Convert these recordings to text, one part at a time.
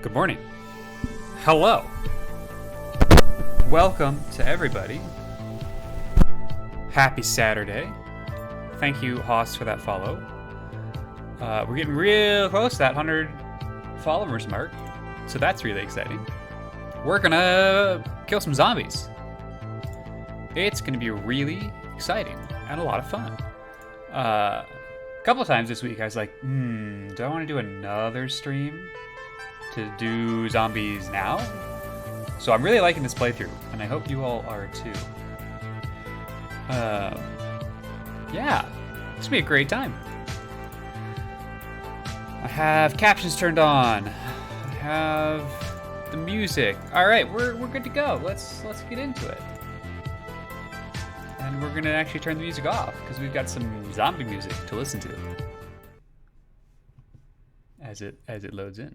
Good morning, Hello. Welcome to everybody. Happy Saturday. Thank you, Haas, for that follow. We're getting real close to that 100 followers mark, so that's really exciting. We're gonna kill some zombies. It's gonna be really exciting and a lot of fun. A couple of times this week I was like, do I want to do another stream to do zombies now? So I'm really liking this playthrough, and I hope you all are too. Yeah, it's gonna be a great time. I have captions turned on. I have the music. All right, we're good to go. Let's get into it. And we're gonna actually turn the music off because we've got some zombie music to listen to as it loads in.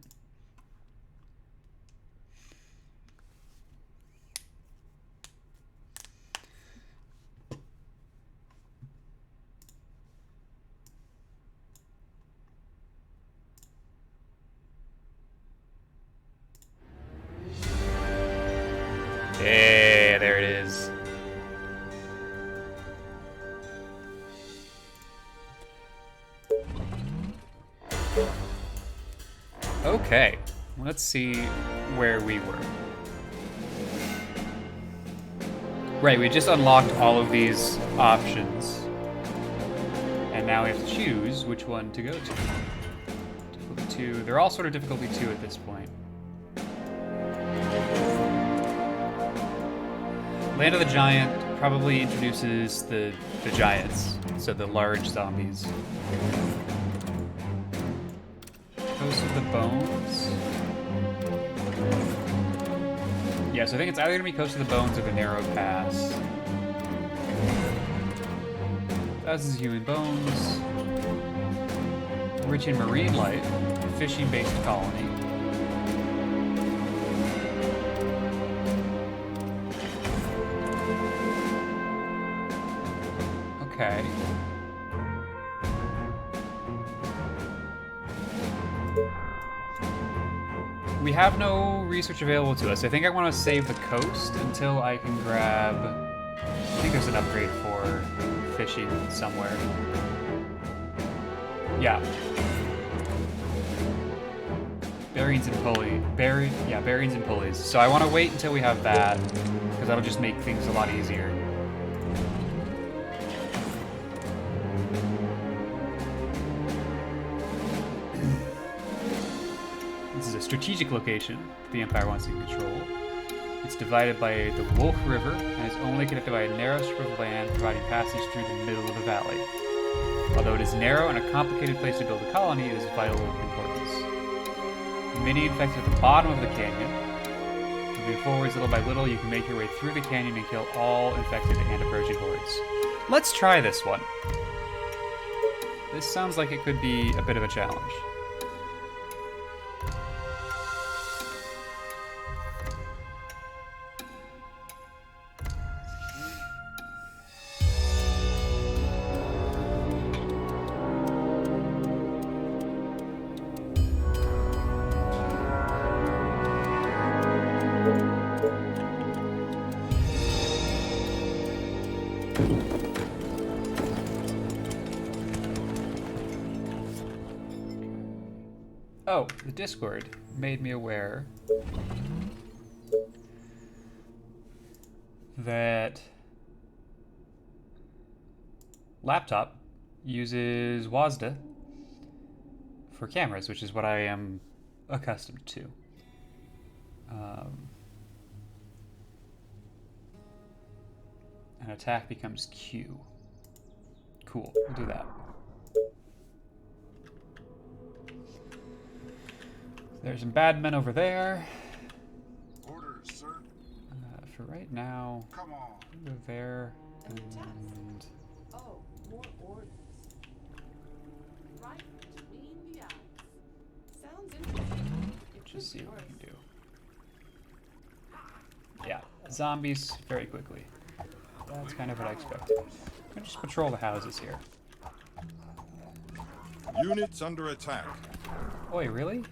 Yeah, there it is. Okay, let's see where we were. Right, we just unlocked all of these options. And now we have to choose which one to go to. Difficulty 2. They're all sort of difficulty 2 at this point. Land of the Giant probably introduces the giants, so the large zombies. Coast of the Bones. Yeah, so I think it's either gonna be Coast of the Bones or the Narrow Pass. Thousands of Human Bones. Rich in marine life. Fishing-based colony. Okay. We have no research available to us. I think I want to save the coast until I can grab... I think there's an upgrade for fishing somewhere. Yeah. Bearings and pulley. Bearings and pulleys. So I want to wait until we have that, because that'll just make things a lot easier. Strategic location the Empire wants to control. It's divided by the Wolf River and is only connected by a narrow strip of land providing passage through the middle of the valley. Although it is narrow and a complicated place to build a colony, it is of vital importance. Many infected at the bottom of the canyon. Moving forwards little by little, you can make your way through the canyon and kill all infected and approaching hordes. Let's try this one. This sounds like it could be a bit of a challenge. Oh, the Discord made me aware that laptop uses WASD for cameras, which is what I am accustomed to. An attack becomes Q. Cool, we'll do that. There's some bad men over there. Orders, sir. For right now, Come on. go there and Oh, more orders. Right between the eyes. Sounds interesting. just see what we can do. Yeah, zombies very quickly. That's kind of what I expected. I'm gonna just patrol the houses here. Units under attack. Oi, really?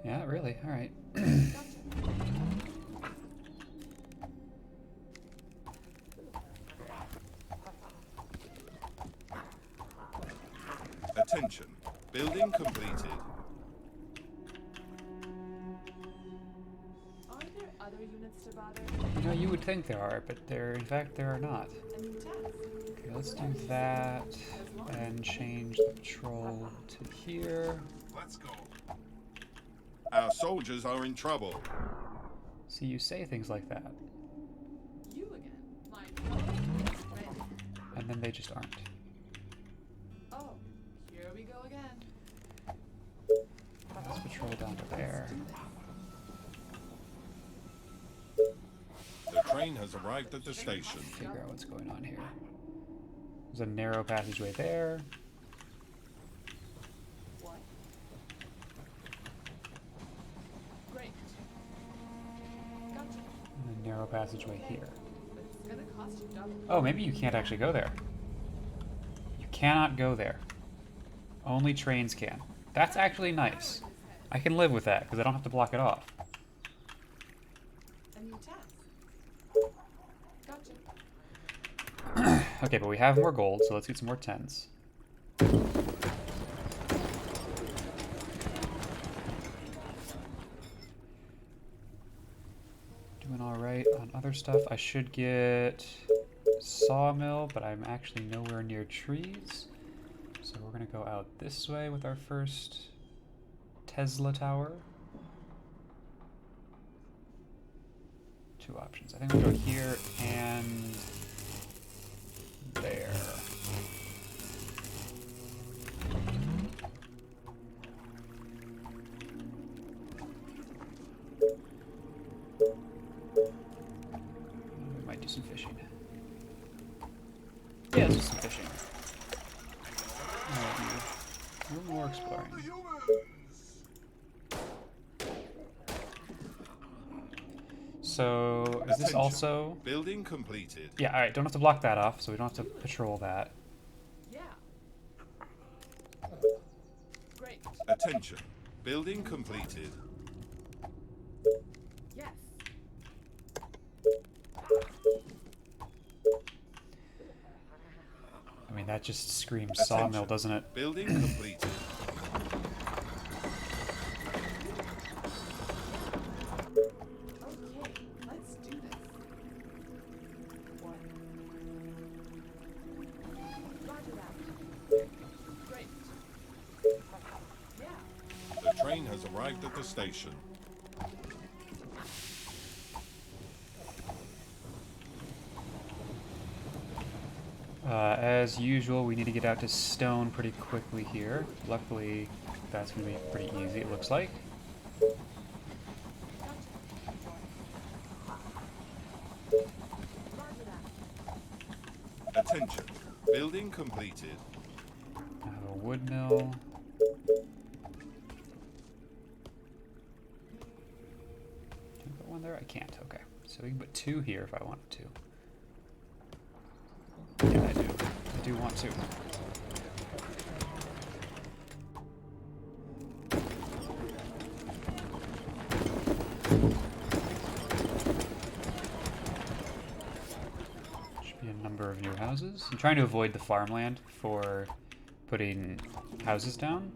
Yeah, really? Alright. Gotcha. Attention. Building completed. Are there other units to bother? You know, you would think there are, but in fact, there are not. A new task. Okay, let's do that and change the patrol to here. Let's go. Our soldiers are in trouble. See, you say things like that, You again. My phone is ready. and then they just aren't. Oh, here we go again. Let's patrol down to there. The train has arrived at the station. Figure out what's going on here. There's a narrow passageway there. What? Great. Gotcha. And a narrow passageway here. But it's gonna cost you double. Oh, maybe you can't actually go there. You cannot go there. Only trains can. That's actually nice. I can live with that, because I don't have to block it off. A new task. Gotcha. Okay, but we have more gold, so let's get some more tens. Doing alright on other stuff. I should get sawmill, but I'm actually nowhere near trees. So we're gonna go out this way with our first Tesla tower. Two options. I think we'll go here and there. We might do some fishing. Yeah, let's do some fishing. A little more exploring. The humans! So, is this Attention. also... Building completed. Yeah, alright, don't have to block that off, so we don't have to patrol that. Yeah. Great. Attention. Building completed. Yes. I mean, that just screams sawmill, Attention. doesn't it? Building completed. Okay, let's do this. What? Roger that. Great. Yeah. The train has arrived at the station. As usual, we need to get out to stone pretty quickly here. Luckily, that's going to be pretty easy, it looks like. Roger that. Attention. Building completed. I have a wood mill. Can I put one there? I can't. Okay. So we can put two here if I wanted to. Yeah, I do. I do want to. Should be a number of new houses. I'm trying to avoid the farmland for putting houses down,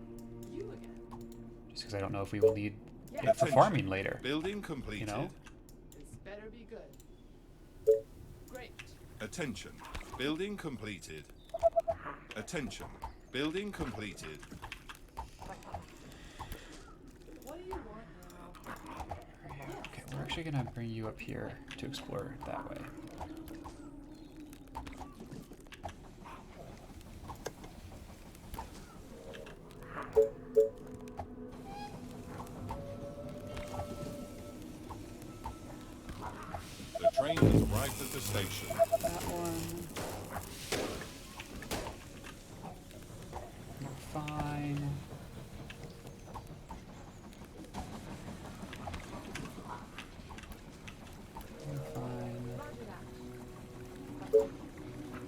You again. just because I don't know if we will need it for Attention. farming later. Building completed. know? This better be good. Great. Attention. Building completed. Attention. Building completed. What do you want now? Okay, we're actually gonna bring you up here to explore that way. The train has arrived at the station. That one. We're fine. We're fine. Roger that.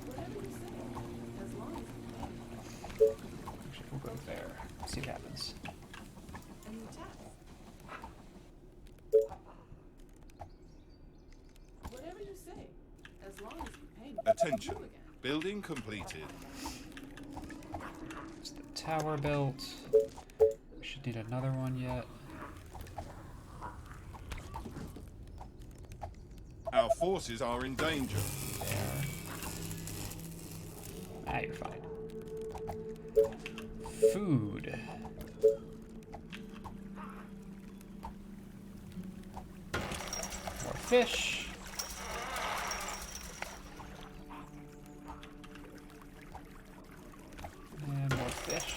Whatever you say. As long as Actually, we'll go there. See what happens. a new task. Attention. Building completed. It's the tower built. We should need another one yet. Our forces are in danger. There. Ah, you're fine. Food. More fish. And more fish.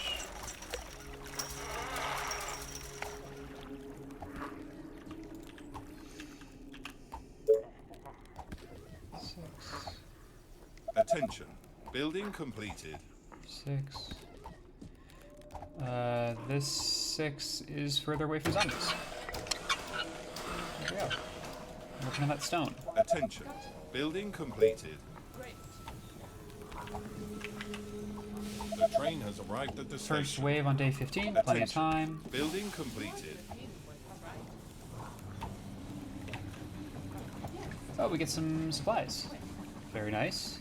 Attention. Building completed. 6. This 6 is further away from zombies. There we go. Working on that stone. Attention. Building completed. The train has arrived at the First station. wave on day 15, plenty of Attention. time. Building completed. Oh, we get some supplies. Very nice.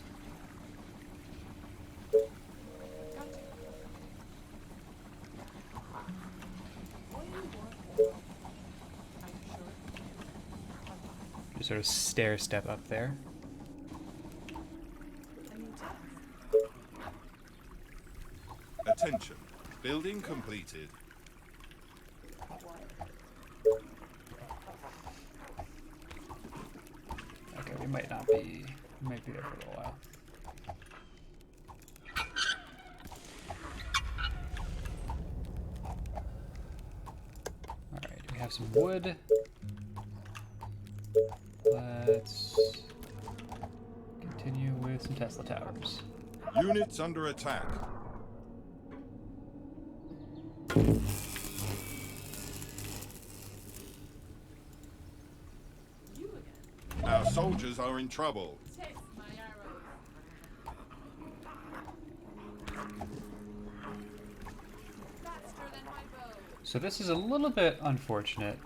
Just sort of stair step up there. Attention. Building completed. Okay, we might not be. We might be there for a little while. Alright, we have some wood. Let's continue with some Tesla towers. Units under attack. Our soldiers are in trouble. Test my arrows. Faster than my bow. So this is a little bit unfortunate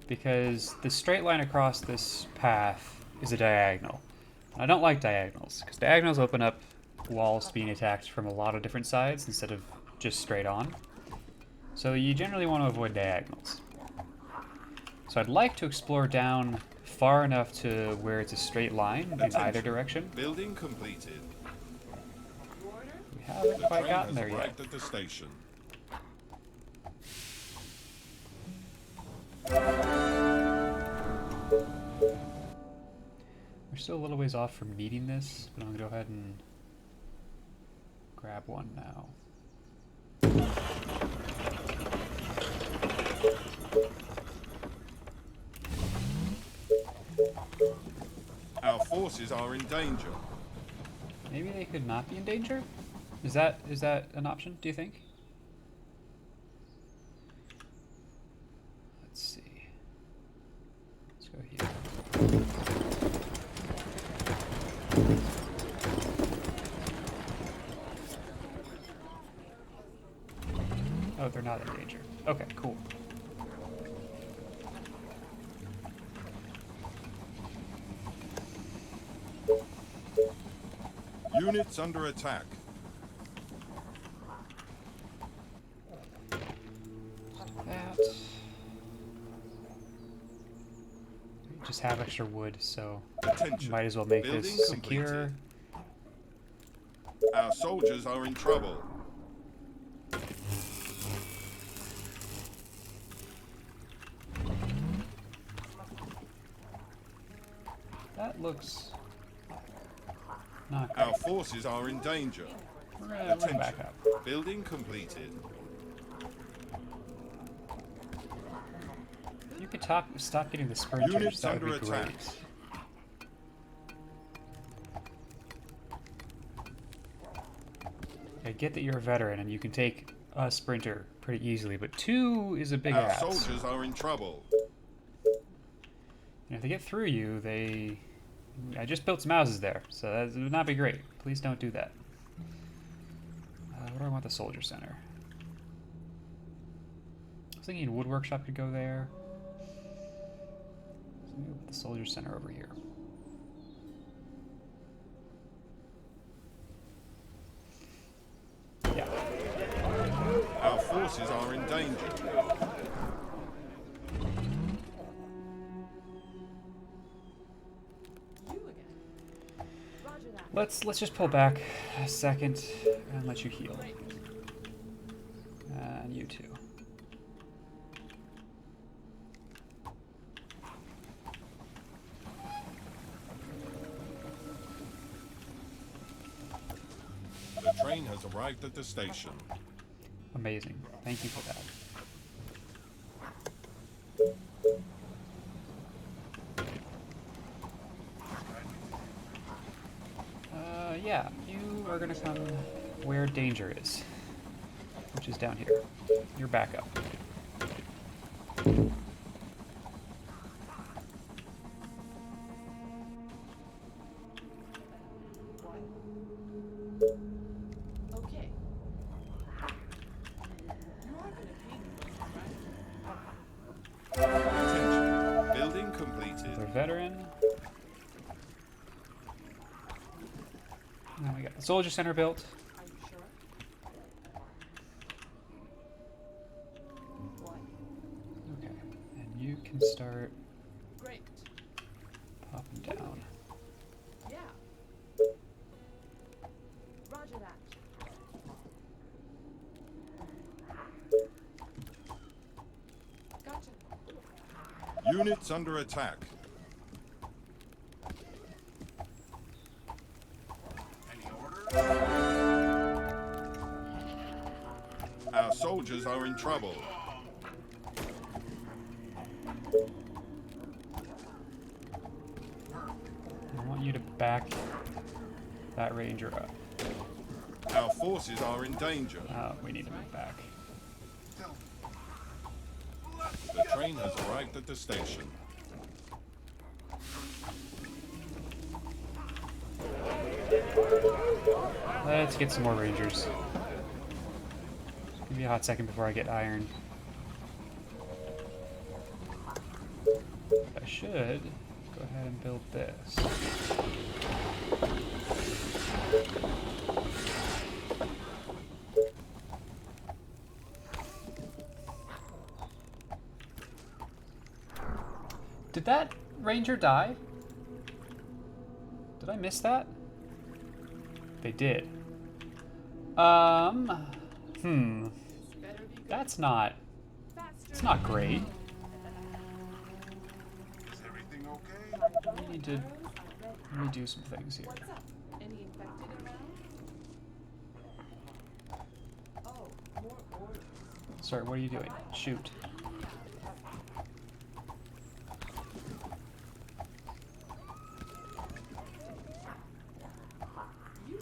because the straight line across this path is a diagonal. I don't like diagonals because diagonals open up walls being attacked from a lot of different sides instead of just straight on. So you generally want to avoid diagonals. So I'd like to explore down far enough to where it's a straight line in either direction. Building completed. We haven't The quite train gotten has there yet. arrived at the station. We're still a little ways off from needing this, but I'm gonna go ahead and grab one now. Our forces are in danger. Maybe they could not be in danger? Is that an option, do you think? Let's see. Let's go here. Oh, they're not in danger. Okay, cool. Units under attack. That. We just have extra wood, so Attention. might as well make Building this secure. completed. Our soldiers are in trouble. That looks not great. Our forces are in danger. We're gonna Attention. back up. Building completed. If you could stop getting the sprinters, Units that would be under attack. great. I get that you're a veteran and you can take a sprinter pretty easily, but 2 is a big Our ass. soldiers are in trouble. And if they get through you, they... I just built some houses there, so that would not be great. Please don't do that. What do I want the soldier center? I was thinking wood workshop could go there. So maybe we'll put the soldier center over here. forces are in danger. You again. Roger that. Let's just pull back a second and let you heal. And you too. The train has arrived at the station. Amazing. Thank you for that. Yeah, you are gonna come where danger is, which is down here. You're back up. Okay. You are gonna pay me, right? Attention. Building completed. Another veteran. Now we got the Soldier Center built. Are you sure? What? Okay, and you can start Great. popping down. Yeah. Roger that. Gotcha. Units under attack. Our soldiers are in trouble. I want you to back that ranger up. Our forces are in danger. We need to move back. The train has arrived at the station. Let's get some more rangers. Give me a hot second before I get iron. I should go ahead and build this. Did that ranger die? Did I miss that? They did. Better be That's not, faster. it's not great. Is everything okay? We need to redo some things here. What's up? Any infected around? Oh, more orders. Sorry, what are you doing? Shoot. You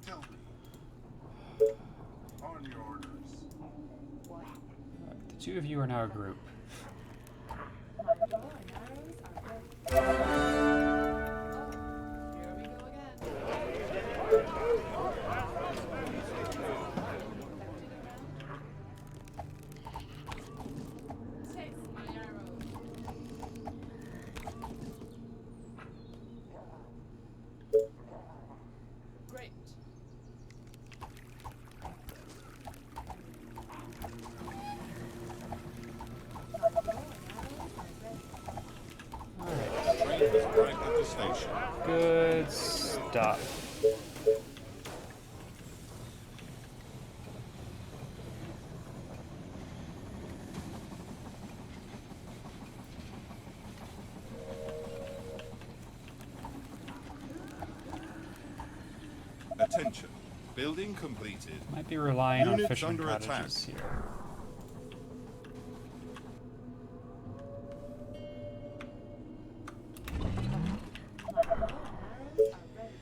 Tell me. On your orders. what? The two of you are now a group. My bow and arrows are ready. Oh, here we go again. Infected around? Taste my arrows. Great. My bow and arrows are ready. Alright, The train has arrived at the station. good stuff. Attention. Building completed. Might be relying on Units fisherman under attack. cottages here. My bow and arrows are ready.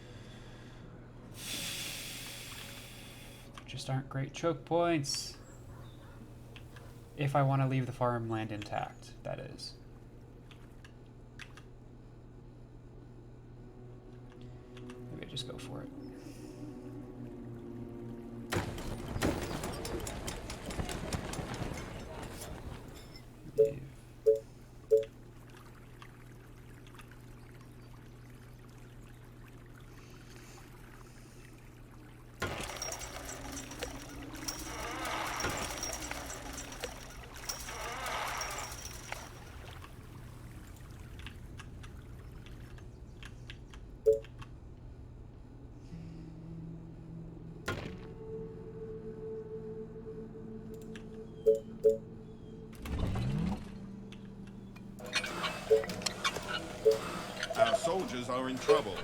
Just aren't great choke points. If I want to leave the farmland intact, that is. Maybe I just go for it. Leave. Our soldiers are in trouble.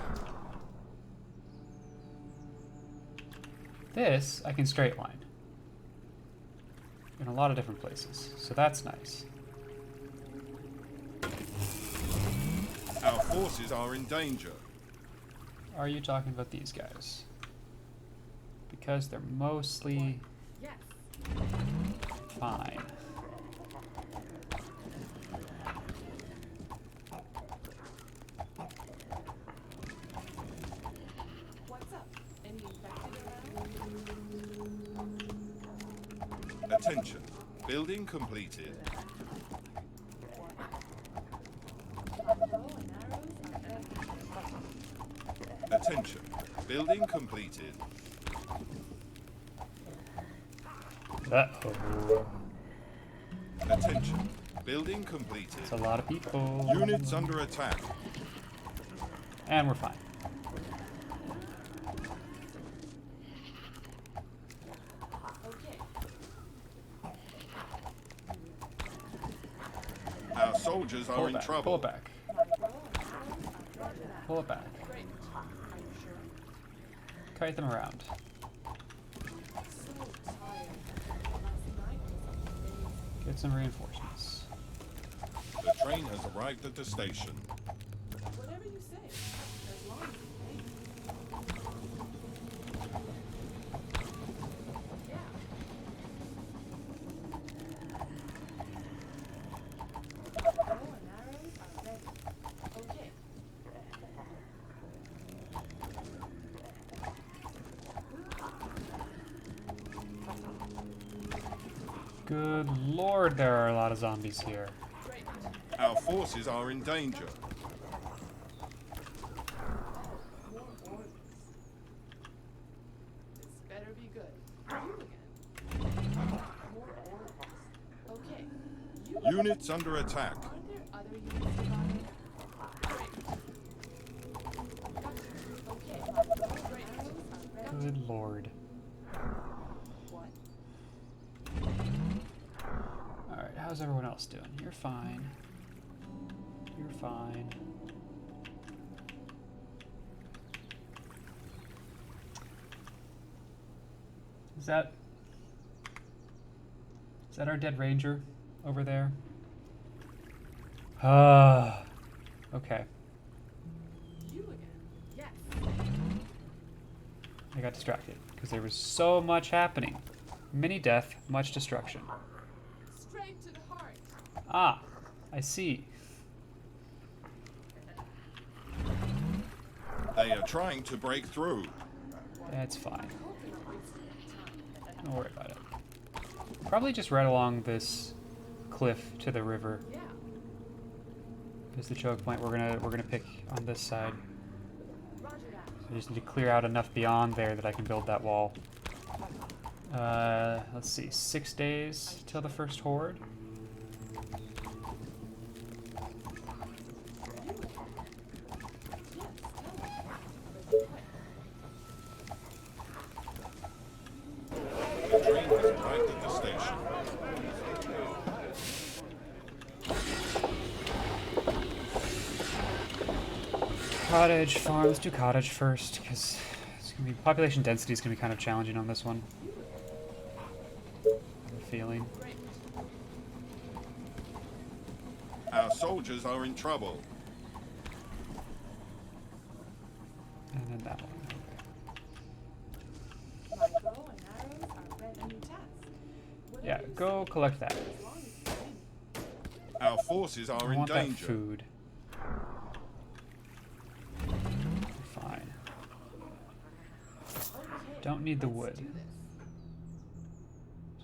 This I can straight line in a lot of different places, so that's nice. Our forces are in danger. Are you talking about these guys? Because they're mostly Yes. fine. What's up? Any infected around? Attention. Building completed. My bow and arrows are ready. Attention. Building completed. Uh-oh. Attention. Building completed. It's a lot of people. Units under attack. And we're fine. Okay. Our soldiers Pull are it in back. trouble. Pull it back. My bow and arrows are ready. Pull it back. Great. Are you sure? Kite them around. So tired. Last night was amazing. Get some reinforcements. The train has arrived at the station. Whatever you say, as long as you pay. Yeah. My bow and arrows are ready. Okay. Good lord, there are a lot of zombies here. Great. Our forces are in danger. More orders. This better be good. You again. More orders. Okay. You Units under attack. Are there other units surviving? Great. Gotcha. Okay. Great. Arrows are ready. Good lord. What? Alright, how's everyone else doing? You're fine. You're fine. Is that our dead ranger over there? Ah. Okay. You again? Yes. I got distracted because there was so much happening. Many death, much destruction. Straight to the heart. Ah, I see. They are trying to break through. That's fine. I hope you're not wasting any time. Don't worry about it. Probably just right along this cliff to the river Yeah. is the choke point we're gonna pick on this side. Roger that. I just need to clear out enough beyond there that I can build that wall. Let's see, 6 days till the first horde. Yes, tell me. The train has arrived at the station. Cottage, farm. Let's do cottage first, because it's gonna be population density is gonna be kind of challenging on this one. I have a feeling. Great. Our soldiers are in trouble. And then that one. My bow and arrows are ready. A new task. Whatever Yeah, you go collect that. say, as long as you pay me. Our forces I are in want that danger. food. Fine. Okay. Don't need the let's wood. do this.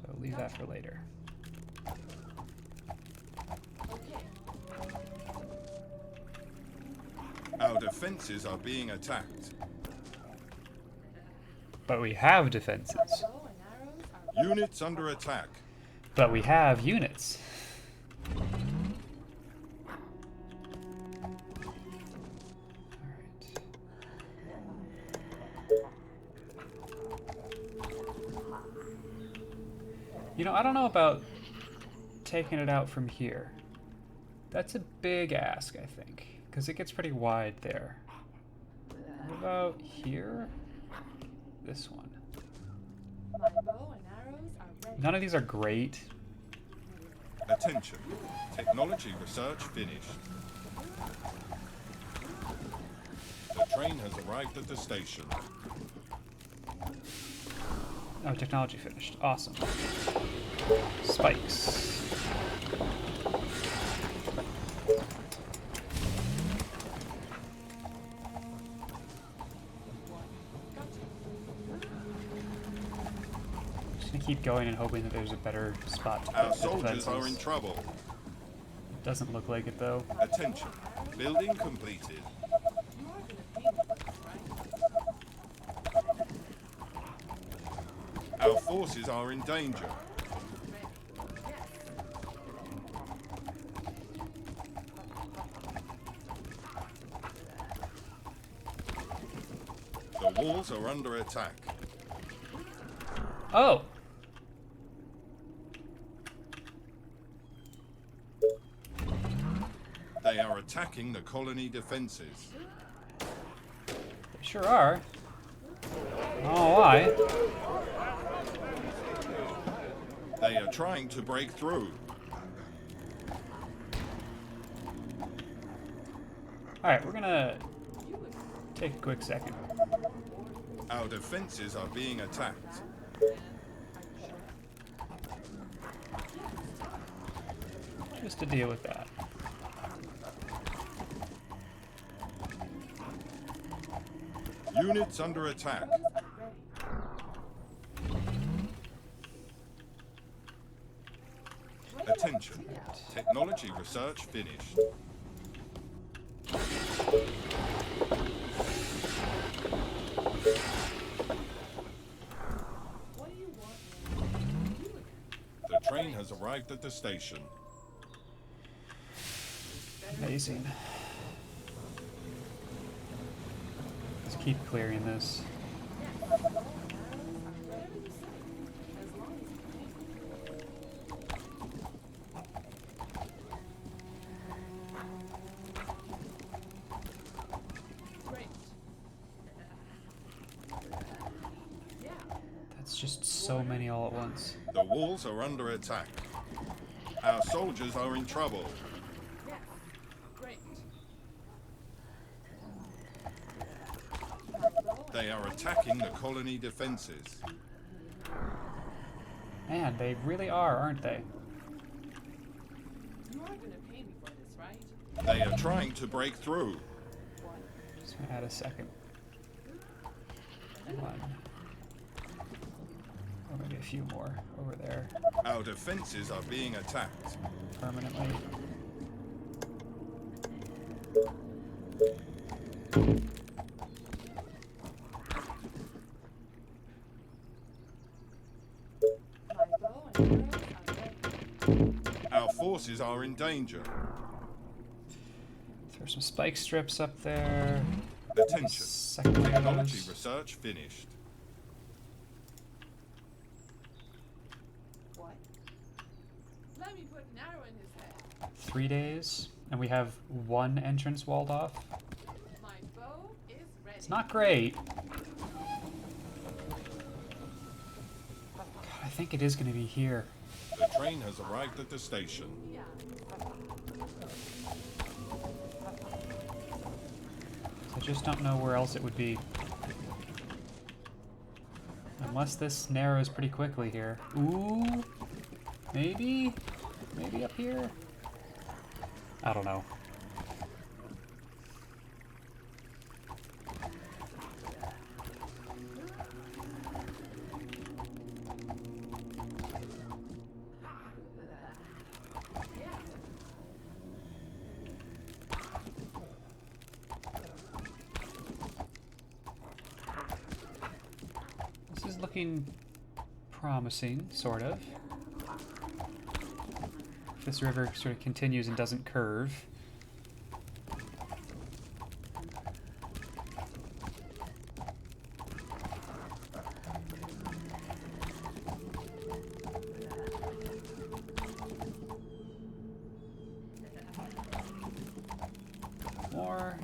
So leave that for later. Okay. Our defenses are being attacked. But we have defenses. Bow and arrows are Units under attack. But we have units. Alright. You know, I don't know about taking it out from here. That's a big ask, I think, because it gets pretty wide there. What about here? This one. My bow and arrows are ready. None of these are great. Attention. Technology research finished. The train has arrived at the station. Oh, technology finished. Awesome. Spikes. Just gonna keep going and hoping that there's a better spot to Our put the soldiers are in defenses. trouble. Doesn't look like it though. Attention. Building completed. You are gonna pay me for this, right? Our forces are in danger. Ready. Yes. The walls are under attack. Oh! They are attacking the colony defenses. They sure are. Oh, why? They are trying to break through. Alright, we're gonna take a quick second. Our defenses are being attacked. Just to deal with that. Units under attack. Attention. Technology research finished. What do you want, man? You again. The train has arrived at the station. Amazing. Let's keep clearing this. Whatever you say. As long as you pay me. Great. Yeah. That's just so many all at once. The walls are under attack. Our soldiers are in trouble. Yes. Great. They are attacking the colony defenses. Man, they really are, aren't they? You are gonna pay me for this, right? They are trying to break through. Just gonna add a second. One. Or maybe a few more over there Our defenses are being attacked. permanently. My bow and arrows are ready. Our forces are in danger. Throw some spike strips up there. Attention. Second layer of Technology those. research finished. What? Let me put an arrow in his head. 3 days, and we have one entrance walled off. My bow is ready. It's not great. God, I think it is going to be here. The train has arrived at the station. Yeah. I just don't know where else it would be. Unless this narrows pretty quickly here. Ooh, maybe? Maybe up here? I don't know. This is looking promising, sort of. If this river sort of continues and doesn't curve. more.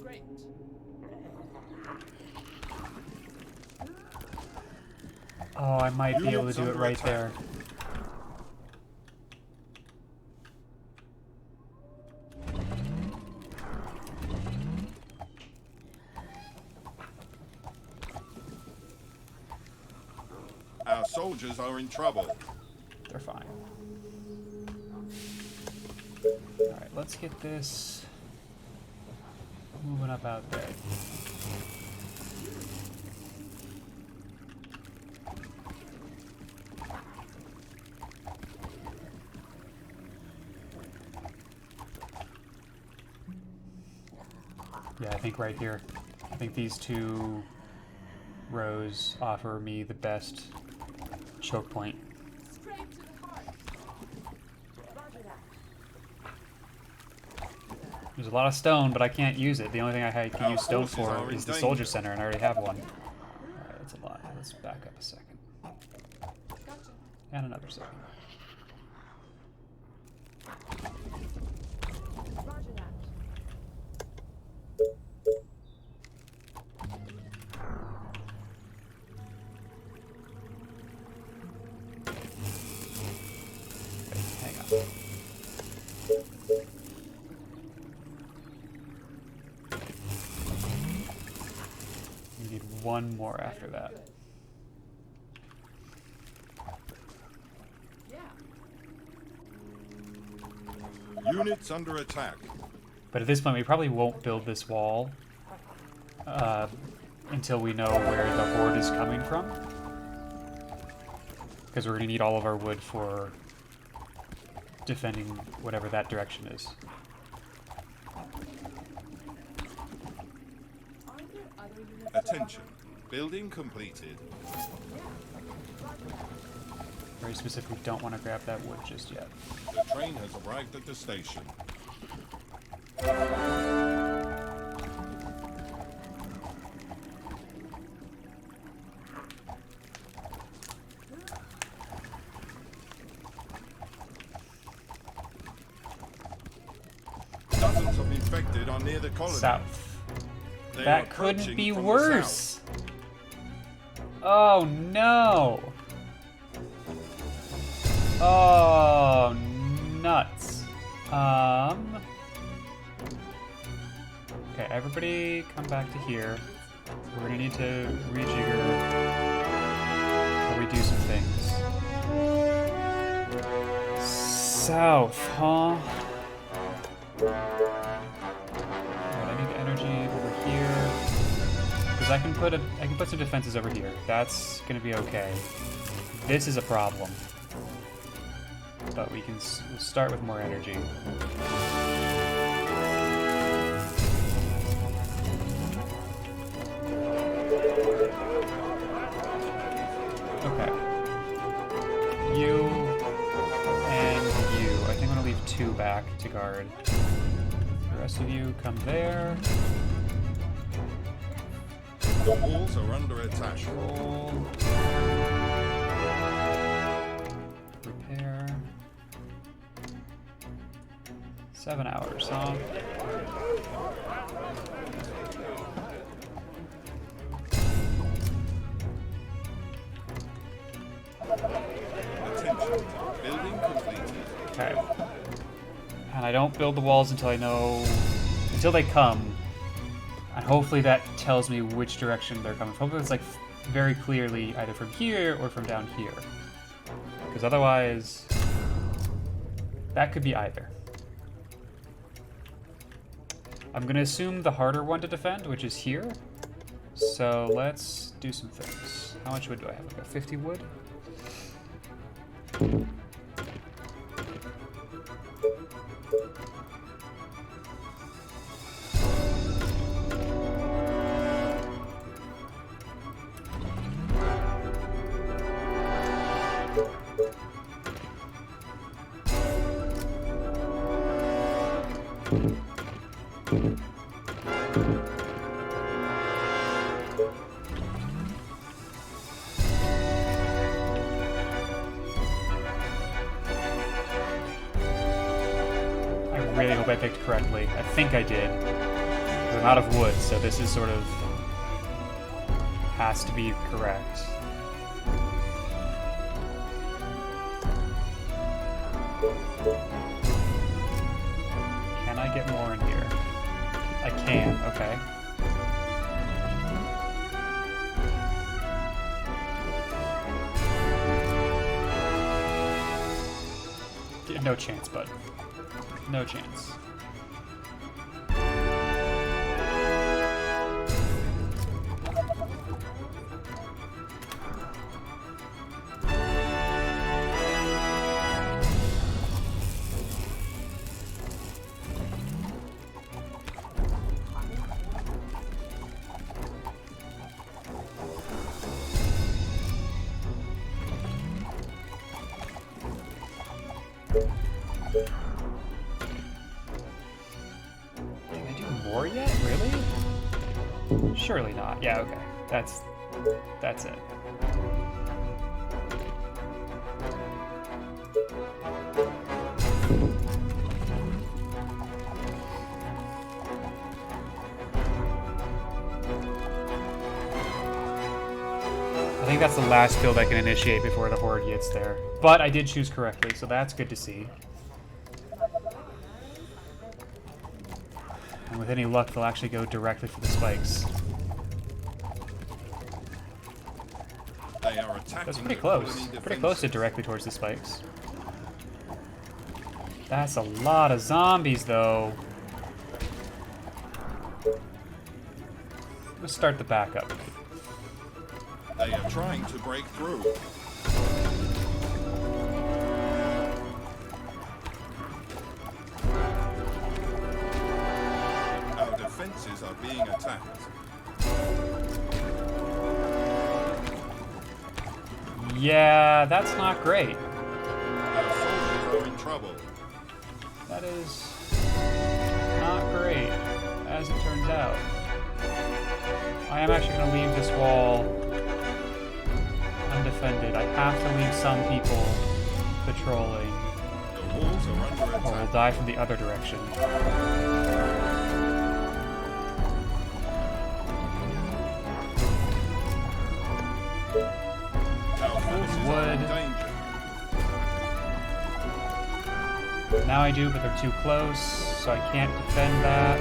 Great. Oh, I might be able to Units do it under right attack. there. Our soldiers are in trouble. They're fine. Alright, let's get this moving up out there. Yeah, I think right here. I think these two rows offer me the best choke point. Straight to the heart. Roger that. There's a lot of stone, but I can't use it. The only thing I can Our use stone forces for are in is the danger. soldier center, and I already have one. Alright, that's a lot. Let's back up a second. Gotcha. And another second. Roger that. Okay, hang on. We need one more after that. Good. Yeah. Units under attack. But at this point, we probably won't build this wall until we know where the horde is coming from. Because we're going to need all of our wood for defending whatever that direction is. Aren't there other units? Attention. Building completed. Very specifically, don't want to grab that wood just yet. The train has arrived at the station. Dozens of infected are near the colony. South. They are That couldn't approaching be from the worse. south. Oh no. Oh, nuts. Okay, everybody come back to here. We're gonna need to rejigger or redo some things. South, huh? Alright, I need energy over here. Because I can put some defenses over here. That's gonna be okay. This is a problem. But we can we'll start with more energy. Okay. You and you. I think I'm gonna leave 2 back to guard. The rest of you come there. The walls are under attack. Control. Repair. 7 hours, huh? Attention. Building completed. Okay. And I don't build the walls until I know... until they come. And hopefully that tells me which direction they're coming from. Hopefully it's like very clearly either from here or from down here. Because otherwise... that could be either. I'm going to assume the harder one to defend, which is here. So let's do some things. How much wood do I have? About 50 wood? hope I picked correctly. I think I did. 'Cause I'm out of wood, so this is sort of has to be correct. Can I get more in here? I can, okay. No chance, bud. No chance. Can I do more yet? Really? Surely not. Yeah, okay. That's it. I think that's the last build I can initiate before the horde gets there. But I did choose correctly, so that's good to see. And with any luck, they'll actually go directly for the spikes. They are attacking. That's pretty the close. colony Pretty close to defenses. directly towards the spikes. That's a lot of zombies, though. Let's start the backup. They are trying to break through. Our defenses are being attacked. Yeah, that's not great. Our soldiers are in trouble. That is not great, as it turns out. I am actually going to leave this wall undefended. I have to leave some people patrolling, The walls are under or we'll attack. die from the other direction. Our forces are in Wood. danger. Now I do, but they're too close, so I can't defend that.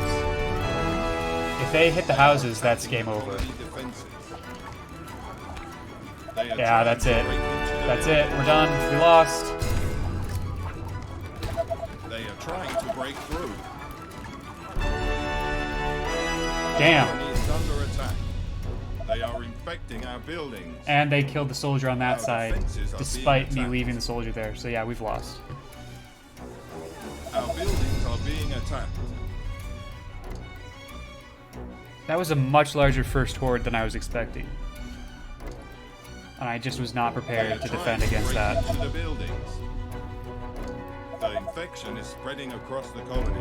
If they hit the houses, that's game over. Colony defenses. They are Yeah, trying that's to it. break into the That's it. We're done. We lost. They are trying to break through. Damn. Colony is under attack. They are infecting our buildings. And they killed the soldier on that Our side, defenses are despite being me attacked. leaving the soldier there. So yeah, we've lost. Our buildings are being attacked. That was a much larger first horde than I was expecting. And I just was not They are prepared to trying defend to against break that. into the buildings. The infection is spreading across the colony.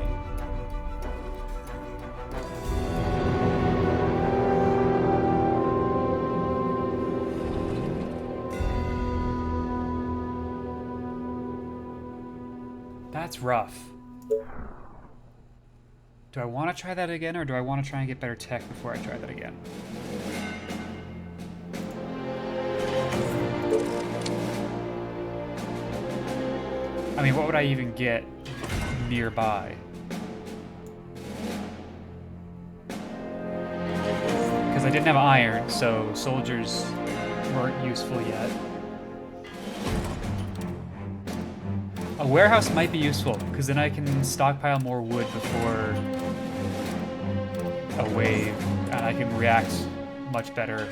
That's rough. Do I want to try that again, or do I want to try and get better tech before I try that again? I mean, what would I even get nearby? Because I didn't have iron, so soldiers weren't useful yet. A warehouse might be useful, because then I can stockpile more wood before a wave, and I can react much better.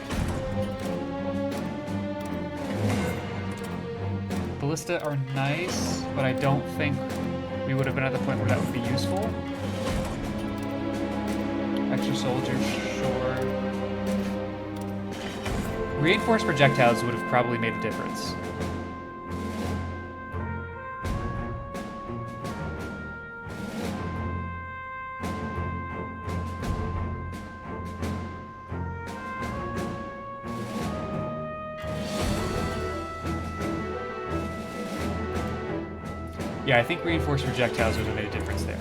Ballista are nice, but I don't think we would have been at the point where that would be useful. Extra soldiers, sure. Reinforced projectiles would have probably made a difference. Yeah, I think reinforced projectiles would have made a difference there.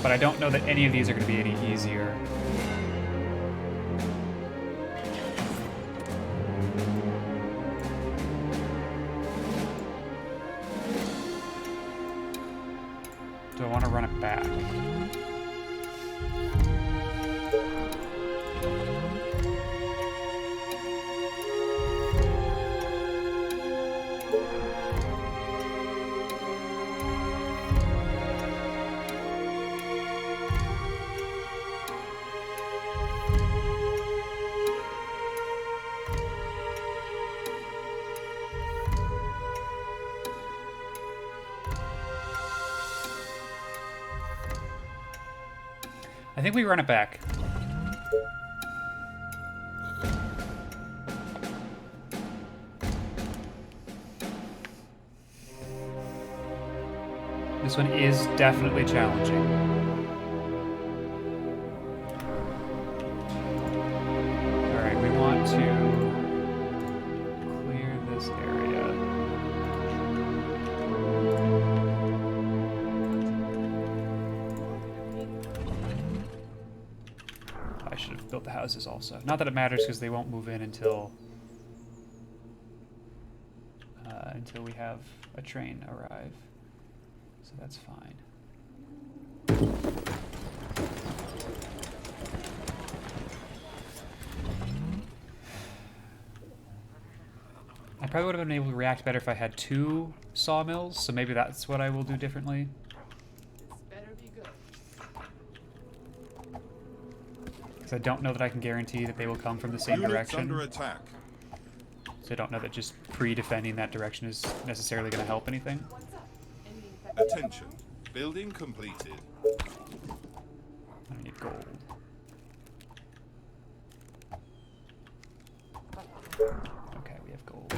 But I don't know that any of these are going to be any easier. Do I want to run it back? I think we run it back. This one is definitely challenging. Alright, we want to clear this area. I should have built the houses also. Not that it matters because they won't move in until we have a train arrive. So that's fine. I probably would have been able to react better if I had 2 sawmills, so maybe that's what I will do differently. This better be good. Because I don't know that I can guarantee that they will come from the same Units direction. under attack. So I don't know that just pre-defending that direction is necessarily going to help anything. What's up? Any infected? Attention. Building completed. I need gold. Okay, we have gold.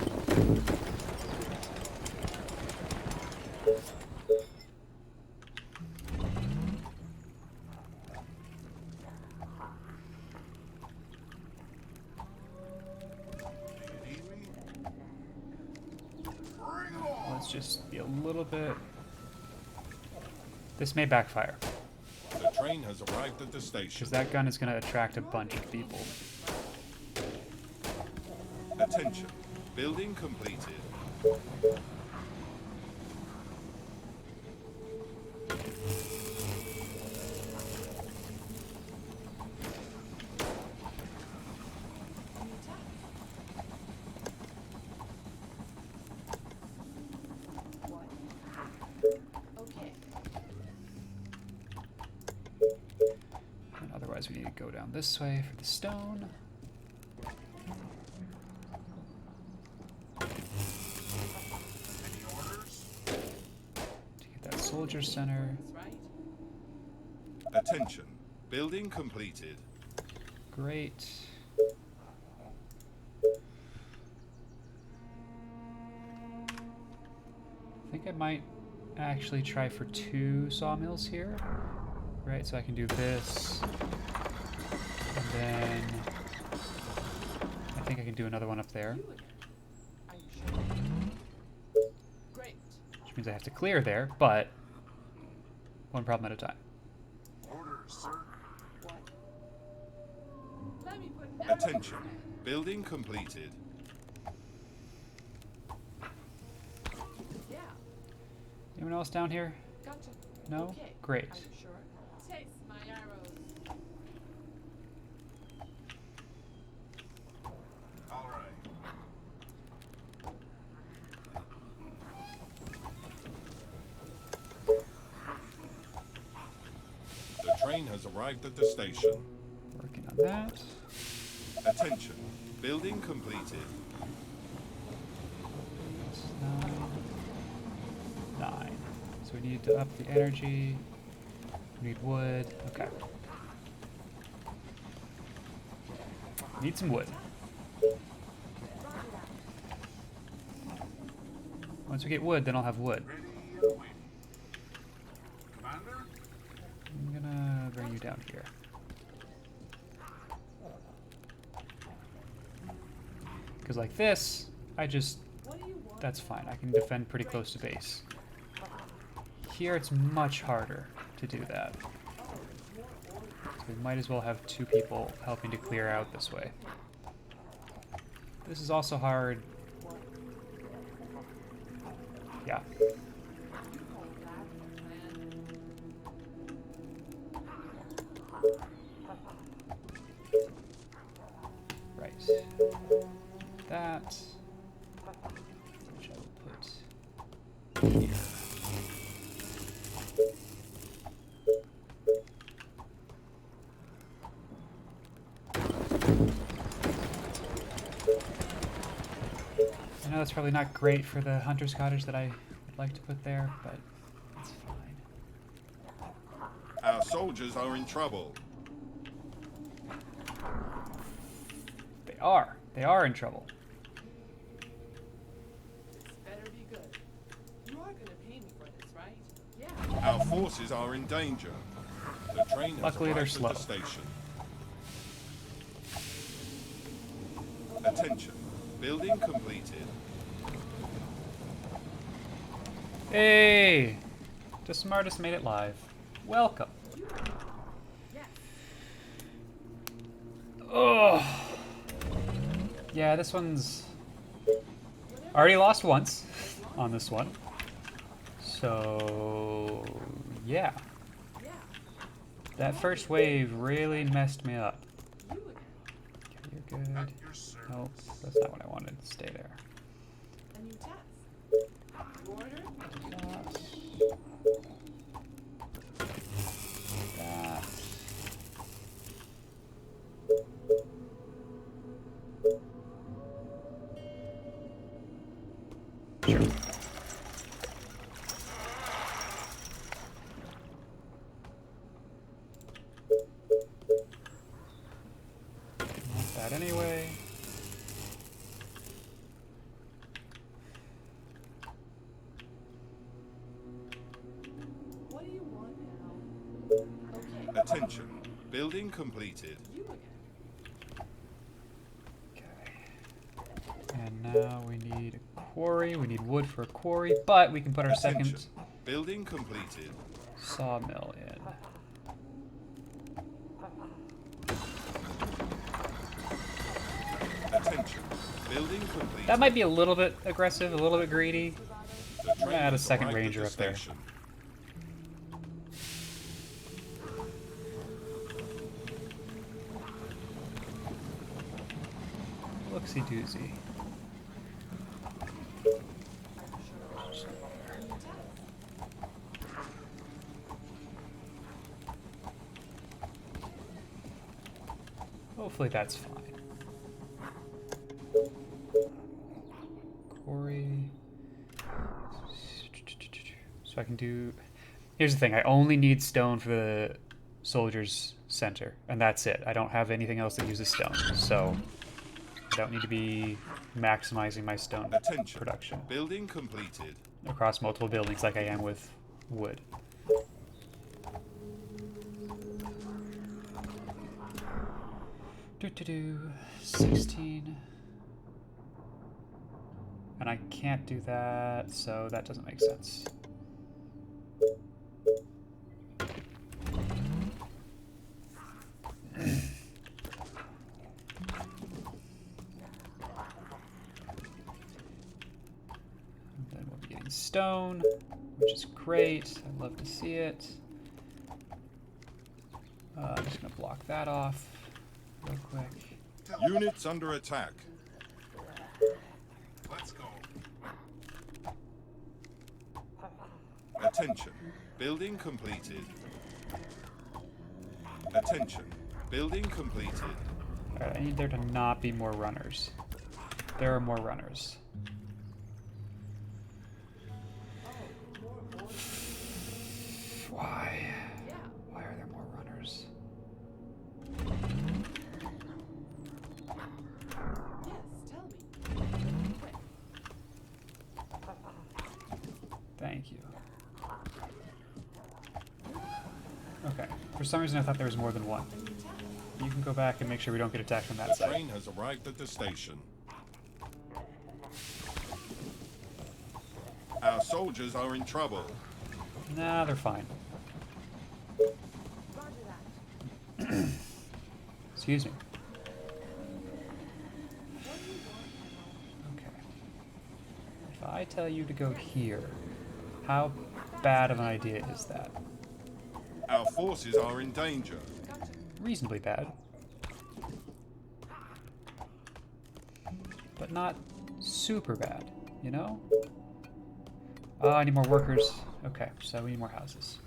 Let's just be a little bit... This may backfire, The train has arrived at the station. because that gun is going to attract a bunch of people. Attention. Building completed. Okay. And otherwise we need to go down this way for the stone. To get that soldier center. That's right. Attention. Building completed. Great. I think I might actually try for 2 sawmills here. Right, so I can do this. And then I think I can do another one up there. You again. Are you sure? Great. Which means I have to clear there, but one problem at a time. What? Let me put Attention. Building completed. Yeah. Anyone else down here? Gotcha. No? Okay. Great. Are you sure? Taste my arrows. All right. The train has arrived at the station. Working on that. Attention. Building completed. That's 9. So we need to up the energy. We need wood. Okay. Need some wood. Once we get wood, then I'll have wood. I'm gonna bring you down here. Because like this, I just that's fine. I can defend pretty close to base. Here it's much harder to do that. So we might as well have 2 people helping to clear out this way. This is also hard. Yeah. Right. That, which I will put here. I know that's probably not great for the hunter's cottage that I would like to put there, but it's fine. Our soldiers are in trouble. They are. They are in trouble. This better be good. You are gonna pay me for this, right? Yeah. Our forces are in danger. The train has Luckily, they're arrived slow. at the station. Attention. Building completed. Hey! The smartest made it live. Welcome. Yes. Oh. Yeah, this one's already lost once on this one. So yeah. Yeah. That first wave really messed me up. You again. Okay, you're good. Nope, that's not what I wanted. Stay there. A new task. You order? That. That. Sure. Want that anyway. What do you want now? Okay. Attention. Building completed. You again. Okay. And now we need a quarry. We need wood for a quarry, but we can put our Attention. second Building completed. sawmill in. Attention. Building completed. That might be a little bit aggressive, a little bit greedy. The train add a has second arrived at ranger the up there. station. Looksy doozy. Hopefully that's fine. Quarry. So I can do. Here's the thing, I only need stone for the soldier's center, and that's it. I don't have anything else that uses stone, so I don't need to be maximizing my stone Attention. production Building completed. across multiple buildings like I am with wood. Do 16. And I can't do that, so that doesn't make sense. And then we'll be getting stone, which is great. I'd love to see it. I'm just gonna block that off real quick. Units under attack. Let's go. Attention. Building completed. Attention. Building completed. Alright, I need there to not be more runners. There are more runners. Why? Yeah. Why are there more runners? Yes, tell me. Quick. Thank you. Okay. For some reason I thought there was more than one. A new task. You can go back and make sure we don't get attacked from that The side. train has arrived at the station. Our soldiers are in trouble. Nah, they're fine. Roger that. Excuse me. What do you want, Admiral? Okay. If I tell you to go here, how bad of an idea is that? Our forces are in danger. Gotcha. Reasonably bad. But not super bad, you know? I need more workers. Okay, so we need more houses.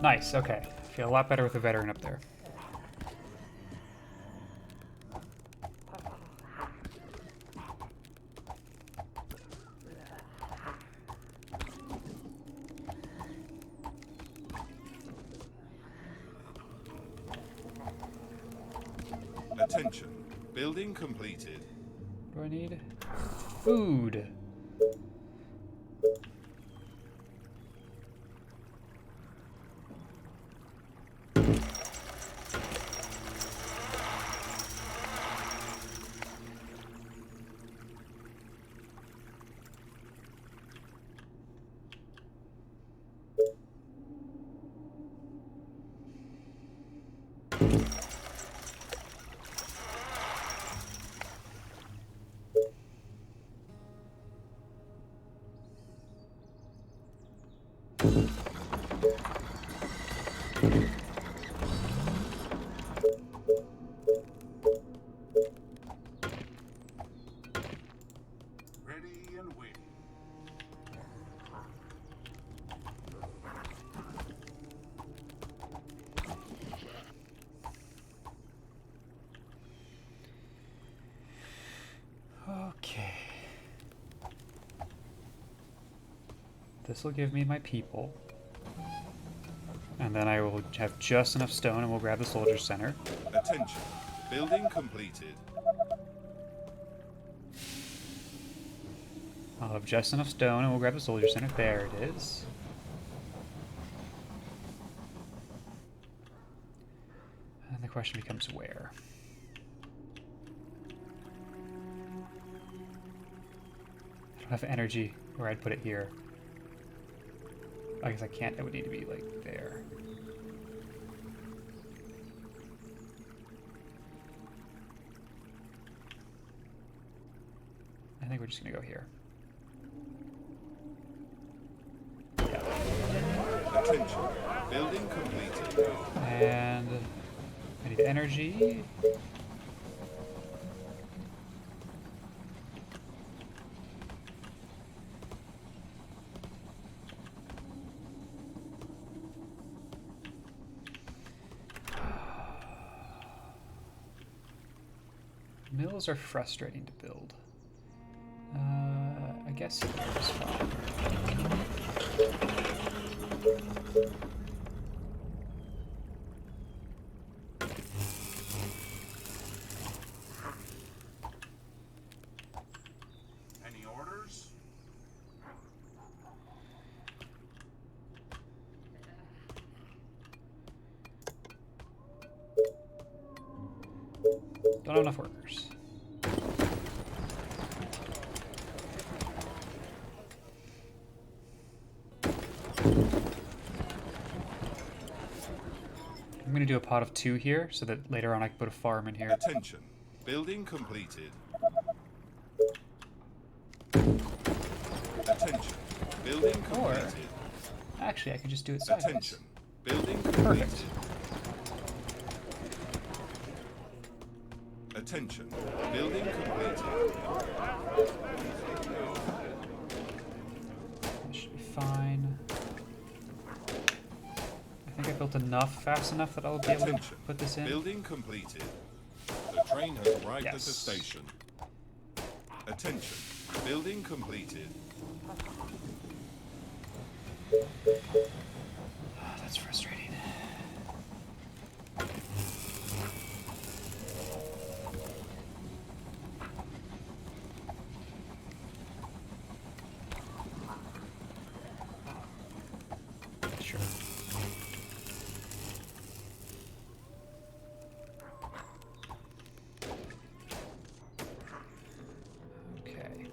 Nice, okay. Feel a lot better with a veteran up there. Attention. Building completed. What do I need? Food. Ready and waiting. Okay. This will give me my people. And then I will have just enough stone and we'll grab the soldier center. Attention. Building completed. I'll have just enough stone and we'll grab the soldier center. There it is. And the question becomes where? I don't have energy where I'd put it here. I guess I can't. It would need to be like there. I think we're just gonna go here. Attention. Building completed. And I need energy. Mills are frustrating to build. I guess here is fine. Any orders? Don't have enough workers. I'm gonna do a pot of 2 here so that later on I can put a farm in here. Attention. Building completed. Attention. Building Or- completed. Actually, I can just do it sideways. Attention. Building completed. Perfect. Attention. Building completed. That should be fine. I think I built enough fast enough that I'll be able to Attention. put this in. Building completed. The train has arrived at the Yes. station. Attention. Building completed. That's frustrating. sure. Okay.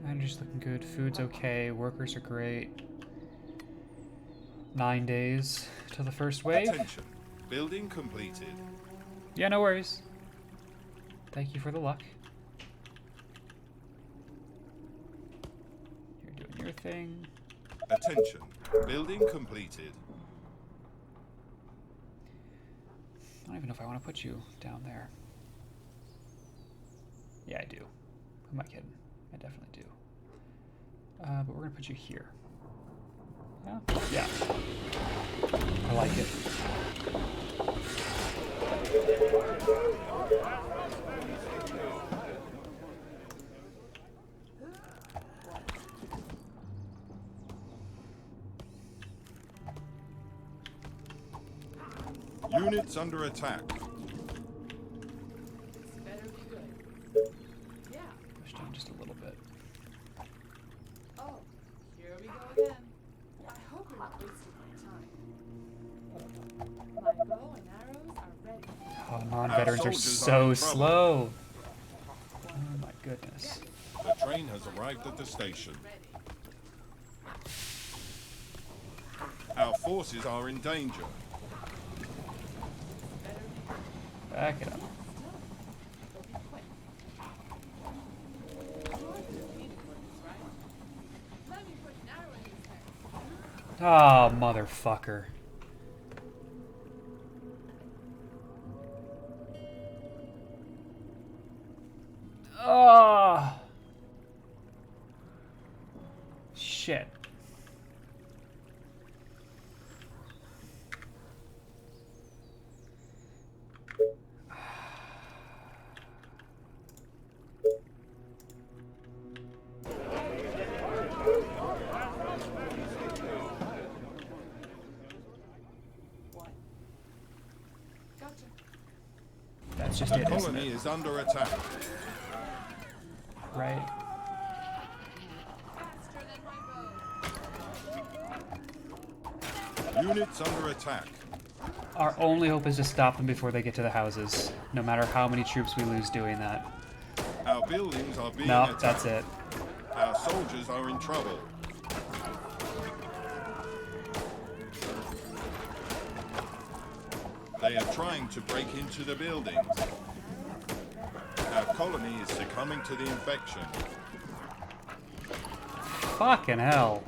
Manager's looking good. Food's okay. Workers are great. 9 days till the first wave. Attention. Building completed. Yeah, no worries. Thank you for the luck. You're doing your thing. Attention. Building completed. I don't even know if I want to put you down there. Yeah, I do. Who am I kidding? I definitely do. But we're going to put you here. Yeah? Yeah. I like it. Units under attack. This better be good. Yeah. Push down just a little bit. Oh, here we go again. I hope you're not wasting my time. My bow and arrows are ready. Oh, non-veterans are soldiers are so in trouble. slow. Oh my goodness. The train has arrived at the station. Our forces are in danger. Back it up. But be quick. You're the defeated ones, right? Let me put an arrow in his head. Oh, motherfucker. Oh. Shit. What? Gotcha. That's just The it, isn't colony it? is under attack. Right. Faster than my bow. Units under attack. Our only hope is to stop them before they get to the houses, no matter how many troops we lose doing that. Our buildings are being No, attacked. that's it. Our soldiers are in trouble. They are trying to break into the buildings. Our colony is succumbing to the infection. Fucking hell.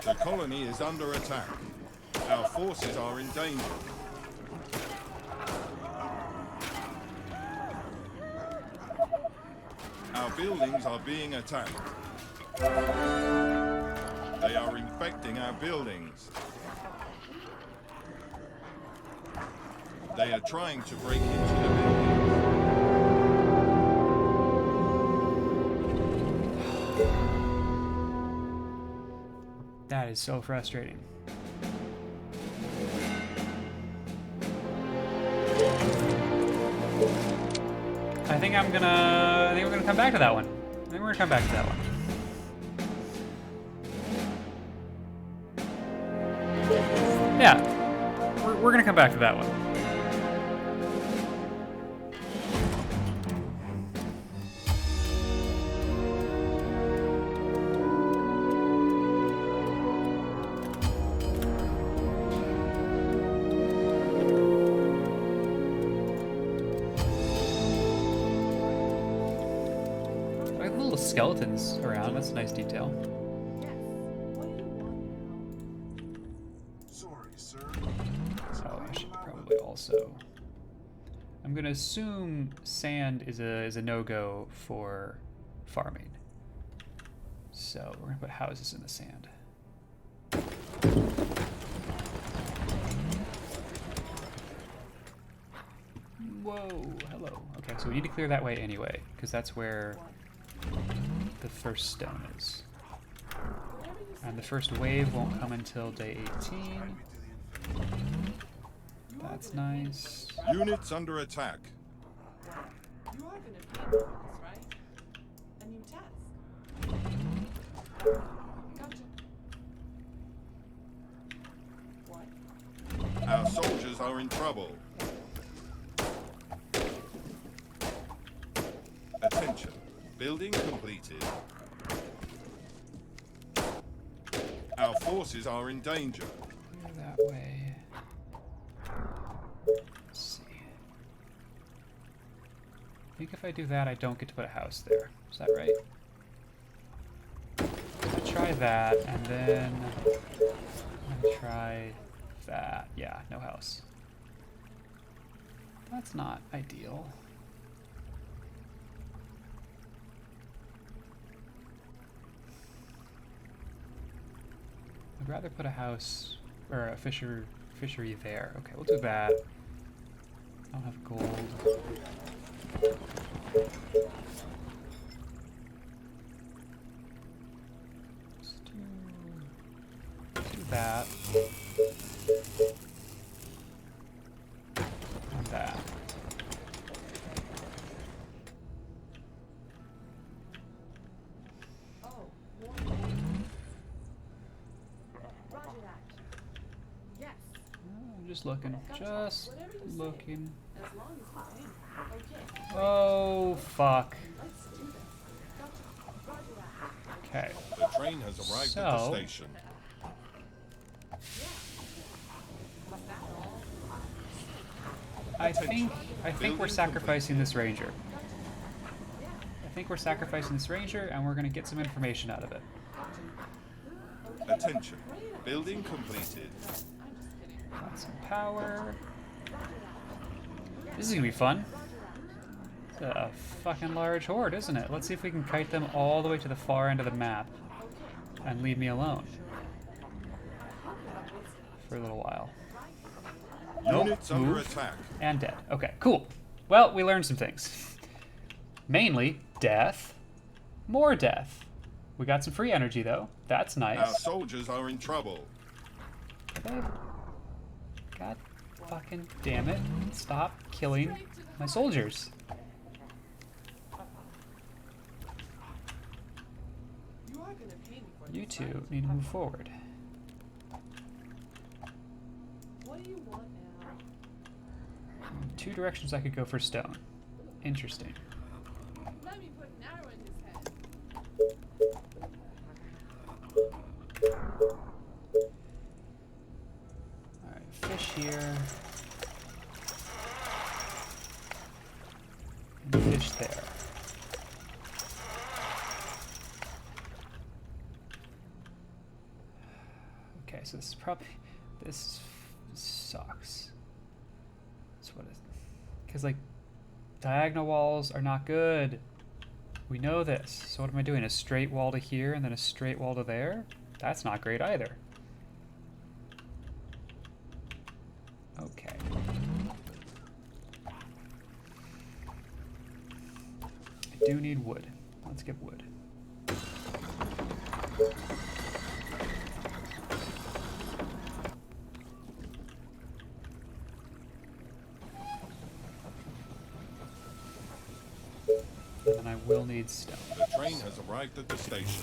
The colony is under attack. Our forces are in danger. Our buildings are being attacked. They are infecting our buildings. They are trying to break into the buildings. That is so frustrating. I think we're gonna come back to that one. I think we're gonna come back to that one. Yeah, we're gonna come back to that one. Like little skeletons around. That's a nice detail. Yes. What do you want now? Sorry, sir. So I should probably also. I'm gonna assume sand is a no-go for farming. So we're gonna put houses in the sand. Whoa, hello. Okay, so we need to clear that way anyway, because that's where the first stone is. Whatever you say. And the first wave won't come until day 18. That's nice. Units under attack. You are gonna feed me this, right? A new task. are in trouble. Attention. Building completed. Our forces are in danger. Go that way. Let's see. I think if I do that, I don't get to put a house there. Is that right? I'll try that, and then I'm gonna try that. Yeah, no house. That's not ideal. I'd rather put a house or a fishery there. Okay, we'll do that. I don't have gold. Let's do that. And that. Oh, warning. Roger that. Yes. I'm just looking. Just Whatever you say. looking. As long as you pay. Okay. Oh, fuck. Let's do this. Gotcha. Roger that. Okay. The train has arrived at the So- station. Was that all? I think we're sacrificing this ranger. I think we're sacrificing this ranger, and we're gonna get some information out of it. Attention. Building completed. I'm just kidding. Got some power. This is gonna be fun. It's a fucking large horde, isn't it? Let's see if we can kite them all the way to the far end of the map and leave me alone for a little while. Nope, Units under move. attack. And dead. Okay, cool. Well, we learned some things. Mainly death, more death. We got some free energy though. That's Our nice. soldiers are in trouble. God fucking damn it. Stop killing my soldiers. You are gonna pay me for You this, two right? need to move forward. What do you want now? Two directions I could go for stone. Interesting. Let me put an arrow in his head. Alright, fish here. And fish there. Okay, so this is probably... This sucks. That's what it... Because, like, diagonal walls are not good. We know this. So what am I doing? A straight wall to here and then a straight wall to there? That's not great either. Okay. I do need wood. Let's get wood. And then I will need stone. The train has arrived at the station.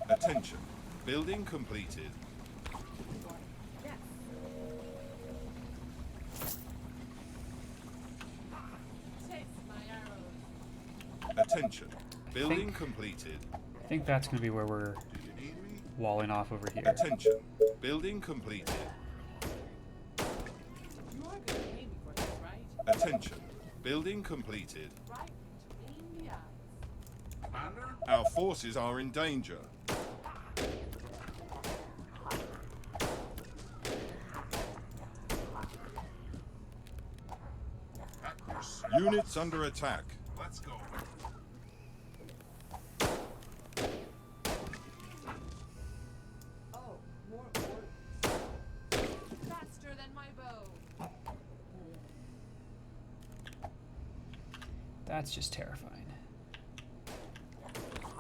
Attention. Building completed. Yes. Taste my arrows. Attention. Building completed. I think that's going to be where we're walling off over here. Attention. Building completed. You are gonna pay me for this, right? Attention. Building completed. Right between the eyes. Our forces are in danger. Units under attack. Let's go. Oh, more orders. Faster than my bow. That's just terrifying.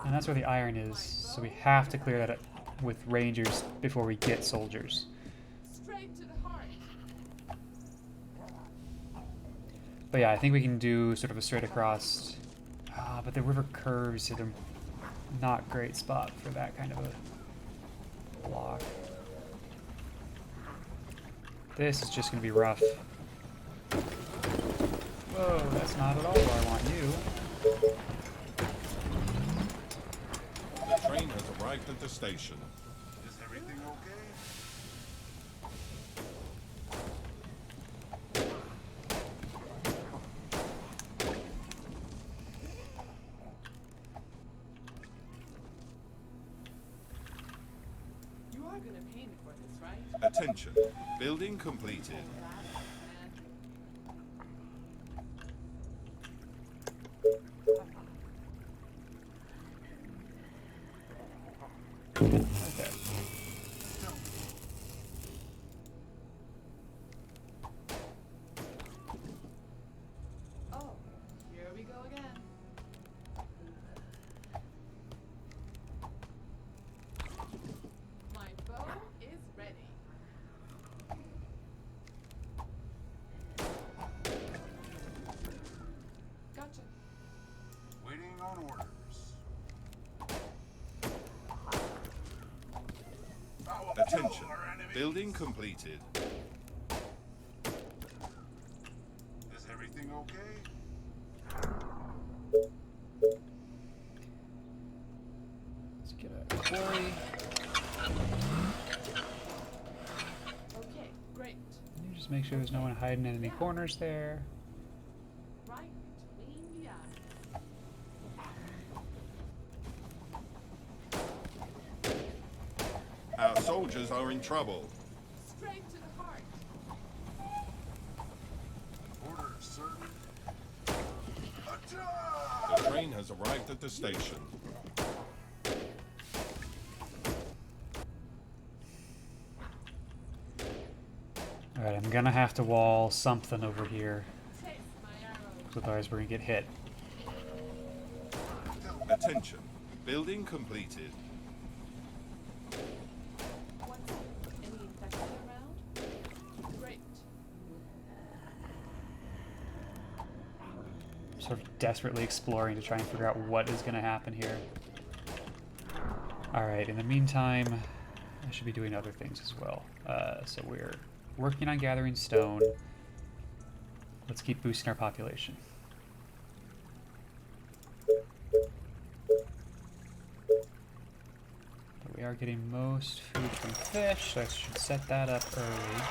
And that's where the iron is, so we have to clear that up with rangers before we get soldiers. Straight to the heart. But yeah, I think we can do sort of a straight across. But the river curves, so not great spot for that kind of a block. This is just gonna be rough. Whoa, that's not at all where I want you. The train has arrived at the station. Is everything okay? You are gonna pay me for this, right? Attention. Building completed. Okay. Oh, here we go again. My bow is ready. Gotcha. Waiting on orders. I will kill Attention. our enemies. Building completed. Is everything okay? Let's get a quarry. Okay, great. You just make sure there's no one hiding in any corners there. Right between the eyes. Our soldiers are in trouble. Straight to the heart. Orders, sir. Attack! The train has arrived at the station. Alright, I'm gonna have to wall something over here. Taste my arrows. Otherwise we're gonna get hit. Attention. Building completed. What's up? Any infection around? Great. Sort of desperately exploring to try and figure out what is gonna happen here. Alright, in the meantime, I should be doing other things as well. So we're working on gathering stone. Let's keep boosting our population. But we are getting most food from fish, so I should set that up early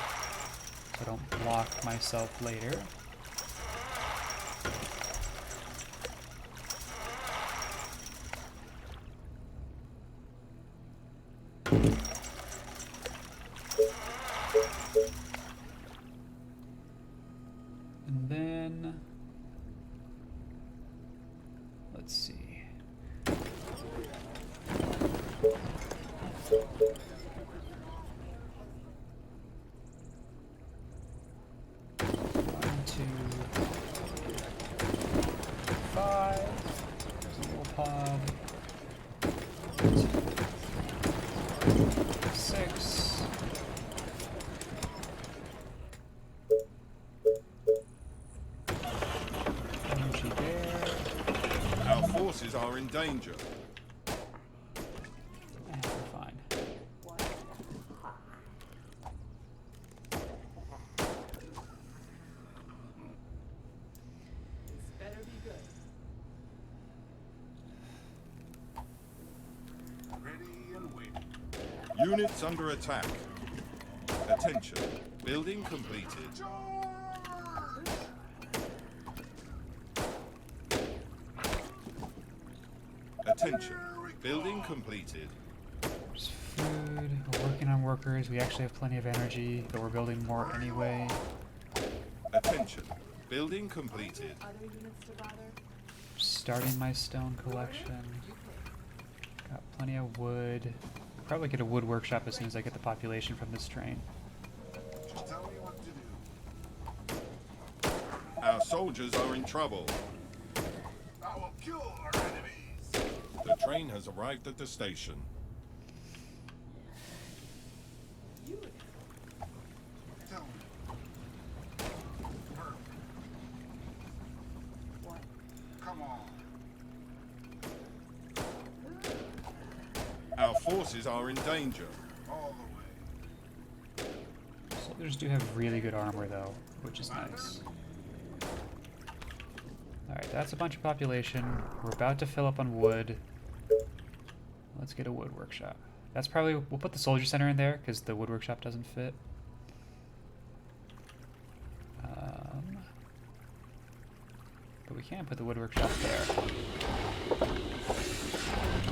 so I don't block myself later. And then, let's see. One, two, 5. There's a little pod. 6. Energy there. Our forces are in danger. And we're fine. What? This better be good. Ready and waiting. Units under attack. Attention. Building completed. Charge! Attention. Building completed. There's food. We're working on workers. We actually have plenty of energy, but we're building more anyway. Attention. Building completed. Other units to bother? Starting my stone collection. You pick. Got plenty of wood. Probably get a wood workshop as soon as I get the population from this train. Just tell me what to do. Our soldiers are in trouble. I will kill our enemies. The train has arrived at the station. You Tell me. Perfect. what? Come on. forces are in danger. All the way. Soldiers do have really good armor, though, which is nice. Alright, that's a bunch of population. We're about to fill up on wood. Let's get a wood workshop. That's probably... We'll put the soldier center in there, because the wood workshop doesn't fit. But we can put the wood workshop there.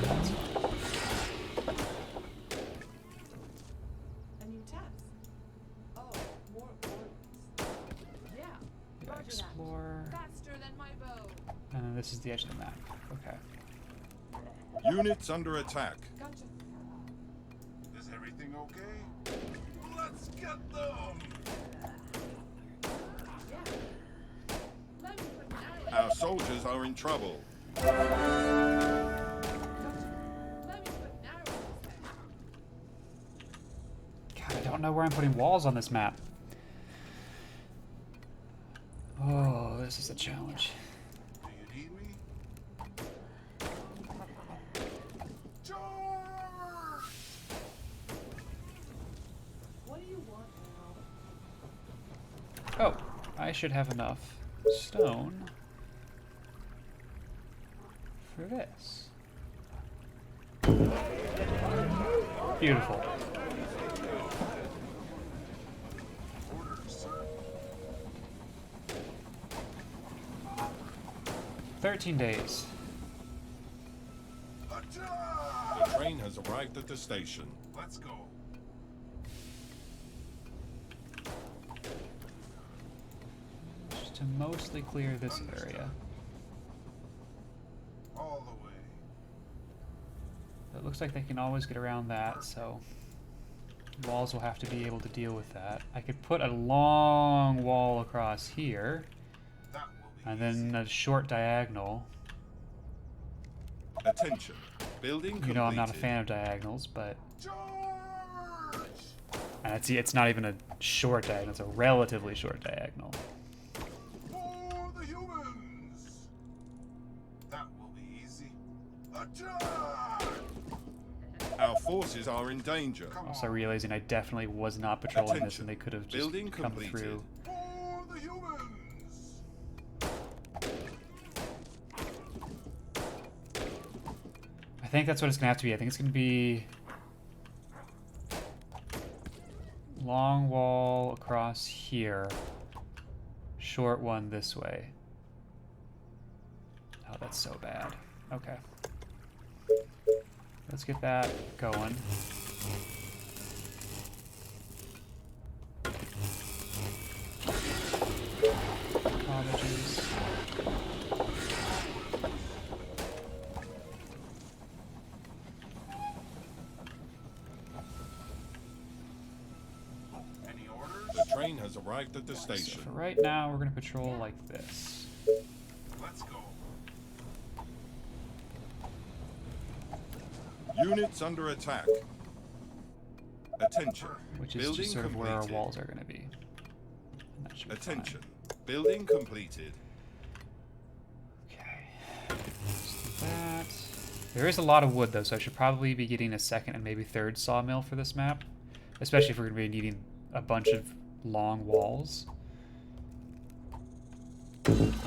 That's fine. A new task. Oh, more orders. Yeah. Yeah, Roger that. explore. Faster than my bow. And then this is the edge of the map. Okay. Units under attack. Gotcha. Is everything okay? Let's get them! Yeah. Let me put an arrow. Our soldiers are in trouble. Gotcha. Let me put an arrow in his head. God, I don't know where I'm putting walls on this map. Oh, this is a challenge. Do you need me? Charge! What do you want now? Oh, I should have enough stone for this. Beautiful. Orders, sir. 13 days. Attack! The train has arrived at the station. Let's go. Just to mostly clear this area. All the way. It looks like they can always get around that, so walls will have to be able to deal with that. I could put a long wall across here, That will be and then a short diagonal. Attention. Building completed. You know I'm not a fan of diagonals, but Charge! and it's not even a short diagonal, it's a relatively short diagonal. For the humans! That will be easy. Attack! Our forces are in danger. Come Also on. realizing I definitely was not patrolling this Attention. and they could have just Building come completed. through. For the humans! I think that's what it's gonna have to be. I think it's gonna be long wall across here, short one this way. Oh, that's so bad. Okay. Let's get that going. Colleges. Any orders? The train has arrived at the So station. for right now, we're gonna patrol like this. Let's go. Units under attack. Attention. Which is Building just sort of where our completed. walls are gonna be. And that should be fine. Attention. Building completed. Okay. Let's do that. There is a lot of wood though, so I should probably be getting a second and maybe third sawmill for this map. Especially if we're gonna be needing a bunch of long walls.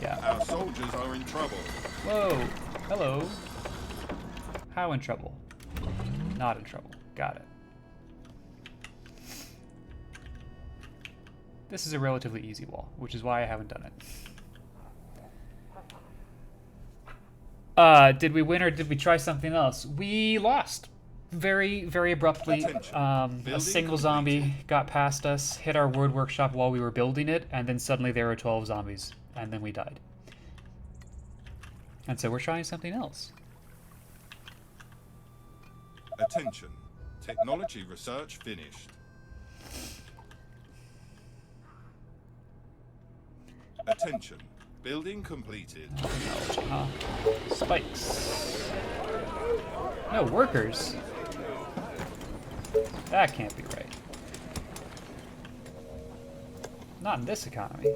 Yeah. Our soldiers are in trouble. Whoa! Hello. How in trouble? Not in trouble. Got it. This is a relatively easy wall, which is why I haven't done it. Did we win or did we try something else? We lost. Very, very abruptly. Attention. A Building single completed. zombie got past us, hit our wood workshop while we were building it, and then suddenly there were 12 zombies, and then we died. And so we're trying something else. Attention. Technology research finished. Attention. Building completed. Technology, huh? Spikes. No, workers. That can't be right. Not in this economy.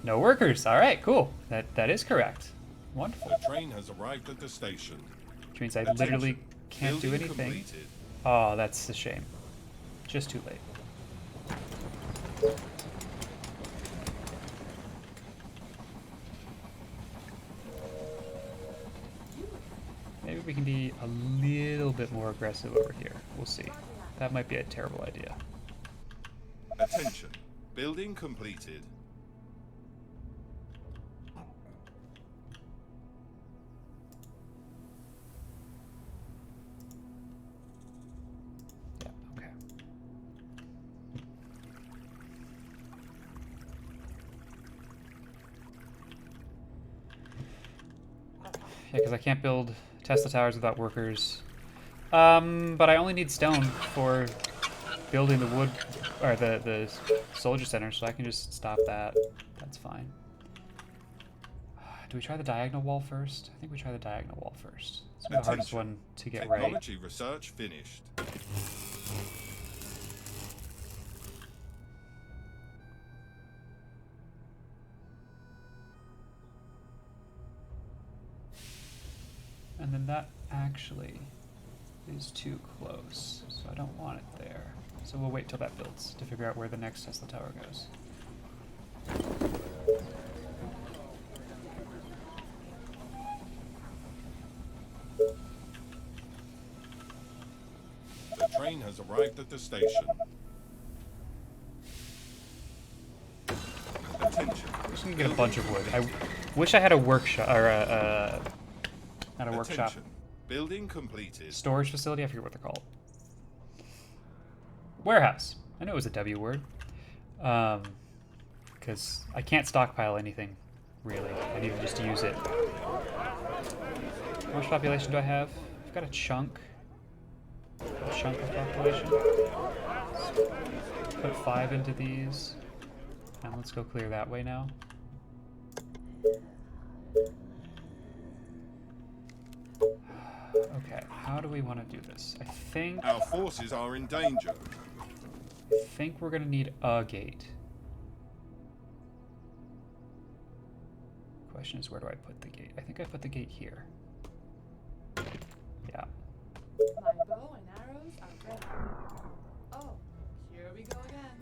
No workers. All right, cool. That is correct. Wonderful. The train has arrived at the station. which means I Attention. literally can't do Building anything. completed. Oh, that's a shame. Just too late. Maybe we can be a little bit more aggressive over here. We'll see. That might be a terrible idea. Attention. Building completed. Yeah, okay. Yeah, because I can't build Tesla towers without workers. But I only need stone for building the wood, or the soldier center, so I can just stop that. That's fine. Do we try the diagonal wall first? I think we try the diagonal wall first. It's the hardest Attention. one to get right. Technology research finished. And then that actually is too close, so I don't want it there. So we'll wait till that builds to figure out where the next Tesla tower goes. The train has arrived at the station. Attention. I'm just gonna get a bunch of wood. I wish I had a workshop, or not a workshop. Attention. Building completed. Storage facility, I forget what they're called. Warehouse. I knew it was a W word. Because I can't stockpile anything, really. I need just to use it. How much population do I have? I've got a chunk. A chunk of population. Let's put 5 into these. And let's go clear that way now. Okay, how do we want to do this? I Our forces are in danger. think we're gonna need a gate. Question is, where do I put the gate? I think I put the gate here. Yeah. My bow and arrows are ready. Oh, here we go again.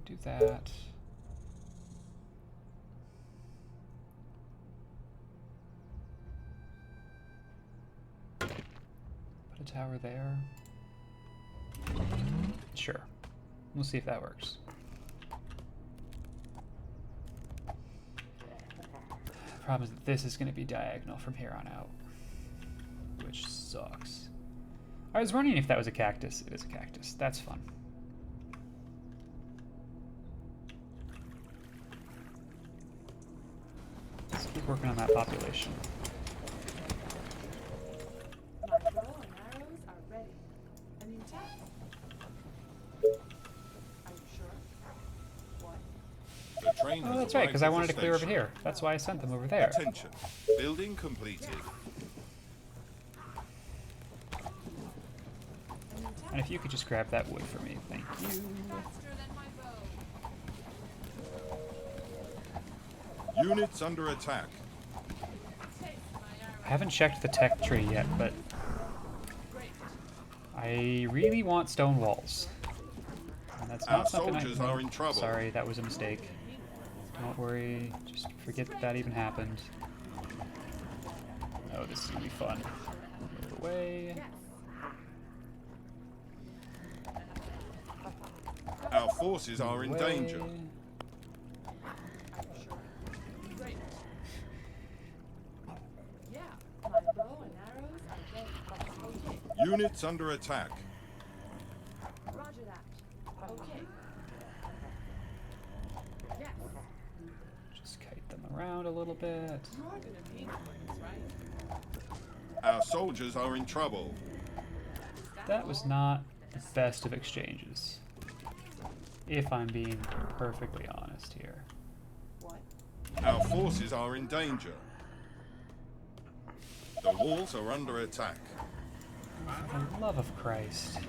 Do that. Put a tower there. Sure. We'll see if that works. Problem is that this is going to be diagonal from here on out, which sucks. I was wondering if that was a cactus. It is a cactus. That's fun. Let's keep working on that population. My bow and arrows are ready. A new task? Are you sure? What? The train Oh, has that's right, arrived because I at the wanted to clear over station. here. That's why I sent them over there. Attention. Building completed. A new task? And if you could just grab that wood for me, thank you. Faster than my bow. Units under attack. Taste my arrow. I haven't checked the tech tree yet, but Great. I really want stone walls. And that's Our not something soldiers I are in trouble. Sorry, that was a mistake. Don't worry, just forget that that even happened. Oh, this is gonna be fun. Move away. Yes. Our forces are in away. danger. Are you sure? Great. Yeah. My bow and arrows are ready. Okay. Units under attack. Roger that. Okay. Yes. Just kite them around a little bit. You're gonna need ones, right? Our soldiers are in trouble. That was not the best of exchanges. If I'm being perfectly honest here. What? Our forces are in danger. The walls are under attack. For the love of Christ.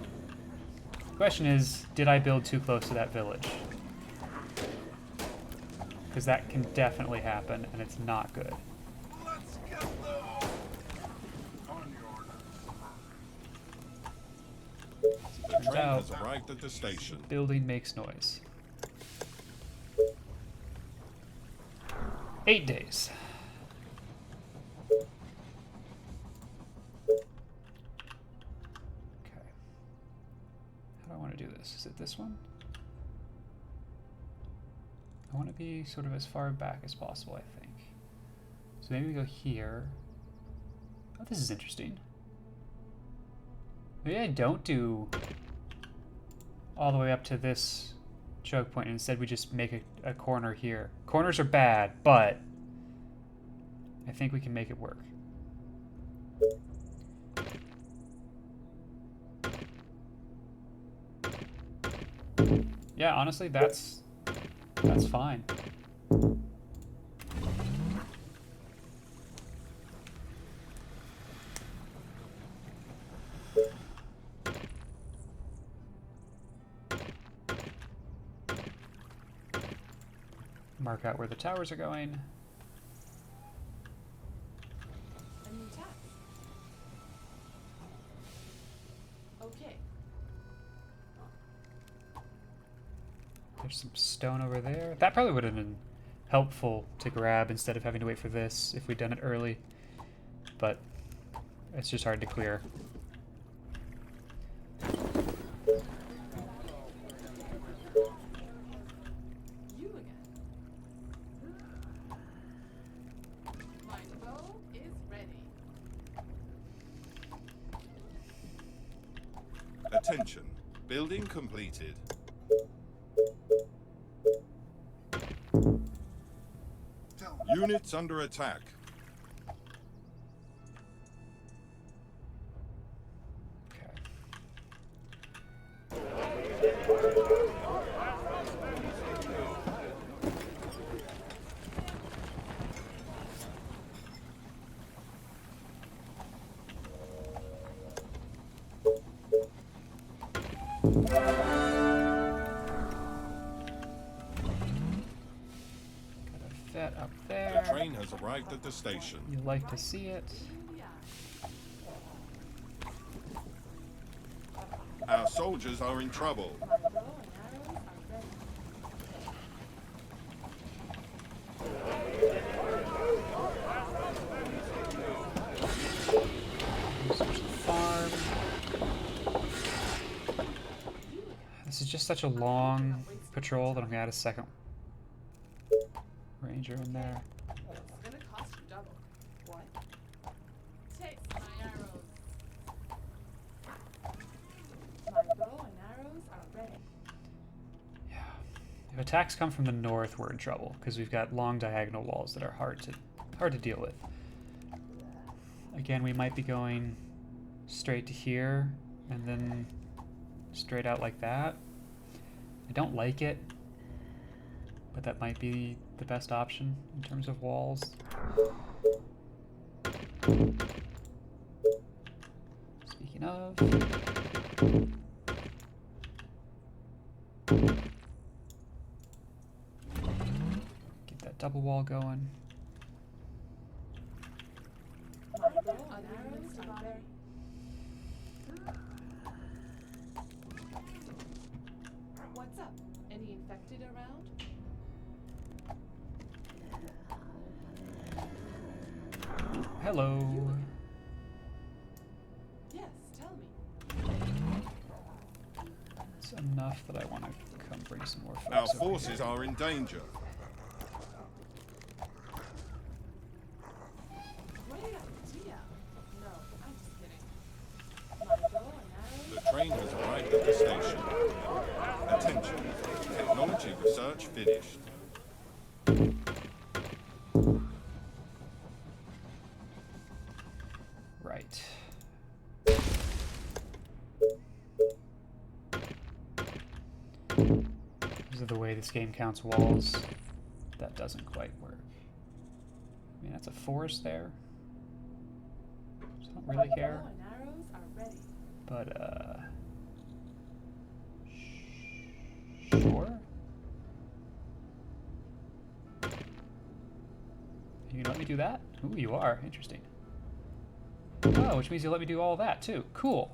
The question is, did I build too close to that village? because that can definitely happen, and it's not good. Let's get them! On your order. The Turns train out, has arrived at the station. building makes noise. 8 days. Okay. How do I want to do this? Is it this one? I want to be sort of as far back as possible, I think. So maybe we go here. Oh, this is interesting. Maybe I don't do all the way up to this choke point, and instead we just make a corner here. Corners are bad, but I think we can make it work. Yeah, honestly, that's fine. Mark out where the towers are going. A new task. Okay. There's some stone over there. That probably would have been helpful to grab instead of having to wait for this if we'd done it early. But it's just hard to clear. You again. My bow is ready. Attention. Building completed. Tell me. Units under attack. Okay. Got a vet up The there. train has arrived at the station. You like to see it. In the eye. Our soldiers are in trouble. My bow and arrows are ready. Research the farm. This is just such a long patrol that I'm gonna add a second ranger in there. It's gonna cost you double. What? Take my arrows. My bow and arrows are ready. Yeah. If attacks come from the north, we're in trouble because we've got long diagonal walls that are hard to deal with. Again, we might be going straight to here and then straight out like that. I don't like it, but that might be the best option in terms of walls. Speaking of, get that double wall going. My bow and arrows are ready. What's up? Any infected around? Hello. Yes, tell me. It's enough that I want to come bring some more folks Our over forces here. are in danger. Great idea. No, I'm just kidding. My bow and The arrows. train has arrived at the station. Attention. Technology research finished. Right. Because of the way this game counts walls, that doesn't quite work. I mean, that's a forest there. So I don't really My care. bow and arrows are ready. But, sure. you let me do that? Ooh, you are. Interesting. Oh, which means you'll let me do all that too. Cool.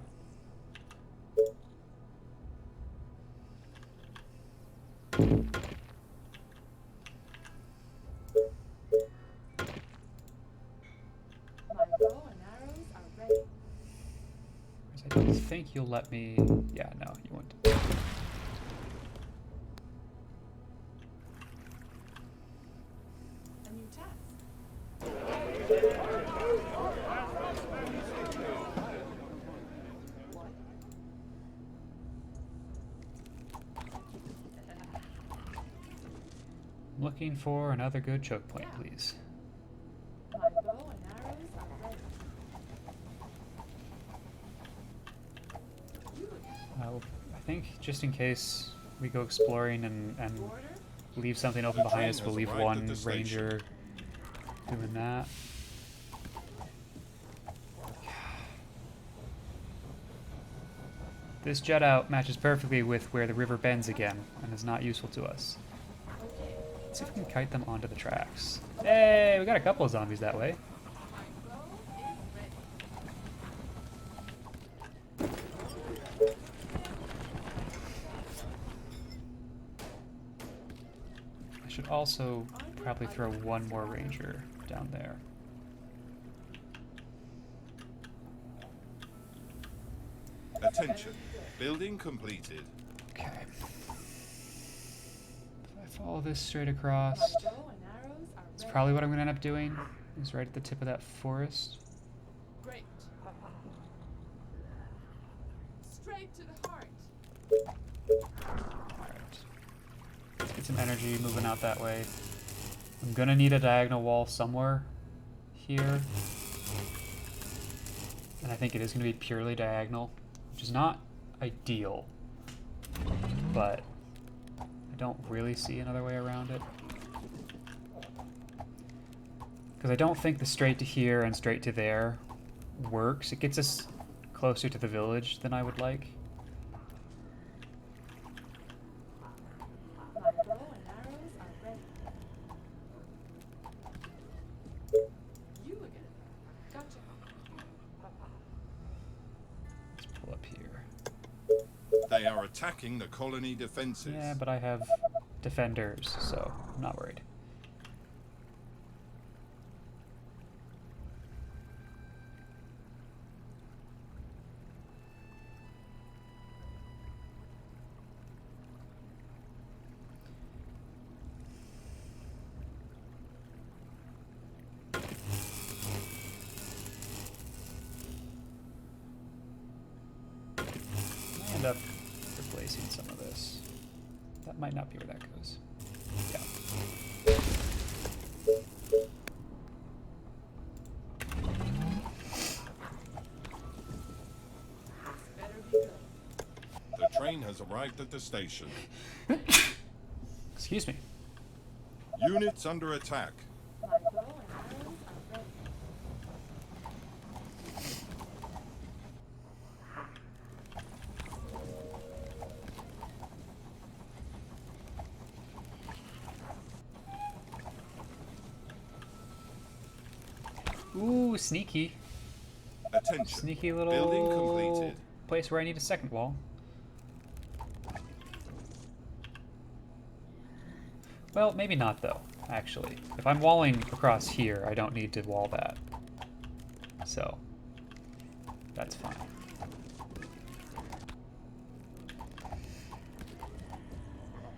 My bow and arrows are ready. I don't think you'll let me... Yeah, no, you won't. A new task. What? I'm looking for another good choke point, please. My bow and arrows are ready. I think just in case we go exploring and Order? leave something open behind us, train we'll has leave arrived one at the station. ranger doing that. This jet out matches perfectly with where the river bends again and is not useful to us. Okay. Let's see if we can kite them onto the tracks. Hey, we got a couple of zombies that way. My bow is ready. I should also probably throw one more ranger down there. Attention. Building completed. Okay. If I follow this straight across, My bow and arrows are it's ready. probably what I'm gonna end up doing. Is right at the tip of that forest. Great. Straight to the heart. Alright. Let's get some energy moving out that way. I'm gonna need a diagonal wall somewhere here. And I think it is gonna be purely diagonal, which is not ideal. But I don't really see another way around it. Because I don't think the straight to here and straight to there works. It gets us closer to the village than I would like. My bow and arrows are ready. You again. Gotcha. Let's pull up here. They are attacking the colony defenses. Yeah, but I have defenders, so I'm not worried. I end up replacing some of this. That might not be where that goes. Yeah. Better be good. The train has arrived at the station. Excuse me. Units under attack. My bow and arrows are ready. Ooh, sneaky. Attention. Sneaky little Building completed. place where I need a second wall. Well, maybe not though, actually. If I'm walling across here, I don't need to wall that. So, that's fine.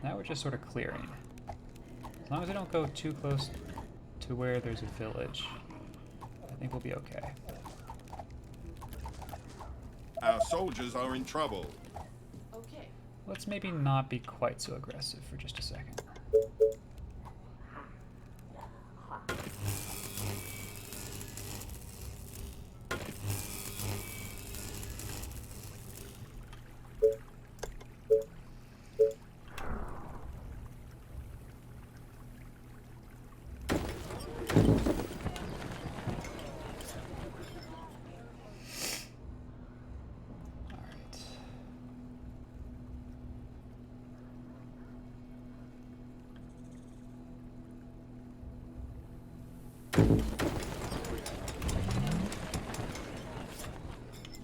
Now we're just sort of clearing. As long as I don't go too close to where there's a village, I think we'll be okay. Our soldiers are in trouble. Okay. Let's maybe not be quite so aggressive for just a second. Alright. You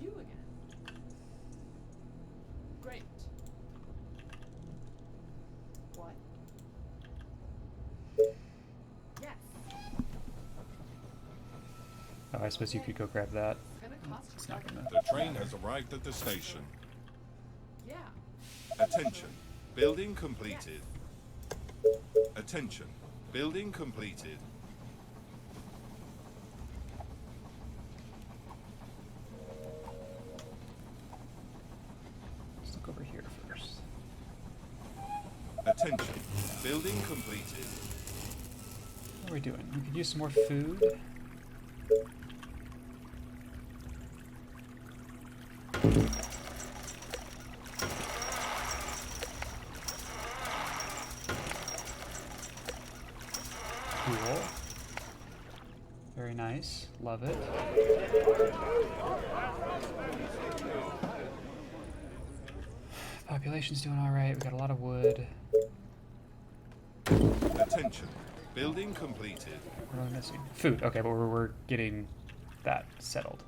again. Great. What? Yes. Oh, I suppose you could go grab that. It's gonna cost It's you not something. gonna. The train has arrived at the station. Yeah. Attention. Building completed. Attention. Building completed. Let's look over here first. Attention. Building completed. What are we doing? We could use some more food. Cool. Very nice. Love it. Population's doing all right. We got a lot of wood. Attention. Building completed. What am I missing? Food. Okay, but we're getting that settled.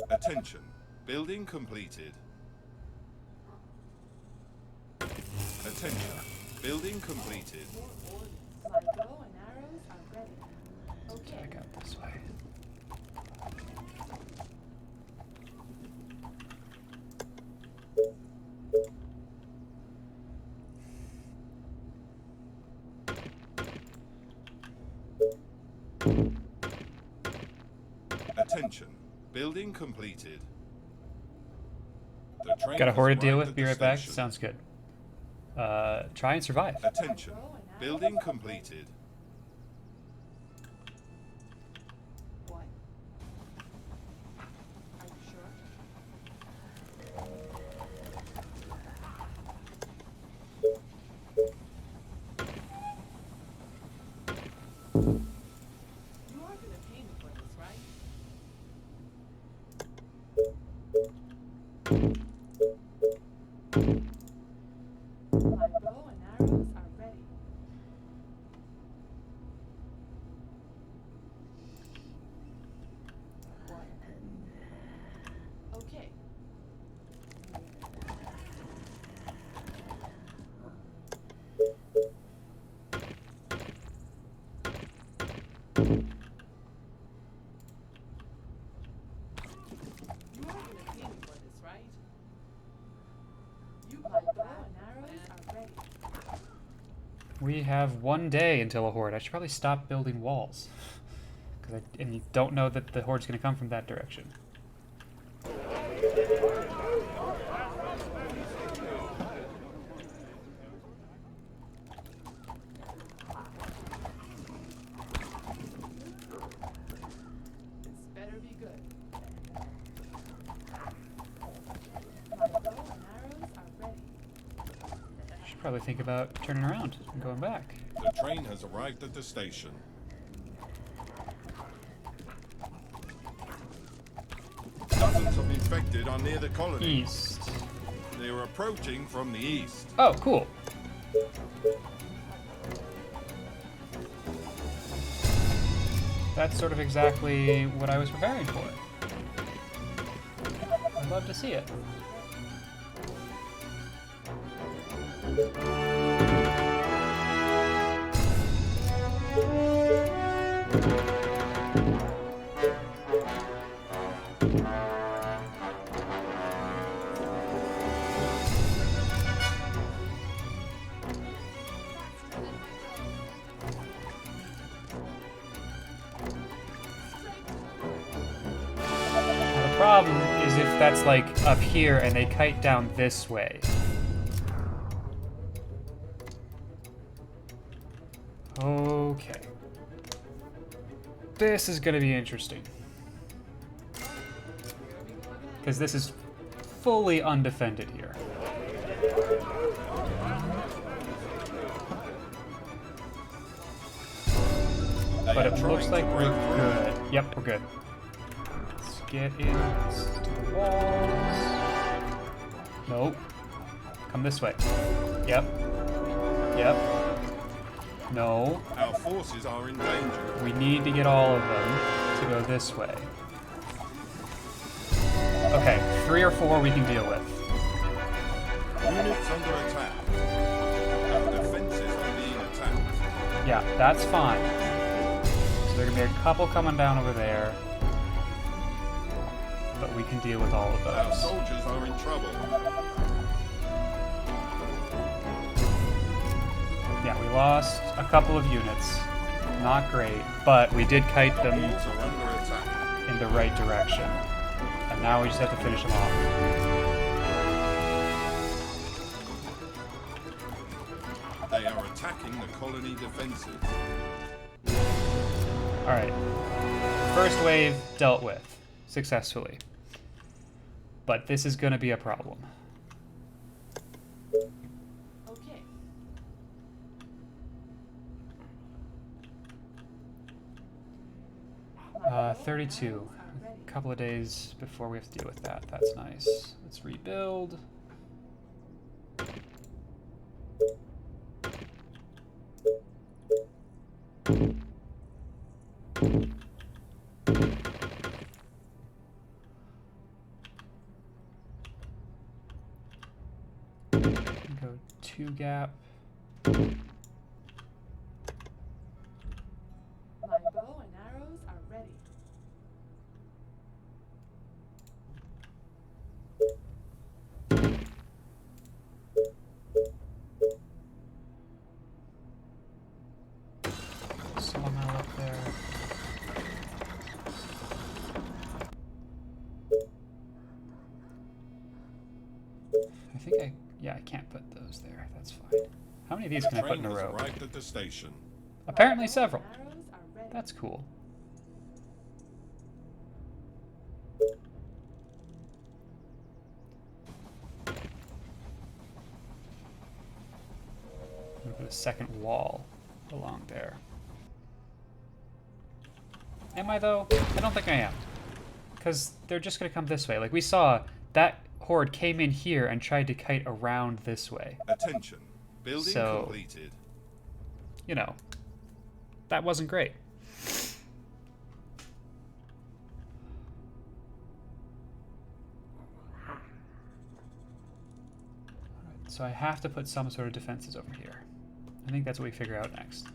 Attention. Building completed. Attention. Building completed. My bow and arrows are ready. Okay. Back out this way. Attention. Building completed. The train Got a has horde to deal arrived with. at Be the right back. station. Sounds good. Try and survive. Attention. Building completed. What? Are you sure? You are gonna pay me for this, right? My bow and arrows are ready. What? Okay. You are gonna pay me for this, right? You my bow and arrows are ready. We have 1 day until a horde. I should probably stop building walls. And you don't know that the horde's going to come from that direction. This better be good. My bow and arrows are ready. Should probably think about turning around and going back. The train has arrived at the station. Dozens of infected are near the colony. East. They are approaching from the east. Oh, cool. That's sort of exactly what I was preparing for. I'd love to see it. Now, the problem is if that's like up here and they kite down this way. Okay. This is gonna be interesting. Because this is fully undefended here. But it looks like we're good. Yep, we're good. Let's get in to the walls. Nope. Come this way. Yep. Yep. No. Our forces are in danger. We need to get all of them to go this way. Okay, 3 or 4 we can deal with. Units under attack. Our defenses are being attacked. Yeah, that's fine. So there are gonna be a couple coming down over there. But we can deal with all of Our those. soldiers are in trouble. Yeah, we lost a couple of units. Not great, but we did kite them Walls are under attack. in the right direction. And now we just have to finish them off. They are attacking the colony defenses. Alright. First wave dealt with successfully. But this is going to be a problem. Okay. 32. A couple of days before we have to deal with that. That's nice. Let's rebuild. Go 2 gap. My bow and arrows are ready. Sawmill up there. Yeah, I can't put those there. That's fine. How many of these can I put in a Train has row? arrived at the station. Apparently several. Arrows are ready. That's cool. I'm gonna put a second wall along there. Am I though? I don't think I am. Because they're just gonna come this way. Like we saw, that horde came in here and tried to kite around this way. Attention. Building So- completed. You know, that wasn't great. Alright, so I have to put some sort of defenses over here. I think that's what we figure out next.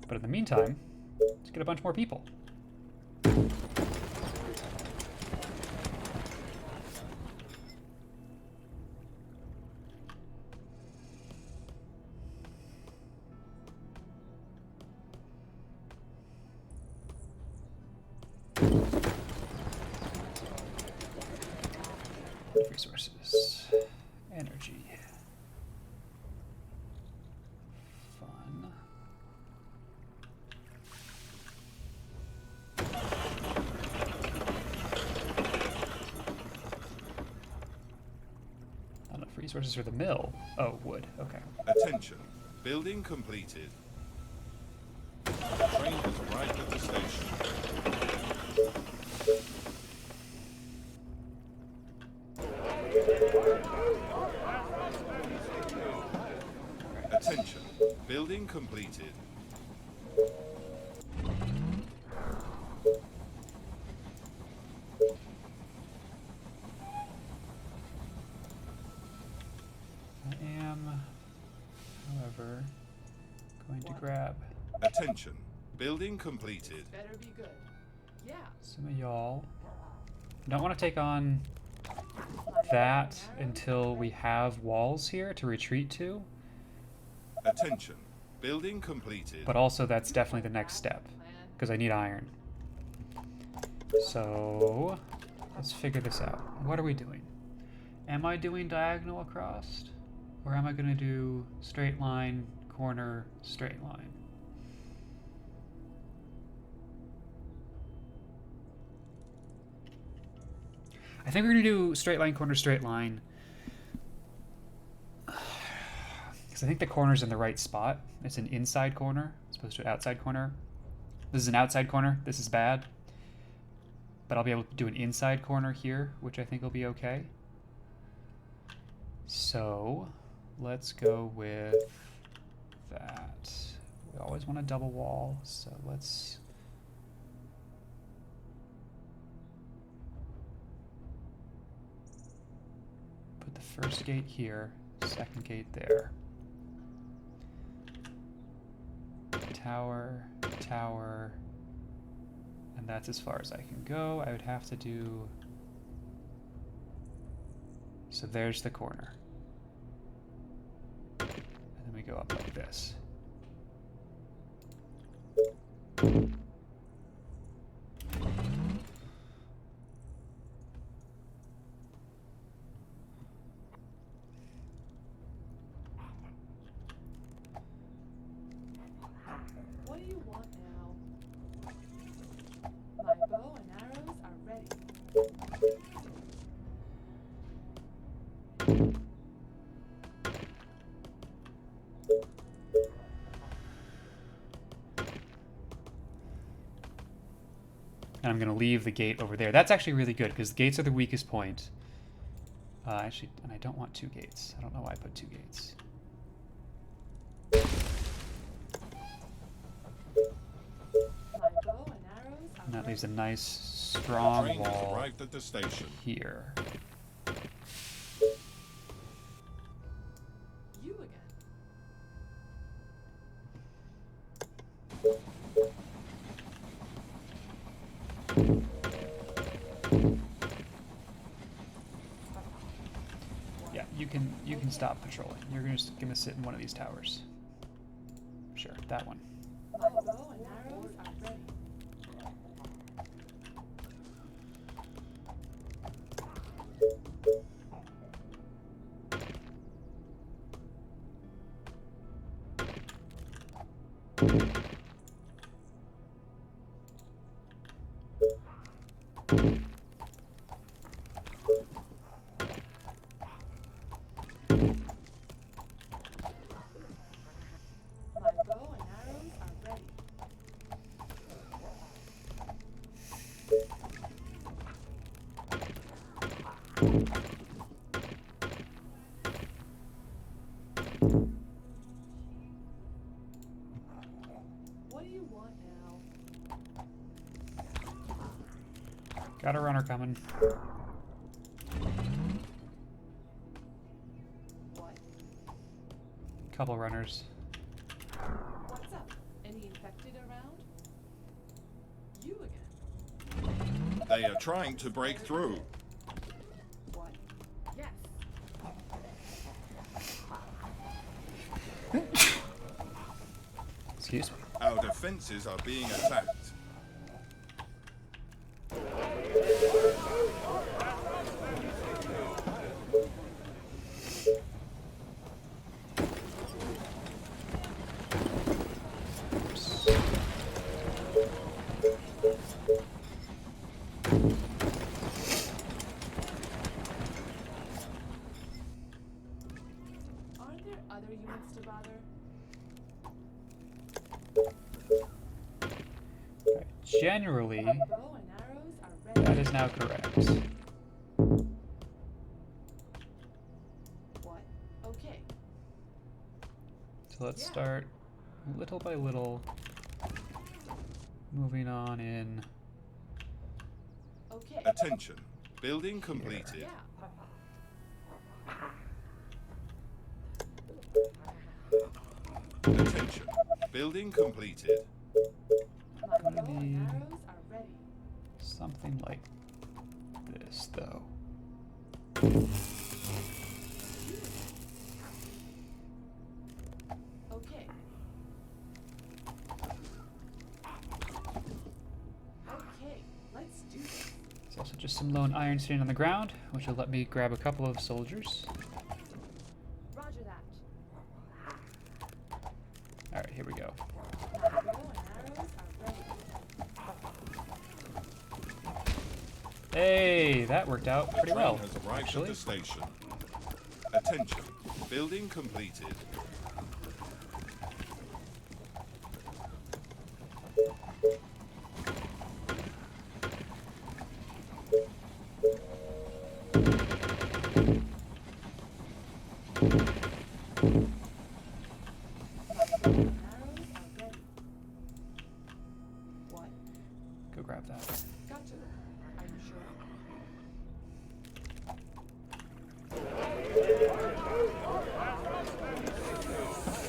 But in the meantime, let's get a bunch more people. Resources, energy, fun. Not enough resources for the mill. Oh, wood. Okay. Attention. Building completed. Train has arrived at the station. Attention. Building completed. I am, however, going to grab Attention. Building completed. Better be good. Yeah. some of y'all. I don't want to take on that until we have walls here to retreat to, Attention. Building completed. but also that's definitely the next step, Plan. because I need iron. So, let's figure this out. What are we doing? Am I doing diagonal across? Or am I going to do straight line, corner, straight line? I think we're going to do straight line, corner, straight line. Because I think the corner's in the right spot. It's an inside corner as opposed to an outside corner. This is an outside corner. This is bad. But I'll be able to do an inside corner here, which I think will be okay. So, let's go with that. We always want a double wall, so let's... put the first gate here, second gate there. Tower, tower, and that's as far as I can go. I would have to do... So there's the corner. And then we go up like this. What do you want now? My bow and arrows are ready. And I'm going to leave the gate over there. That's actually really good, because the gates are the weakest point. Actually, and I don't want 2 gates. I don't know why I put 2 gates. My bow and arrows are And that ready. leaves a nice, strong Train has wall arrived at the station. here. You again. Yeah, you can stop patrolling. You're just gonna sit in one of these towers. Sure, that one. My bow and arrows are ready. My bow and arrows are ready. What do you want now? Got a runner coming. What? Couple runners. What's up? Any infected around? You again. They are trying to break through. What? Yes. Excuse me. Our defenses are being attacked. Aren't there other units to bother? Alright, generally, My bow and arrows are ready. that is now correct. What? Okay. So let's Yeah. start little by little, moving on in. Okay. Attention. Building completed. Yeah. Attention. Building completed. My bow Need- and arrows are ready. Something like this, though. Okay. Okay, let's do this. There's also just some lone iron sitting on the ground, which will let me grab a couple of soldiers. Roger that. Alright, here we go. My bow and arrows are ready. Hey, that worked out The pretty train well, has arrived actually. at the station. Attention. Building completed. My bow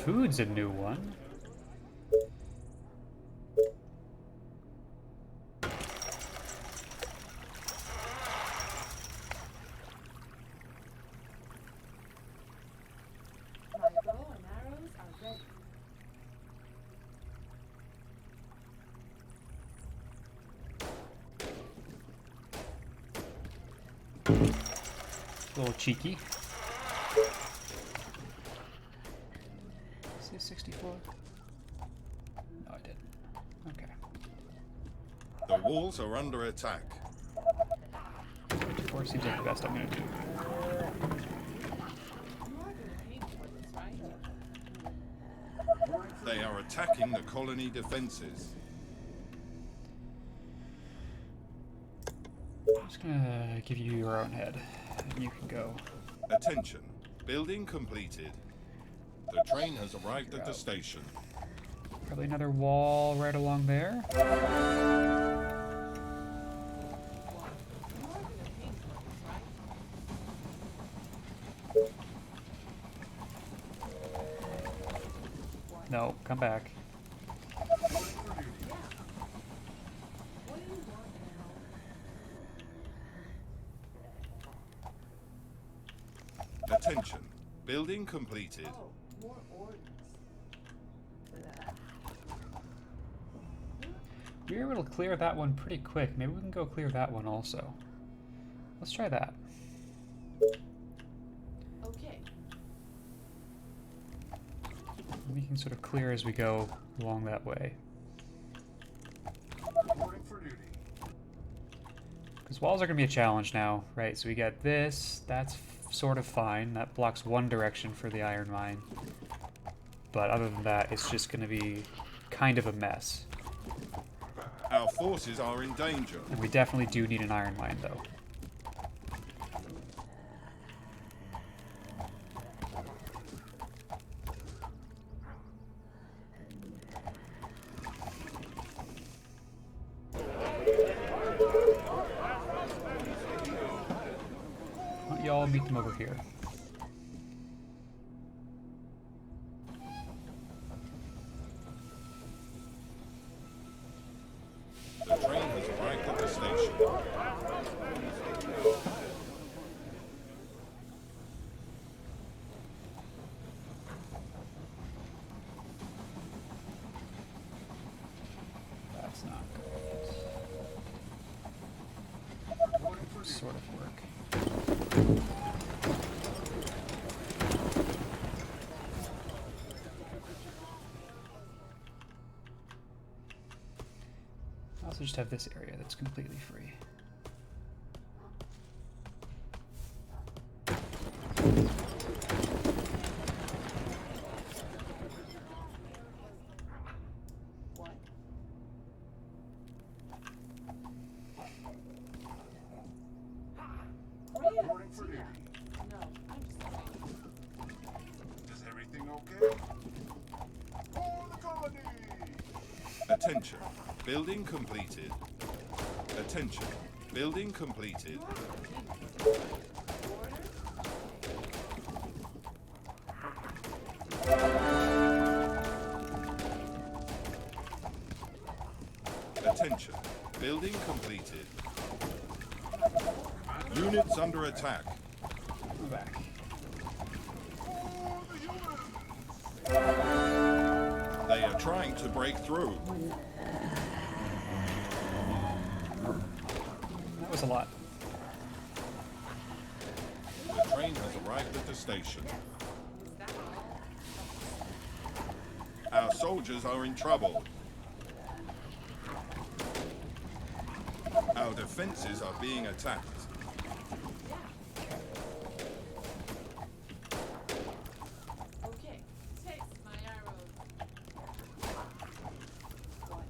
food's a new one. My bow and arrows are ready. A little cheeky. Say 64? No, I didn't. Okay. The walls are under attack. 4 seems like the best I'm gonna do. You are gonna pay me for this, right? They are attacking the colony defenses. I'm just gonna give you your own head, and you can go. Attention. Building completed. The train has arrived at the station. Probably another wall right along there. You are gonna pay me for this, right? No, come back. What do you want now? Attention. Building completed. Oh, more orders. We were able to clear that one pretty quick. Maybe we can go clear that one also. Let's try that. Okay. We can sort of clear as we go along that way. Reporting for duty. Because walls are going to be a challenge now, right? So we got this. That's sort of fine. That blocks one direction for the iron mine. But other than that, it's just going to be kind of a mess. Our forces are in danger. And we definitely do need an iron mine, though. Why don't y'all meet them over here? The train has arrived at the station. That's not good. Sort of work. I also just have this area that's completely free. What? Reporting for duty. No, I'm just saying. Is everything okay? For the colony! Attention. Building completed. Attention. Building completed. Attention. Building completed. Units under attack. Go back. For the humans! They are trying to break through. That was a lot. The train has arrived at the station. Our soldiers are in trouble. Our defenses are being attacked. Okay, take my arrows. What?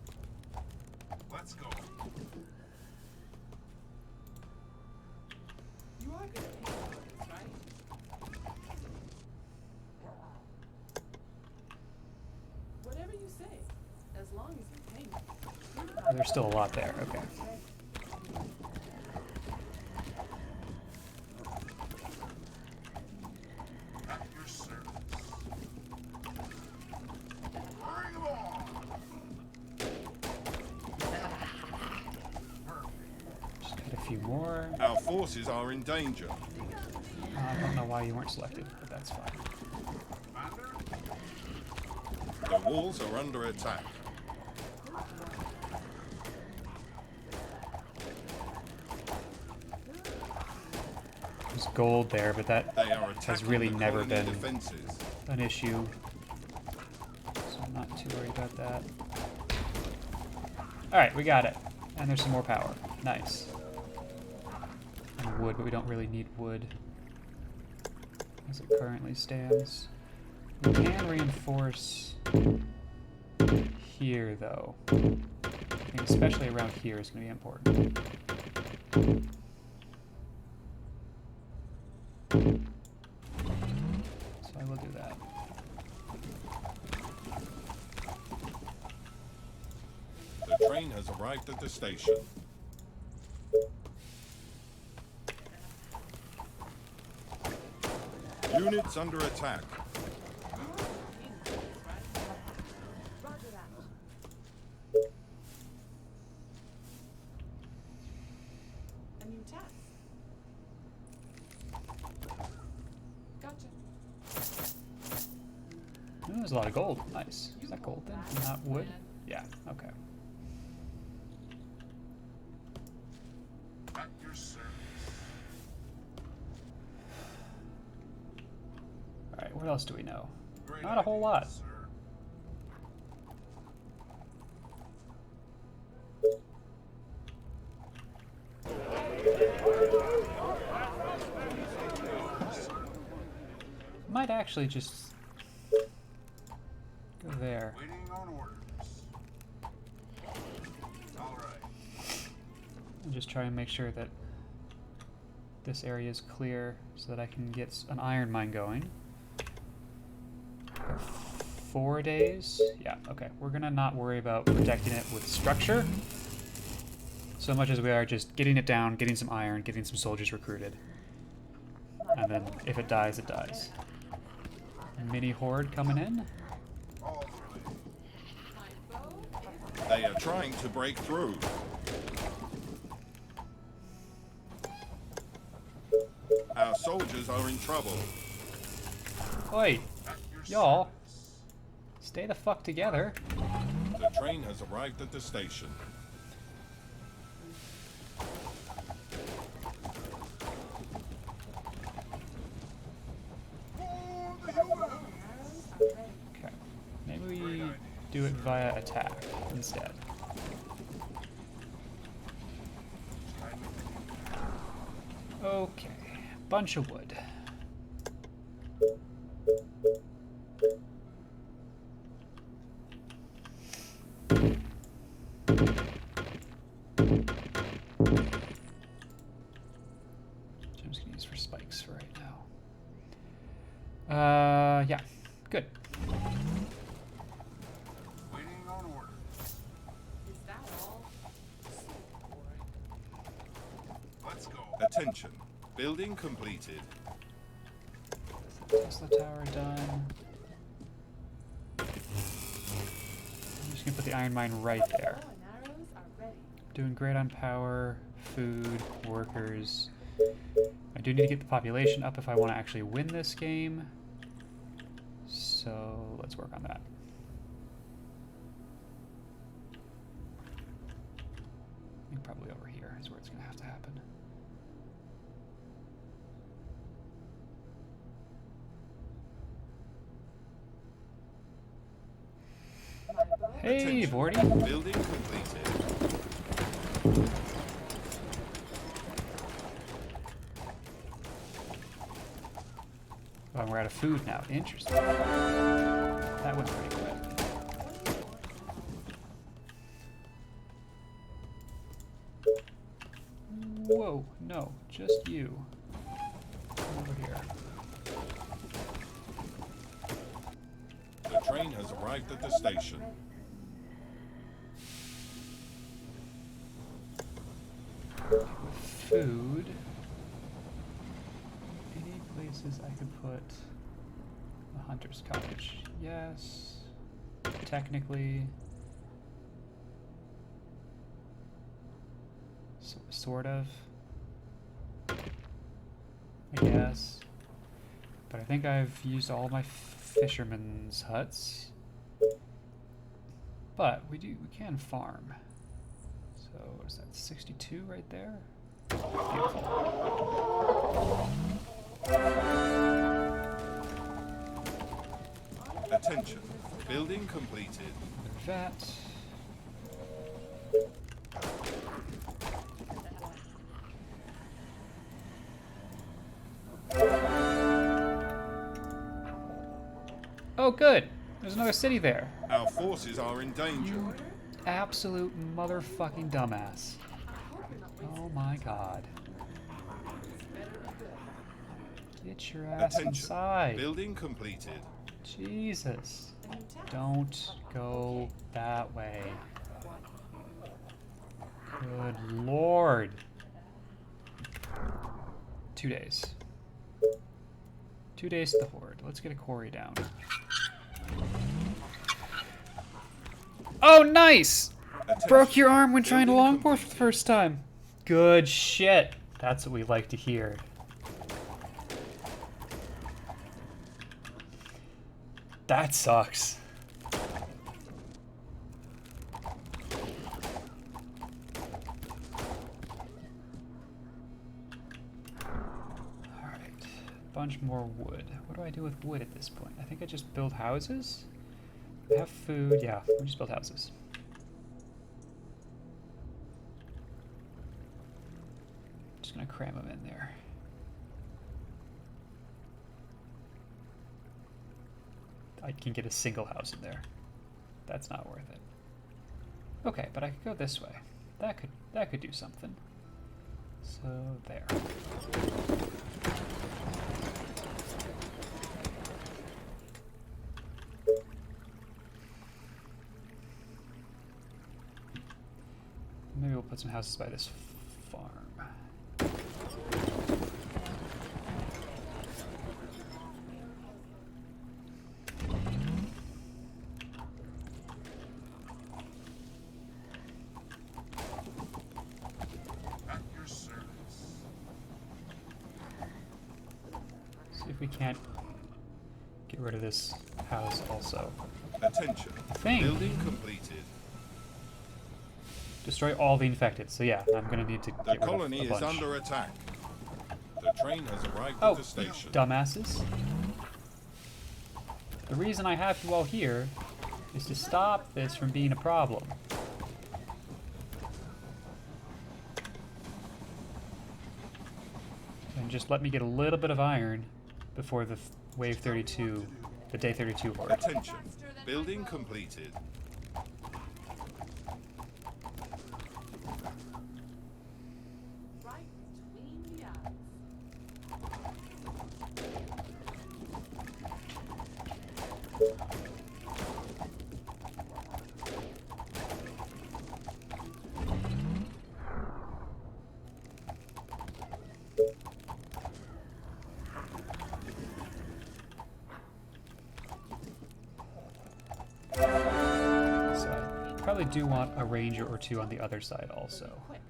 Let's go. You are gonna pay me for this, right? Whatever you say, as long as you pay me. Oh, there's still a lot there. Okay. At your service. few more. Our forces are in danger. I don't know why you weren't selected, but that's fine. The walls are under attack. There's gold there, but that They are attacking has really the never colony been defenses. an issue. So I'm not too worried about that. Alright, we got it. And there's some more power. Nice. And wood, but we don't really need wood as it currently stands. We can reinforce here, though. I think especially around here is going to be important. So I will do that. The train has arrived at the station. Units under attack. Roger that. A new task. Gotcha. Ooh, there's a lot of gold. Nice. Is that gold then? Not wood? Yeah, okay. At your service. Alright, what else do we know? Great Not a whole idea, lot. sir. Might actually just go there. Waiting on orders. All right. And just try and make sure that this area is clear so that I can get an iron mine going. 4 days? Yeah, okay. We're gonna not worry about protecting it with structure so much as we are just getting it down, getting some iron, getting some soldiers recruited. And then if it dies, it dies. Mini horde coming in. All the way. They are trying to break through. Our soldiers are in trouble. Oi, At your y'all, service. stay the fuck together. The train has arrived at the station. Okay, maybe we do it via attack instead. Okay, bunch of wood. Which I'm just gonna use for spikes for right now. Yeah, good. Waiting on orders. Is that all? Let's go. Attention. Building completed. Tesla tower done. I'm just gonna put the iron mine right there. Bow and arrows are ready. Doing great on power, food, workers. I do need to get the population up if I want to actually win this game. So let's work on that. I think probably over here is where it's going to have to happen. My bow. Hey, Attention. Vorty. Building completed. Oh, we're out of food now. Interesting. That went pretty quick. Whoa, no, just you. Come over here. The train has arrived at the station. Food. Any places I could put a hunter's cottage? Yes. Technically. Sort of. I guess. But I think I've used all my fishermen's huts. But we can farm. So what is that, 62 right there? Beautiful. Attention. Building completed. That. Oh, good. There's another city there. Our forces are in danger. You absolute motherfucking dumbass. Oh my god. Get your ass Attention. inside. Building completed. Jesus. Don't go that way. Good lord. 2 days. 2 days to the horde. Let's get a quarry down. Oh, nice! Attention. Broke your arm when trying to Building longboard for the first time. Good shit. That's what we like to hear. That sucks. Alright. Bunch more wood. What do I do with wood at this point? I think I just build houses? I have food. Yeah, we just build houses. Just gonna cram them in there. I can get a single house in there. That's not worth it. Okay, but I could go this way. That could do something. So there. Maybe we'll put some houses by this farm. At your service. See if we can't get rid of this house also. Attention. Think. Building completed. Destroy all the infected. So yeah, I'm gonna need to The get rid colony of a is bunch. under attack. The train has arrived Oh, at the station. dumbasses. The reason I have you all here is to stop this from being a problem. And just let me get a little bit of iron before the wave 32, the day 32 horde. Attention. Building completed. Right between the eyes. So I probably do want a ranger or two on the other side also. Quick.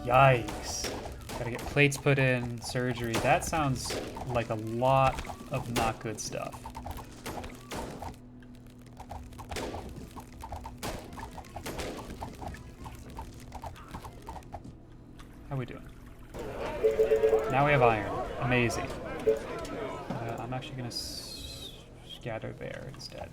Yikes. Gotta get plates put in, surgery. That sounds like a lot of not good stuff. How we doing? Now we have iron. Amazing. I'm actually gonna scatter there instead.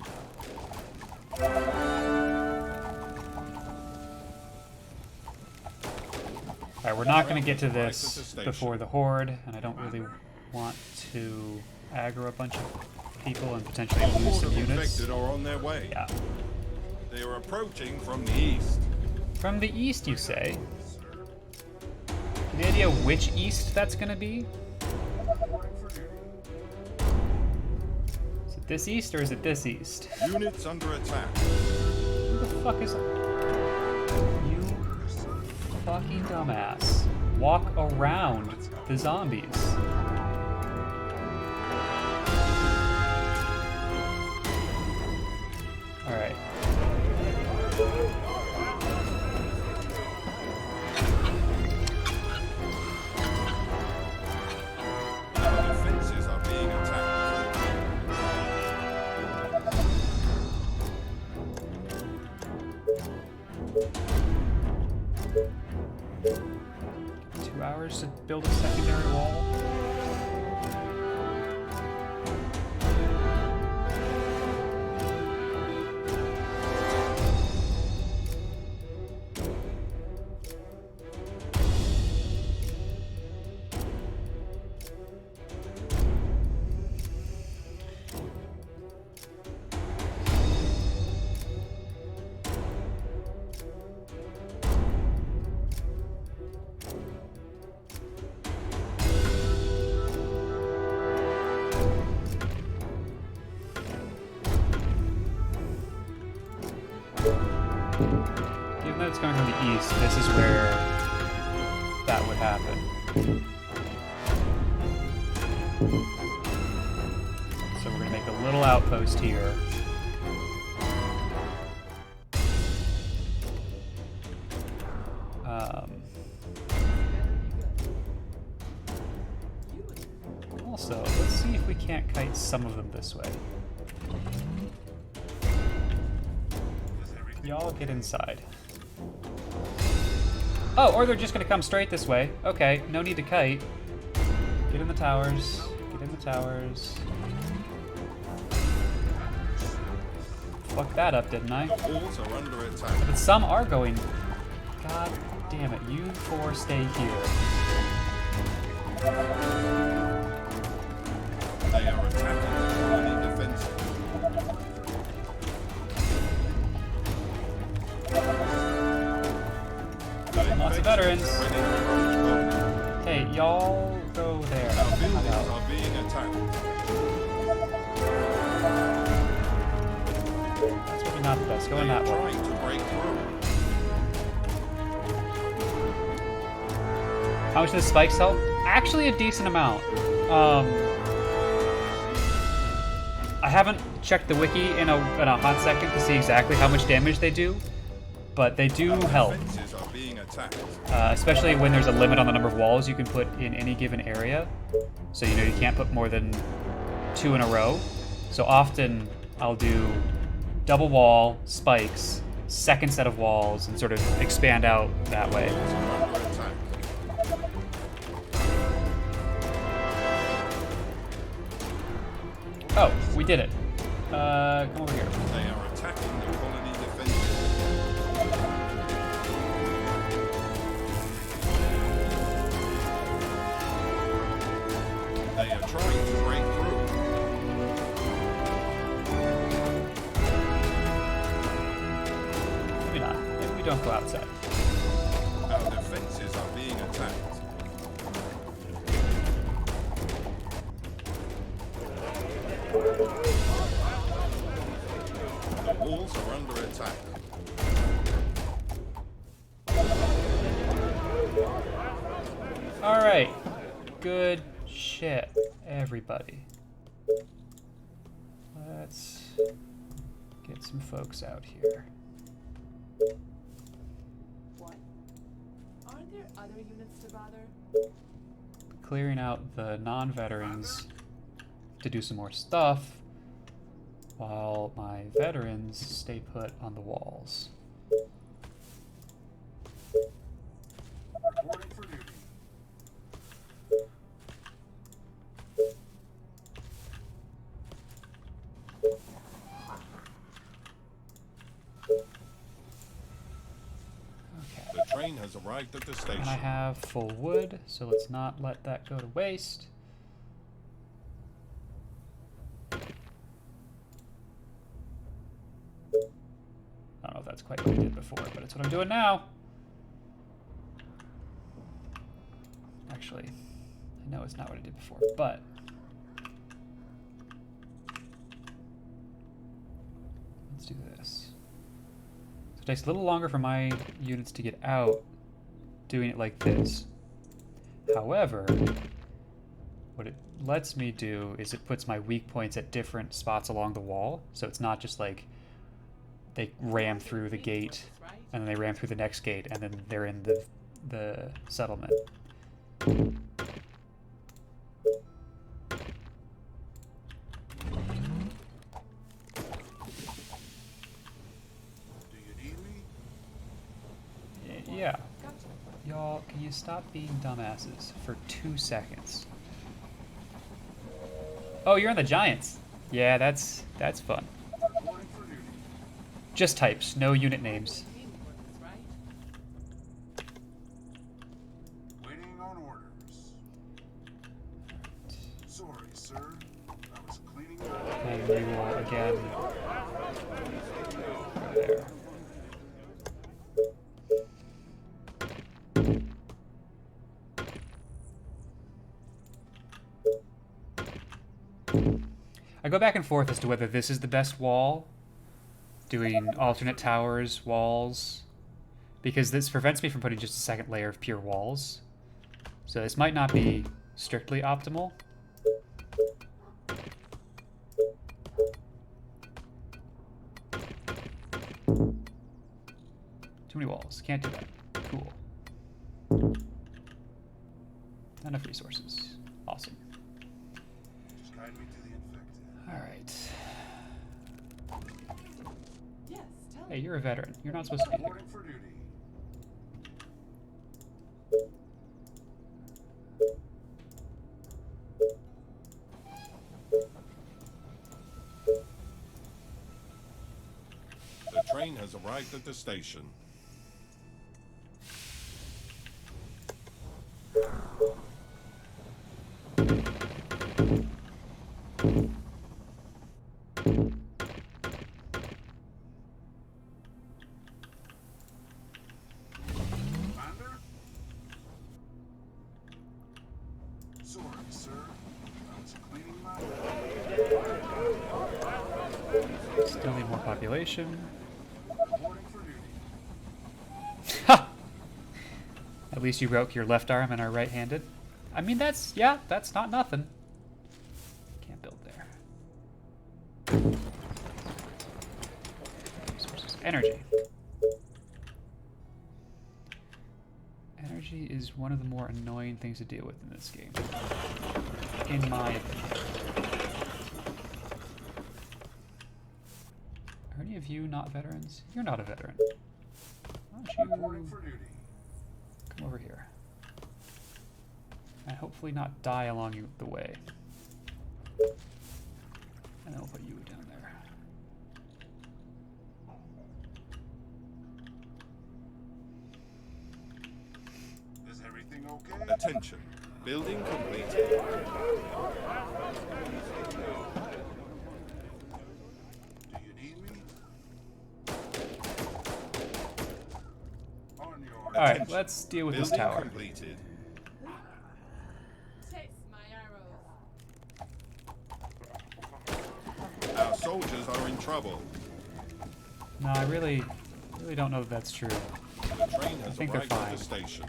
Alright, we're not going to get to this before the horde, and I don't really want to aggro a bunch of people and potentially A lose horde some of units. infected are on their way. Yeah. They are approaching from the east. From the east, you say? Any idea which east that's going to be? Is it this east or is it this east? Units under attack. Who the fuck is... You fucking dumbass. Walk around the zombies. build a secondary wall. Given that it's coming from the east, this is where that would happen. So we're going to make a little outpost here. Also, let's see if we can't kite some of them this way. Y'all get inside. Oh, or they're just gonna come straight this way. Okay, no need to kite. Get in the towers. Get in the towers. Fuck that up, didn't I? The walls are under attack. But some are going. God damn it, you four stay here. They are attacking the colony defenses. Lots of veterans. Spreading across the colony. Hey, y'all go there. Our How buildings about- are being attacked. That's maybe not the best. Go in They are that way. trying to break through. How much does spikes help? Actually, a decent amount. I haven't checked the wiki in a hot second to see exactly how much damage they do, but they do help. Defenses are being attacked. Especially when there's a limit on the number of walls you can put in any given area. So you know you can't put more than 2 in a row. So often I'll do double wall, spikes, second set of walls, and sort of expand out that way. Walls are under attack. Oh, we did it. Come over here. They are attacking the colony defenses. They are trying to break through. Maybe not. Maybe we don't go outside. Our defenses are being attacked. The walls are under attack. All right. Good shit, everybody. Let's get some folks out here. What? Aren't there other units to bother? Clearing out the non-veterans to do some more stuff, while my veterans stay put on the walls. Reporting for duty. Okay. The train has arrived at the station. And I have full wood, so let's not let that go to waste. I don't know if that's quite what I did before, but it's what I'm doing now. Actually, I know it's not what I did before, but let's do this. So it takes a little longer for my units to get out doing it like this. However, what it lets me do is it puts my weak points at different spots along the wall, so it's not just like they ram through the gate and then they ram through the next gate and then they're in the settlement. Do you need me? Yeah. Gotcha. Y'all, can you stop being dumbasses for 2 seconds? Oh, you're on the Giants. Yeah, that's fun. Reporting for duty. Just types, no unit names. Waiting on orders. Sorry, sir. I was cleaning my... And we will again go there. I go back and forth as to whether this is the best wall, doing alternate towers, walls, because this prevents me from putting just a second layer of pure walls. So this might not be strictly optimal. Too many walls. Can't do that. Cool. Not enough resources. Awesome. Just guide me to the infected. All right. Yes, tell Hey, you're a veteran. You're not supposed to be here. Reporting for duty. The train has arrived at the station. Commander? Sorry, sir. I was cleaning my... Still need more population. Reporting for duty. Ha! At least you broke your left arm and are right-handed. I mean, that's not nothing. Can't build there. Resources. Energy. Energy is one of the more annoying things to deal with in this game. In my opinion. Are any of you not veterans? You're not a veteran. Why don't Reporting you for duty. come over here? And hopefully not die along the way. And then we'll put you down there. Is everything okay? Attention. Building completed. Do you need me? On your... Alright, Attention. let's deal with this Building tower. completed. Test my arrows. Our soldiers are in trouble. No, I really don't know that that's true. The train has think they're arrived at fine. the station.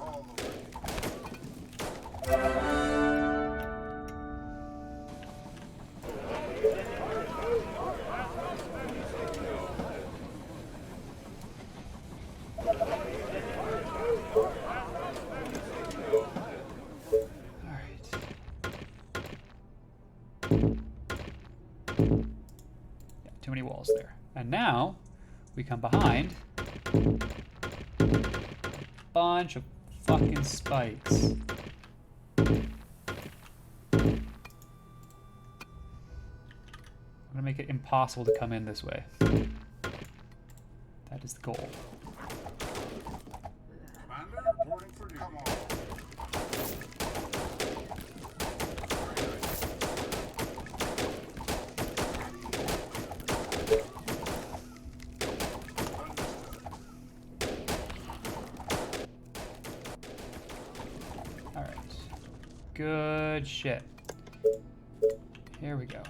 All the way. Alright. Yeah, too many walls there. And now we come behind bunch of fucking spikes. I'm gonna make it impossible to come in this way. That is the goal. Commander, reporting for duty. Come on. Alright. Good shit. Here we go.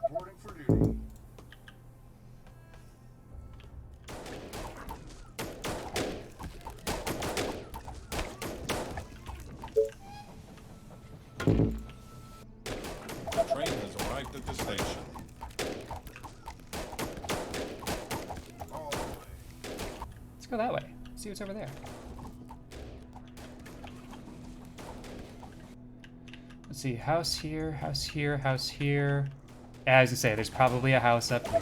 Reporting for duty. The train has arrived at the station. All the way. Let's go that way. See what's over there. Let's see, house here, house here, house here. As you say, there's probably a house up here.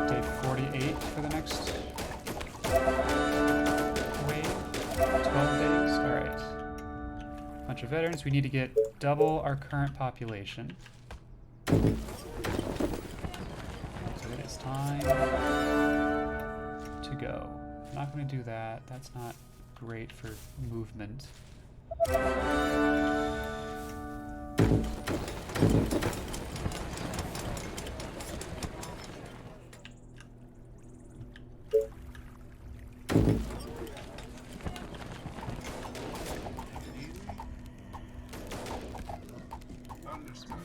Day 48 for the next wave. 12 days. Alright. Bunch of veterans. We need to get double our current population. So it is time to go. I'm not going to do that. That's not great for movement.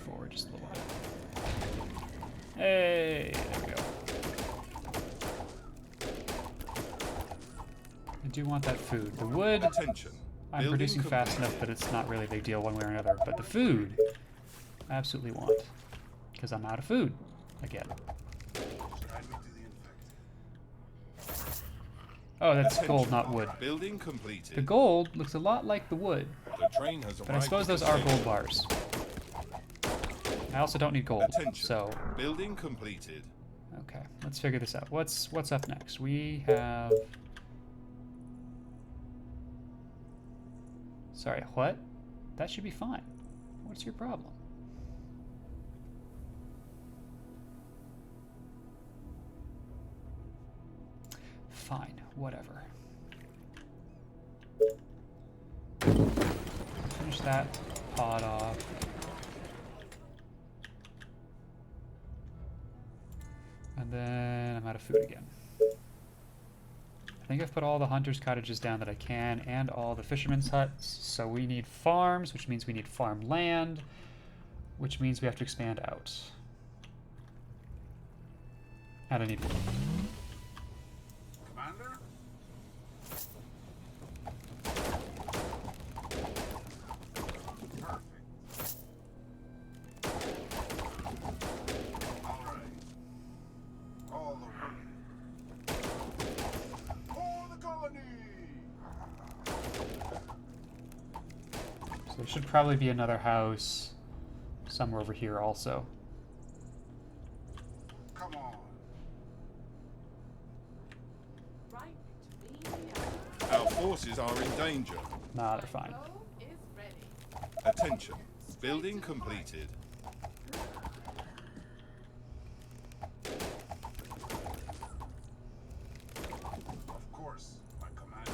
Forward just a little bit. Hey, there we go. I do want that food. The wood, Attention. I'm Building producing fast complete. enough that it's not really a big deal one way or another. But the food, I absolutely want. Because I'm out of food. Again. Guide me to the infected. Oh, that's Attention. gold, not wood. Building The completed. gold looks a lot like the wood. The train has arrived. But I suppose at those the are station. gold bars. I also don't need gold. Attention. So, Building completed. okay, let's figure this out. What's up next? We have... Sorry, what? That should be fine. What's your problem? Fine, whatever. Finish that pod off. And then I'm out of food again. I think I've put all the hunters' cottages down that I can, and all the fishermen's huts. So we need farms, which means we need farmland, which means we have to expand out. And I need wood. Commander? Perfect. All right. All the way. For the colony! So there should probably be another house somewhere over here also. Come on. Right to me. Our forces are in danger. Nah, they're fine. Go is ready. Attention. Building completed. Of course, my commander.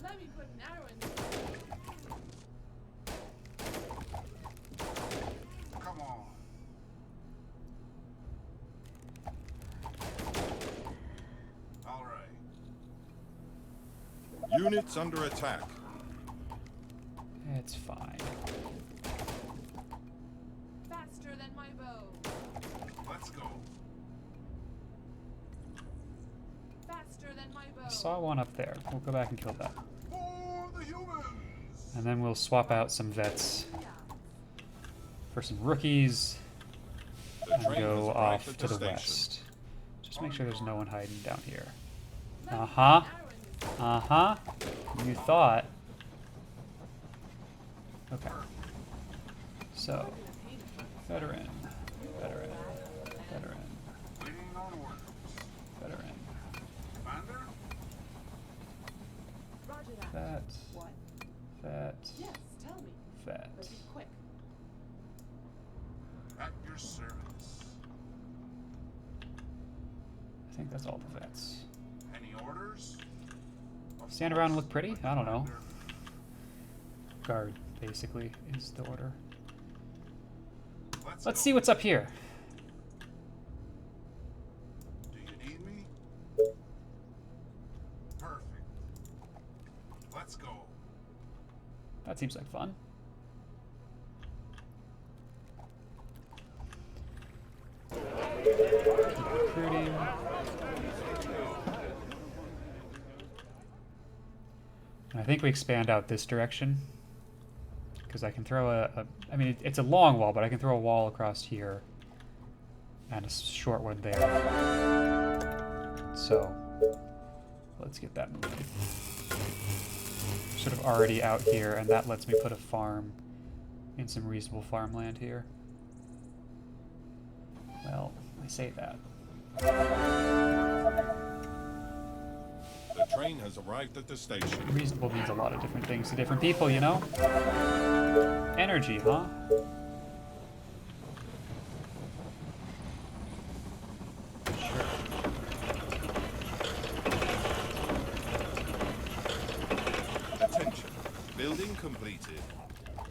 Let me put an arrow in this. Come on. All right. Units under attack. It's fine. Faster than my bow. Let's go. Faster than my bow. I saw one up there. We'll go back and kill that. For the humans! And then we'll swap out some vets for some rookies The and train has go arrived off at to the station. west. Just make sure there's no one hiding down here. Let me put Uh-huh. an arrow in this. Uh-huh. You thought. Okay. So, veteran, veteran, veteran, Waiting on orders. veteran, Commander? Roger that. vet, What? vet, Yes, tell me. vet. But be quick. At your service. I think that's all the vets. Any orders? Of Stand around and course, look pretty? my I don't know. commander. Guard, basically, is the order. Let's Let's go. see what's up here. Do you need me? Perfect. Let's go. That seems like fun. Keep recruiting. And I think we expand out this direction. Because I can throw I mean, it's a long wall, but I can throw a wall across here. and a short one there. So let's get that moving. Sort of already out here, and that lets me put a farm in some reasonable farmland here. Well, I say that. The train has arrived at the station. Reasonable means a lot of different things to different people, you know? Energy, huh? Sure. Attention. Building completed.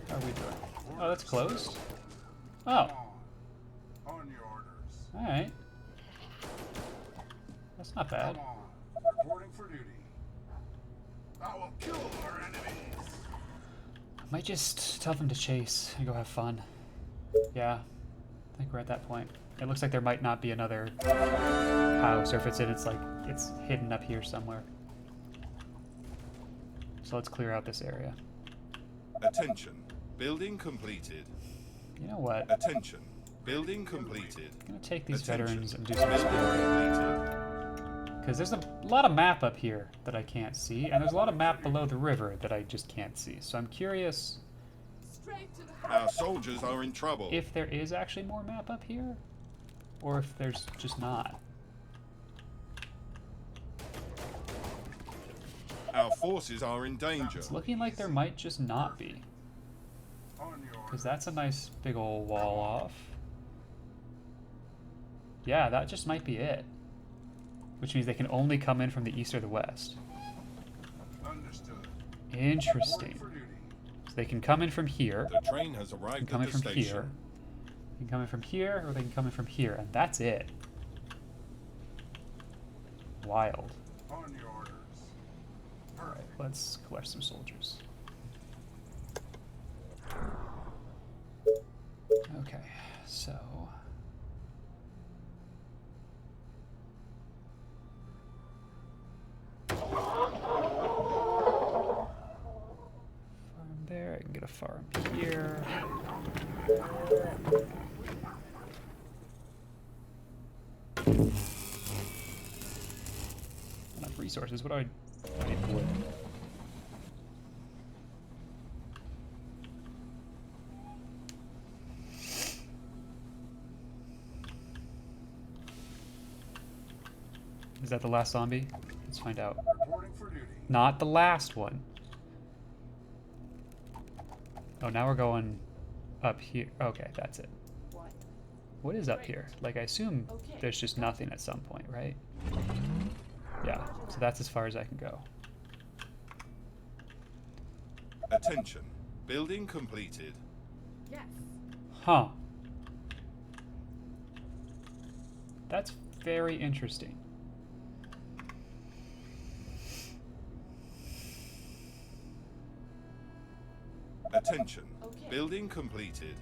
How are we doing? Oh, that's closed? Oh, On your orders. alright. That's not bad. Come on. Reporting for duty. I will kill our enemies. I might just tell them to chase and go have fun. Yeah, I think we're at that point. It looks like there might not be another house, or if it's in, it's like, it's hidden up here somewhere. So let's clear out this area. Attention. Building completed. You know what? Attention. Building completed. I'm gonna take these Attention. veterans and do some Building exploring. completed. Because there's a lot of map up here that I can't see, and there's a lot of map below the river that I just can't see. So I'm curious Straight to the Our soldiers are in trouble. if there is actually more map up here, or if there's just not. Our forces are in danger. It's looking like there might just not be. On your Because orders. that's a nice big old wall off. Yeah, that just might be it. Which means they can only come in from the east or the west. Understood. Interesting. Reporting for duty. So they can come in from here. The train has They can arrived come at in the from station. here. They can come in from here, or they can come in from here, and that's it. Wild. On your orders. Alright, let's collect some soldiers. Okay, so... farm there, I can get a farm here. Enough resources, what do I need wood? Is that the last zombie? Let's find out. Reporting for duty. Not the last one. Oh, now we're going up here. Okay, that's it. what? What is up here? Like, I assume Okay. there's just nothing at some point, right? Yeah, so that's as far as I can go. Attention. Building completed. Yes. Huh. That's very interesting. Attention. Okay. Building completed.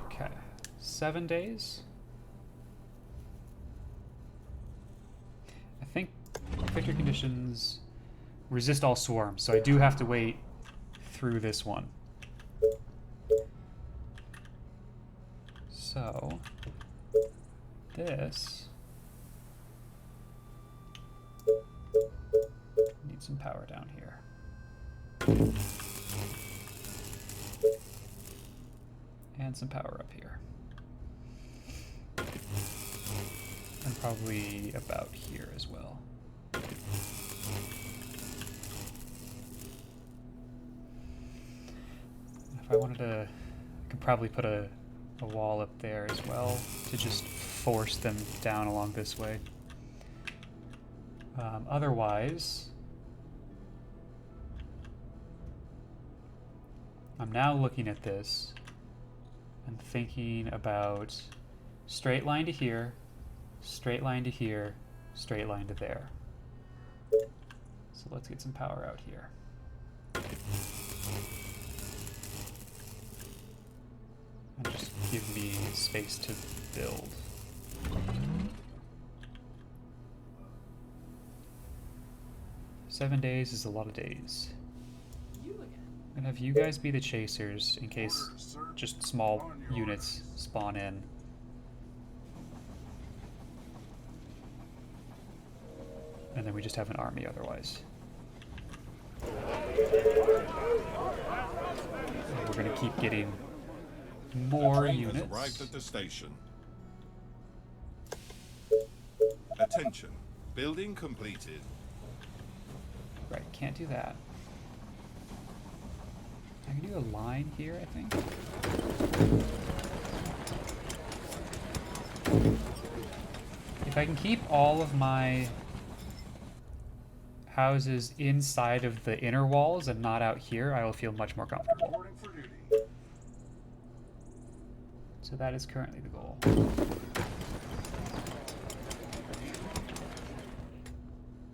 Okay. 7 days? I think victory conditions resist all swarms, so I do have to wait through this one. So, this needs some power down here. And some power up here. And probably about here as well. If I wanted to, I could probably put a wall up there as well to just force them down along this way. Otherwise, I'm now looking at this and thinking about straight line to here, straight line to here, straight line to there. So let's get some power out here. And just give me space to build. "7 days is a lot of days." You again. And have you guys be the chasers in case Orders, sir. just small On your units spawn in. And then we just have an army otherwise. And we're gonna keep getting more Train has units. arrived at the station. Attention. Building completed. Right, can't do that. I can do a line here, I think. If I can keep all of my houses inside of the inner walls and not out here, I will feel much more comfortable. Reporting for duty. So that is currently the goal.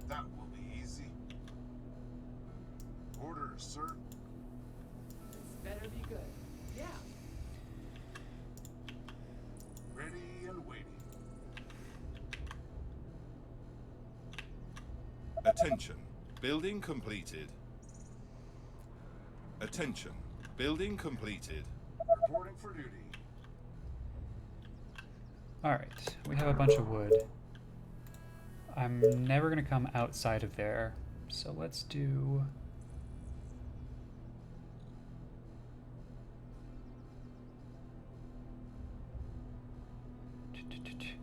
That will be easy. Orders, sir. This better be good. Yeah. Ready and waiting. Attention. Building completed. Attention. Building completed. Reporting for duty. Alright, we have a bunch of wood. I'm never gonna come outside of there, so let's do...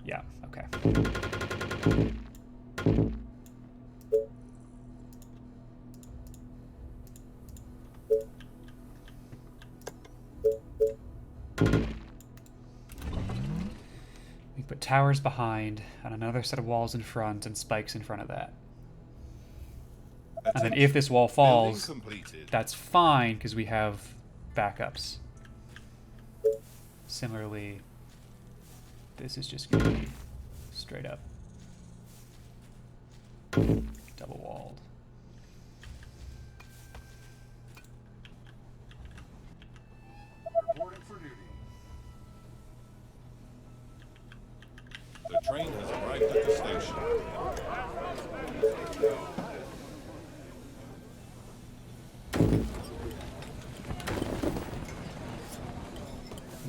Yeah, okay. We put towers behind, and another set of walls in front, and spikes in front of that. And then Attention. if this wall falls, Building completed. that's fine, because we have backups. Similarly, this is just going to be straight up double walled. Reporting for duty. The train has arrived at the station.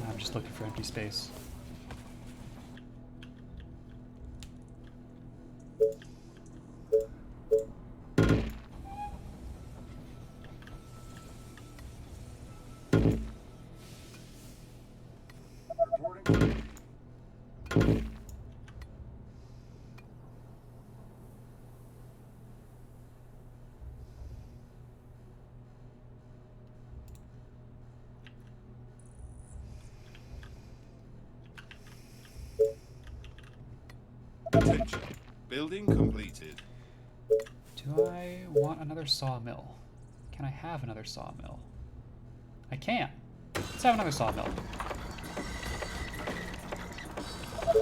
I'm just looking for empty space. Reporting for duty. Attention. Building completed. Do I want another sawmill? Can I have another sawmill? I can. Let's have another sawmill. I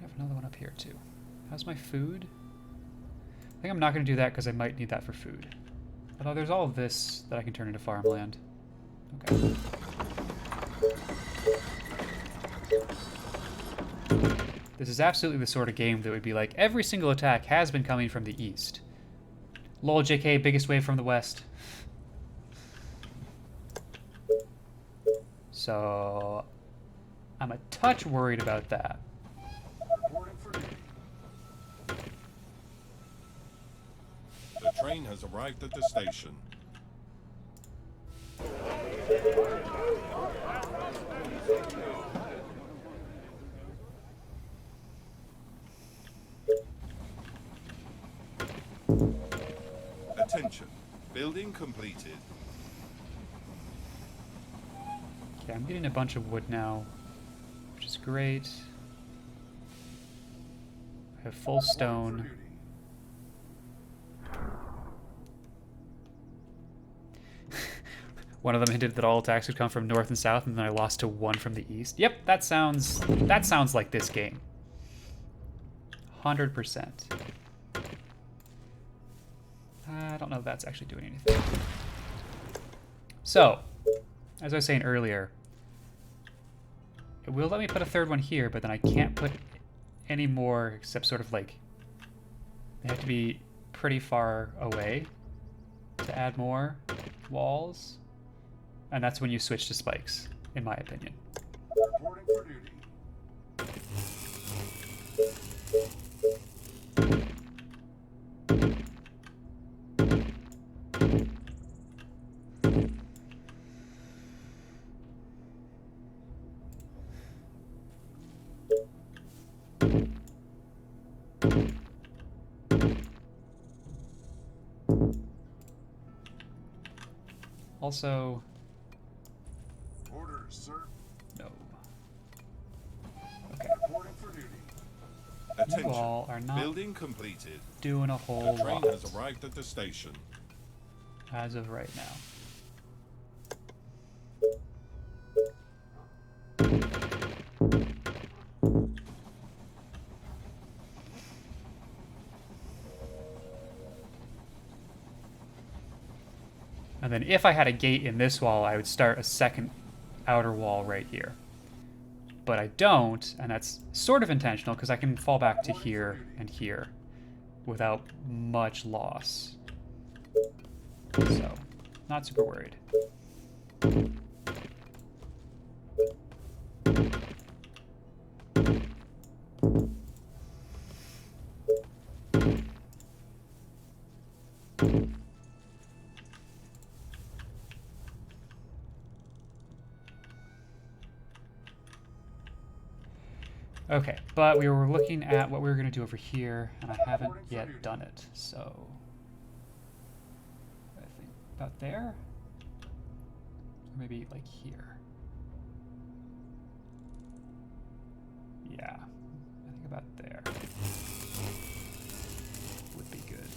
have another one up here too. How's my food? I think I'm not going to do that because I might need that for food. Although there's all of this that I can turn into farmland. Okay. This is absolutely the sort of game that would be like, every single attack has been coming from the east. Lol JK, biggest wave from the west. So, I'm a touch worried about that. Reporting for duty. The train has arrived at the station. Attention. Building completed. Okay, I'm getting a bunch of wood now, which is great. I have full Reporting stone. for duty. One of them hinted that all attacks would come from north and south, and then I lost to one from the east. Yep, that sounds like this game. 100%. I don't know if that's actually doing anything. So, as I was saying earlier, it will let me put a third one here, but then I can't put any more except sort of like, they have to be pretty far away to add more. walls, and that's when you switch to spikes, in my opinion. Reporting for duty. Also, Orders, sir. no. Okay, Reporting for duty. you Attention. all are not Building completed. doing a whole The train lot has arrived at the station. as of right now. And then if I had a gate in this wall, I would start a second outer wall right here. But I don't, and that's sort of intentional because I can fall back to here and here without much loss. So, not super worried. Okay, but we were looking at what we were going to do over here, and I haven't yet done it, so I think about there, or maybe like here. Yeah, I think about there would be good.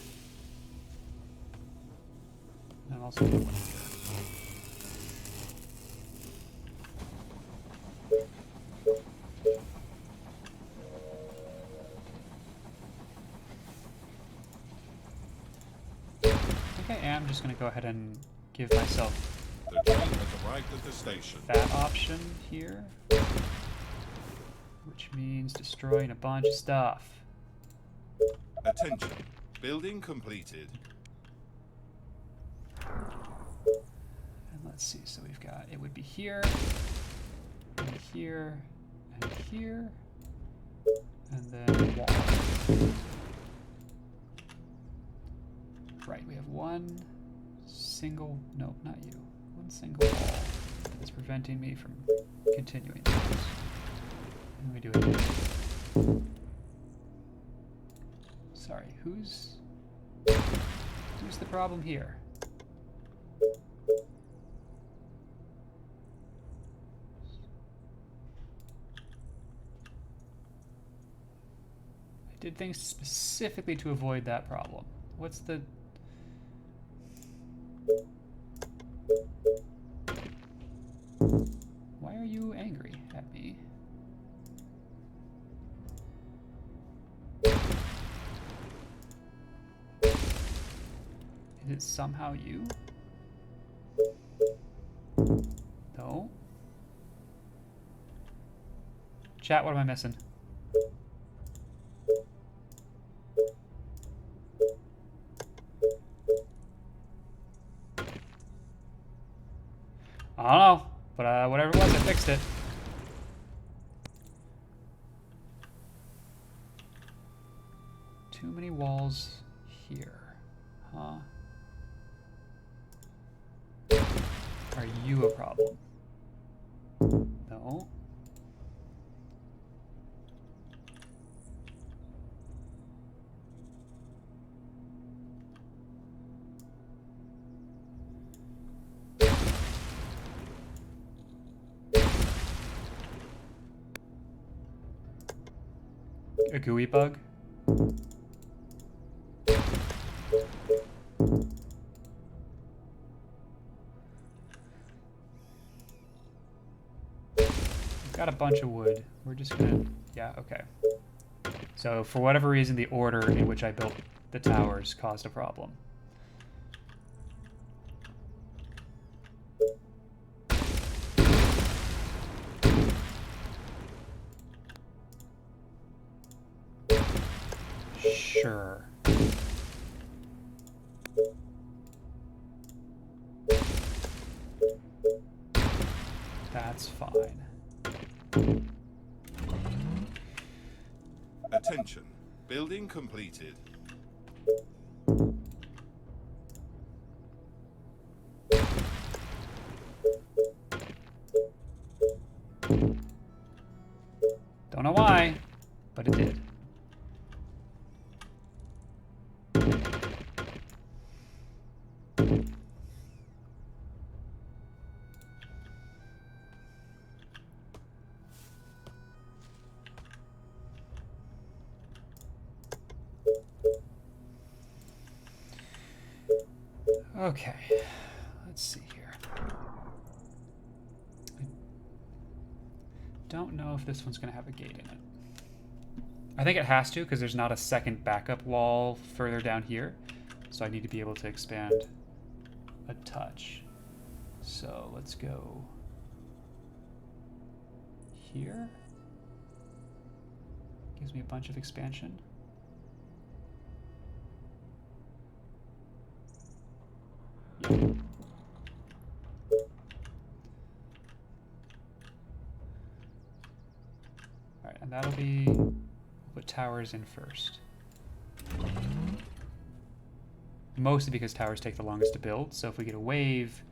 And also one here. Okay, I'm just going to go ahead and give myself The train has arrived at the station. that option here, which means destroying a bunch of stuff. Attention. Building completed. And let's see, so we've got, it would be here, and here, and here, and then wall. Right, we have one single, no, not you, one single wall that's preventing me from continuing this. And we do it again. Sorry, who's the problem here? I did things specifically to avoid that problem. What's the... Why are you angry at me? Is it somehow you? No? Chat, what am I missing? I don't know, but whatever it was, I fixed it. Too many walls here, huh? Are you a problem? No. A gooey bug? We've got a bunch of wood. We're just gonna... Yeah, okay. So, for whatever reason, the order in which I built the towers caused a problem. Sure. That's fine. Attention. Building completed. Don't know why, but it did. Okay, let's see here. I don't know if this one's going to have a gate in it. I think it has to because there's not a second backup wall further down here. So I need to be able to expand a touch. So let's go here. Gives me a bunch of expansion. Yeah. Alright, and that'll be, we'll put towers in first. Mostly because towers take the longest to build, so if we get a wave,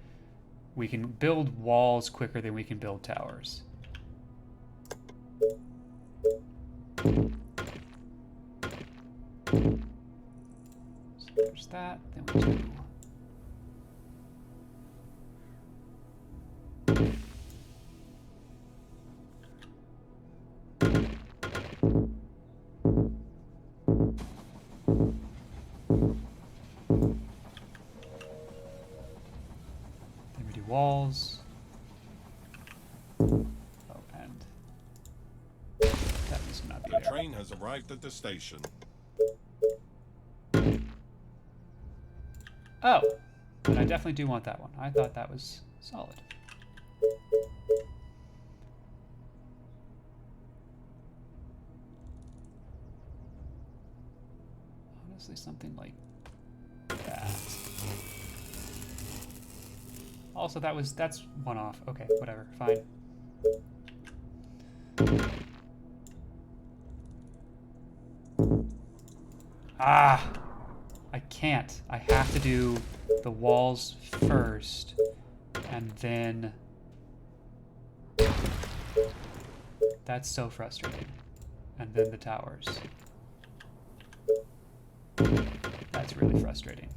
we can build walls quicker than we can build towers. So there's that, then we do... walls. Oh, and that needs to not be The there. train has arrived at the station. Oh, but I definitely do want that one. I thought that was solid. Honestly, something like that. Also, that's one off. Okay, whatever, fine. Ah! I can't. I have to do the walls first, and then... That's so frustrating. And then the towers. That's really frustrating.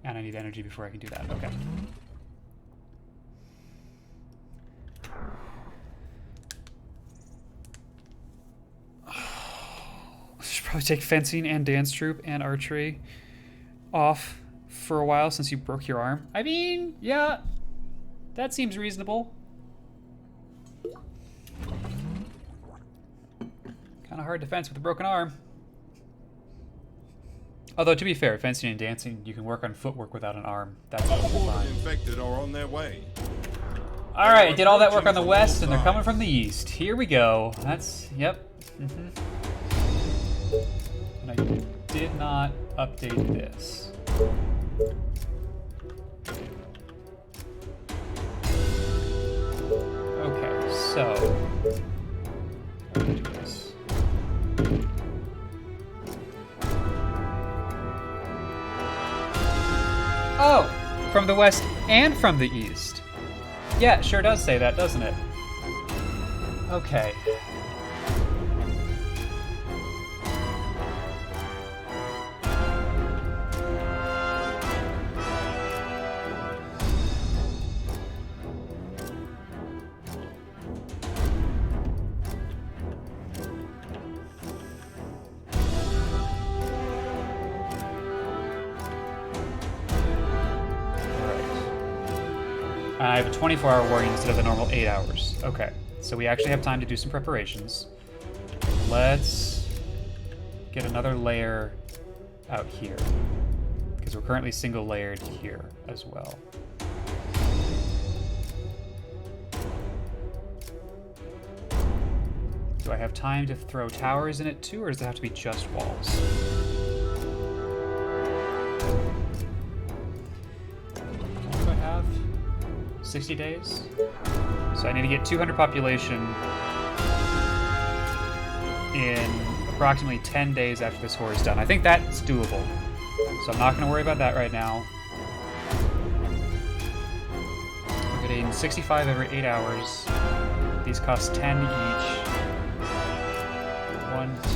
And I need energy before I can do that. Okay. I should probably take fencing and dance troupe and archery off for a while since you broke your arm. I mean, yeah, that seems reasonable. Kind of hard to fence with a broken arm. Although, to be fair, fencing and dancing, you can work on footwork without an arm. That's All totally the fine. infected are on their way. Alright, I did all that work on the west, and they're coming from the east. Here we go. That's, yep. And I did not update this. Okay, so... how do we do this? Oh! From the west and from the east. Yeah, it sure does say that, doesn't it? Okay. I have a 24-hour warning instead of the normal 8 hours. Okay, so we actually have time to do some preparations. Let's get another layer out here, because we're currently single layered here as well. Do I have time to throw towers in it too, or does it have to be just walls? What do I have? 60 days? So I need to get 200 population in approximately 10 days after this war is done. I think that's doable. So I'm not going to worry about that right now. We're getting 65 every 8 hours. These cost 10 each. 1, 2,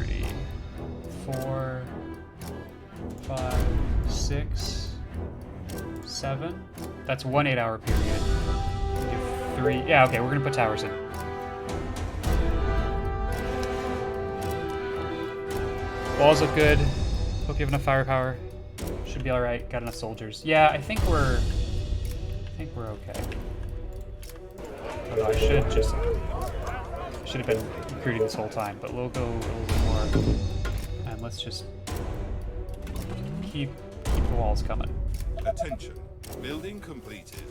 3, 4, 5, 6, 7. That's 1 8-hour period. Give 3. Yeah, okay, we're going to put towers in. Walls look good. Hope you have enough firepower. Should be alright. Got enough soldiers. Yeah, I think we're okay. Although I should have been recruiting this whole time, but we'll go a little bit more. And let's just keep the walls coming. Attention. Building completed.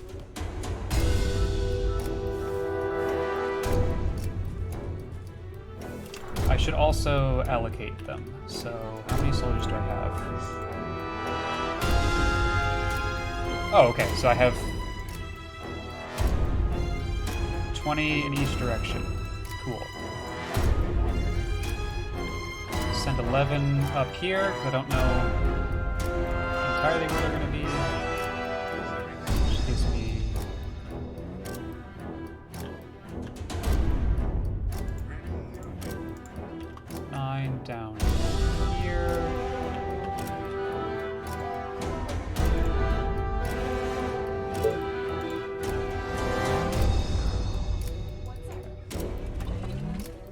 I should also allocate them. So how many soldiers do I have? Oh, okay. So I have 20 in each direction. Cool. Send 11 up here, because I don't know entirely where they're going to be. Which gives me... down here.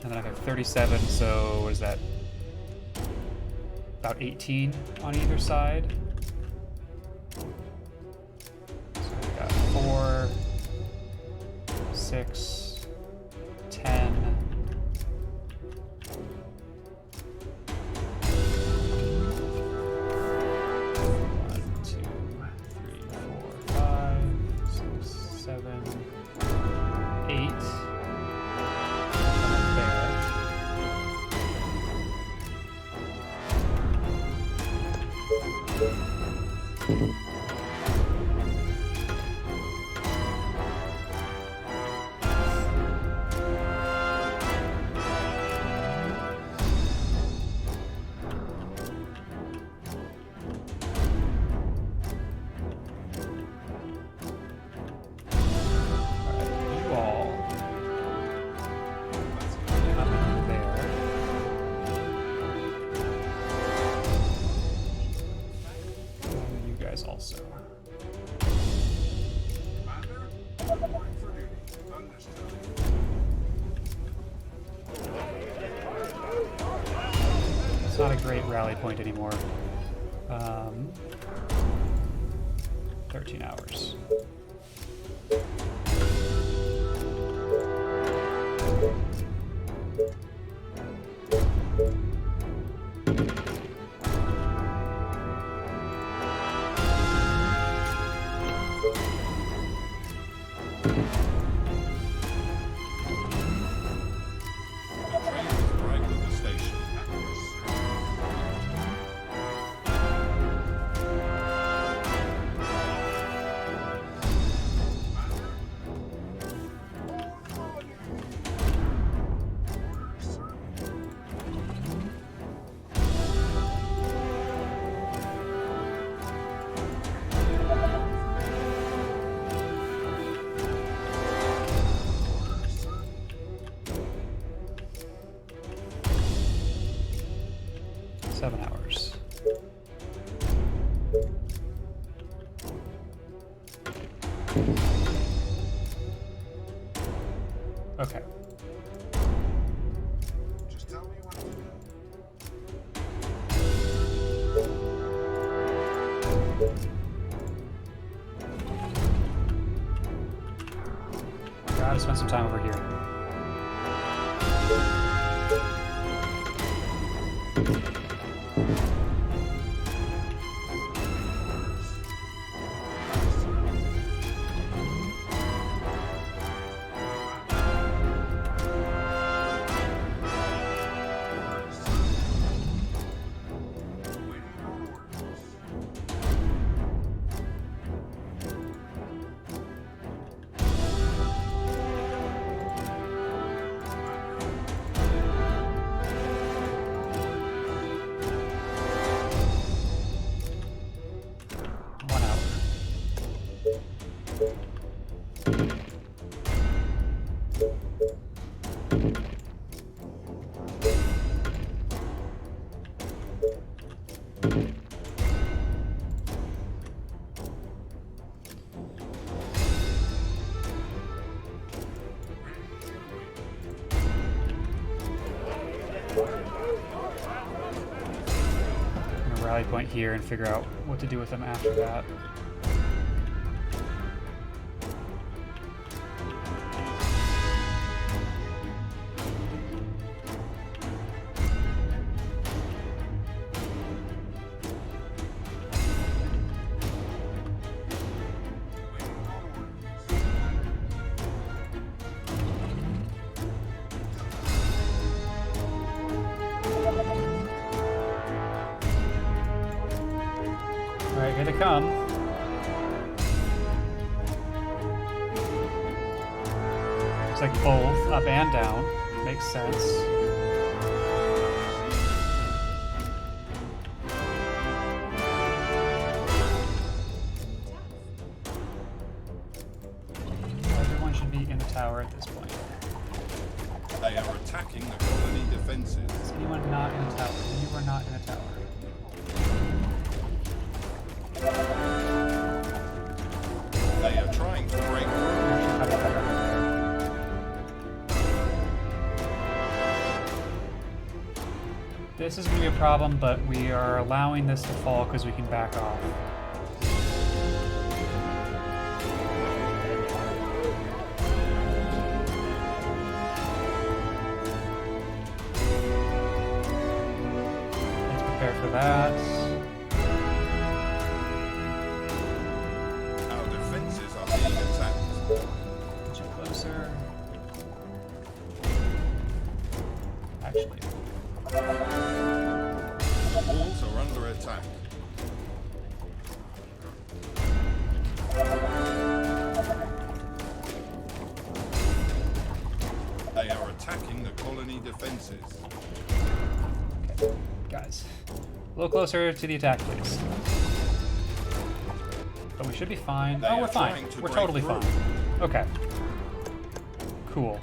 And then I have 37, so what is that? About 18 on either side. So we've got 4, 6, 10. 13 hours. Okay. Just tell me what to do. Gotta spend some time over here. rally point here and figure out what to do with them after that. Alright, here they come. Looks like both up and down. Makes sense. Everyone should be in the tower at this point. They are attacking the colony defenses. Is anyone not in the tower? You are not in the tower. They are trying to break through. This is going to be a problem, but we are allowing this to fall because we can back off. Let's prepare for that. Our defenses are being attacked. Get you closer. Actually, The walls are under attack. They are attacking the colony defenses. okay, guys, a little closer to the attack, please. But we should be fine. They Oh, we're are fine. trying to We're break totally through. fine. Okay. Cool.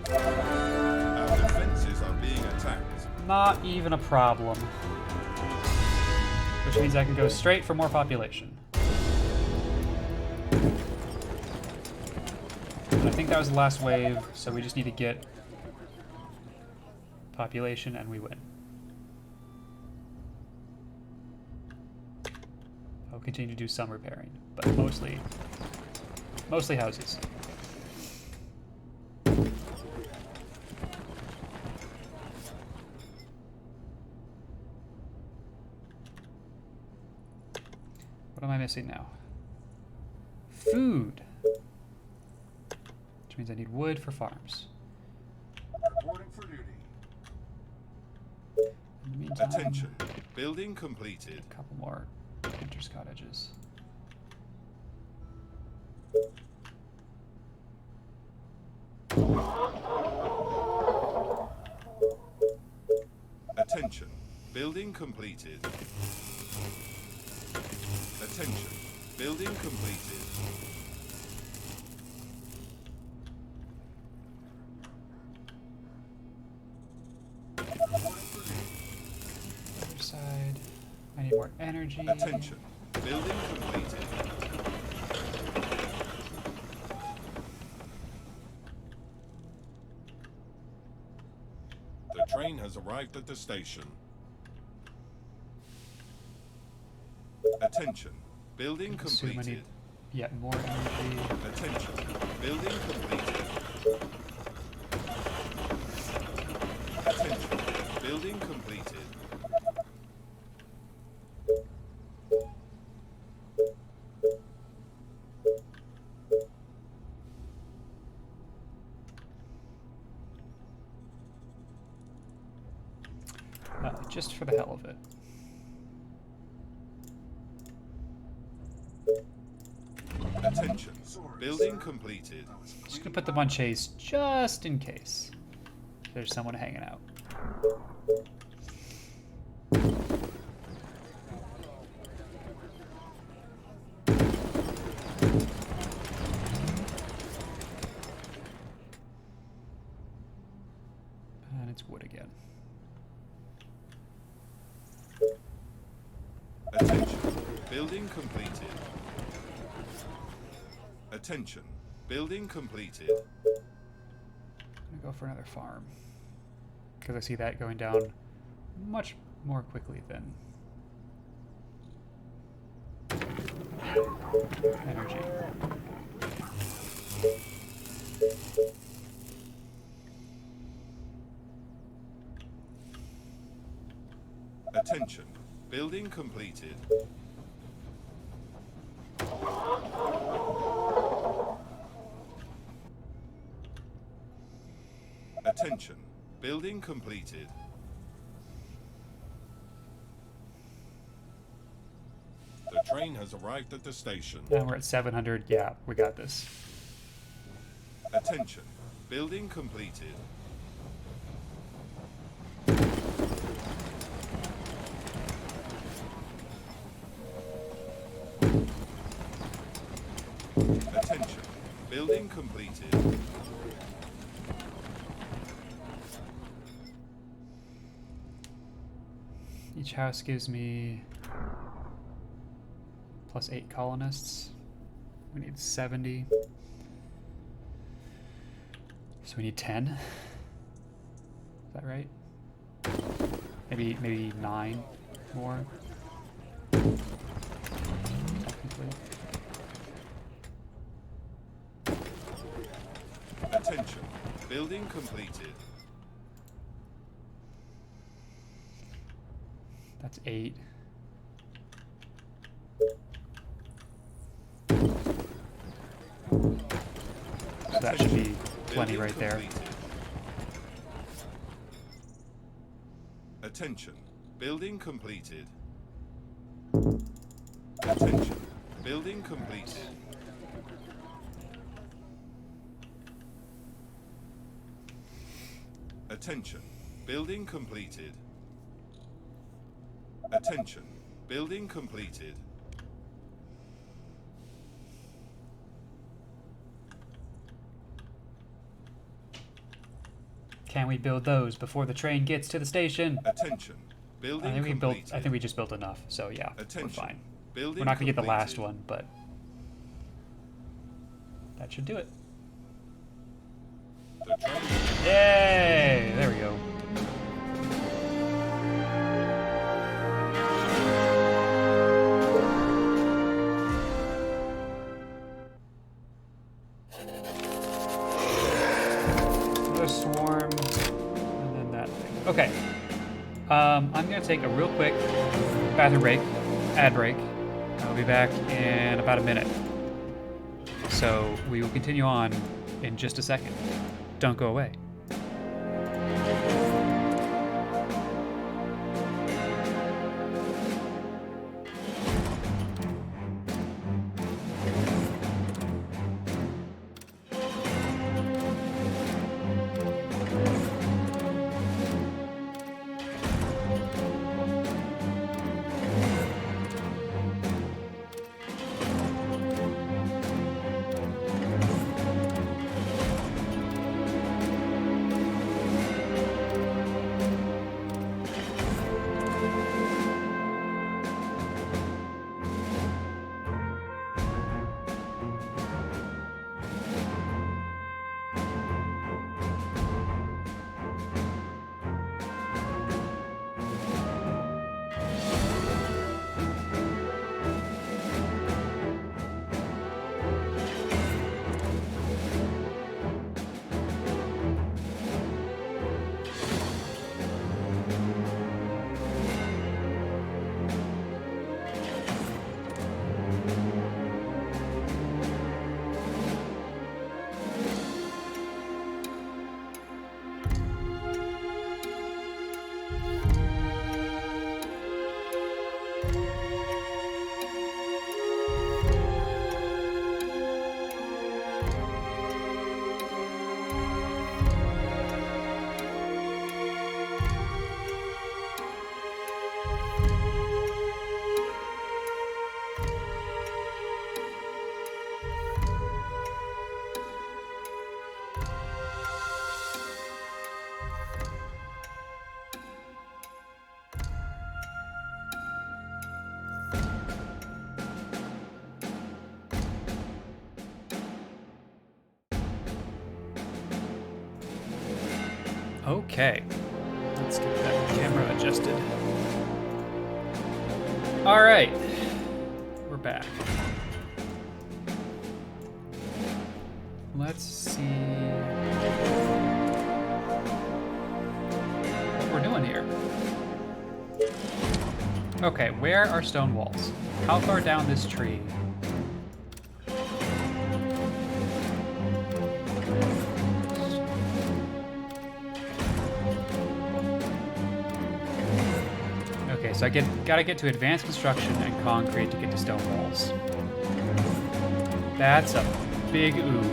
Our defenses are being attacked. Not even a problem. Which means I can go straight for more population. And I think that was the last wave, so we just need to get population and we win. I'll continue to do some repairing, but mostly houses. What am I missing now? Food. Which means I need wood for farms. Reporting for duty. In the meantime, Attention. Building completed. a couple more hunters' cottages. Attention. Building completed. Attention. Building completed. Other side. I need more energy. Attention. Building completed. The train has arrived at the station. Attention. Building Assume I need completed. yet more energy. Attention. Building completed. Attention. Building completed. Just for the hell of it. Attention. Building completed. Just gonna put them on chase just in case there's someone hanging out. And it's wood again. Attention. Building completed. Attention. Building completed. I'm gonna go for another farm. because I see that going down much more quickly than energy. Attention. Building completed. Attention. Building completed. The train has arrived at the station. And we're at 700. Yeah, we got this. Attention. Building completed. Attention. Building completed. Each house gives me plus 8 colonists. We need 70. So we need 10. Is that right? Maybe 9 more. Technically. Attention. Building completed. That's 8. So that should be plenty right there. Attention. Building completed. Attention. Building completed. Attention. Building completed. Attention. Building completed. Can we build those before the train gets to the station? Attention. Building I think we completed. built. I think we just built enough. So yeah, Attention. we're fine. Building We're not gonna get the last completed. one, but that should do it. The train. Yay! There we go. Another swarm, and then that thing. Okay. I'm gonna take a real quick bathroom break, ad break. I'll be back in about a minute. So we will continue on in just a second. Don't go away. Okay. Let's get that camera adjusted. All right, we're back. Let's see what we're doing here. Okay, where are stone walls? How far down this tree? Okay, so gotta get to advanced construction and concrete to get to stone walls. That's a big oof.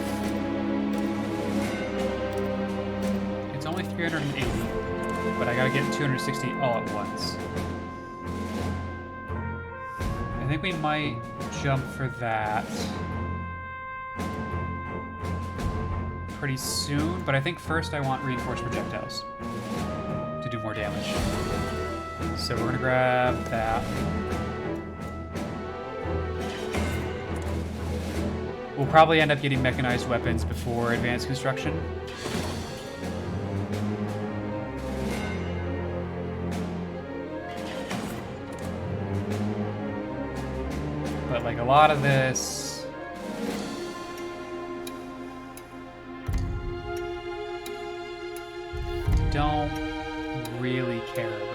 It's only 380, but I gotta get 260 all at once. I think we might jump for that pretty soon, but I think first I want reinforced projectiles to do more damage. So we're gonna grab that. We'll probably end up getting mechanized weapons before advanced construction. But like a lot of this, don't really care about.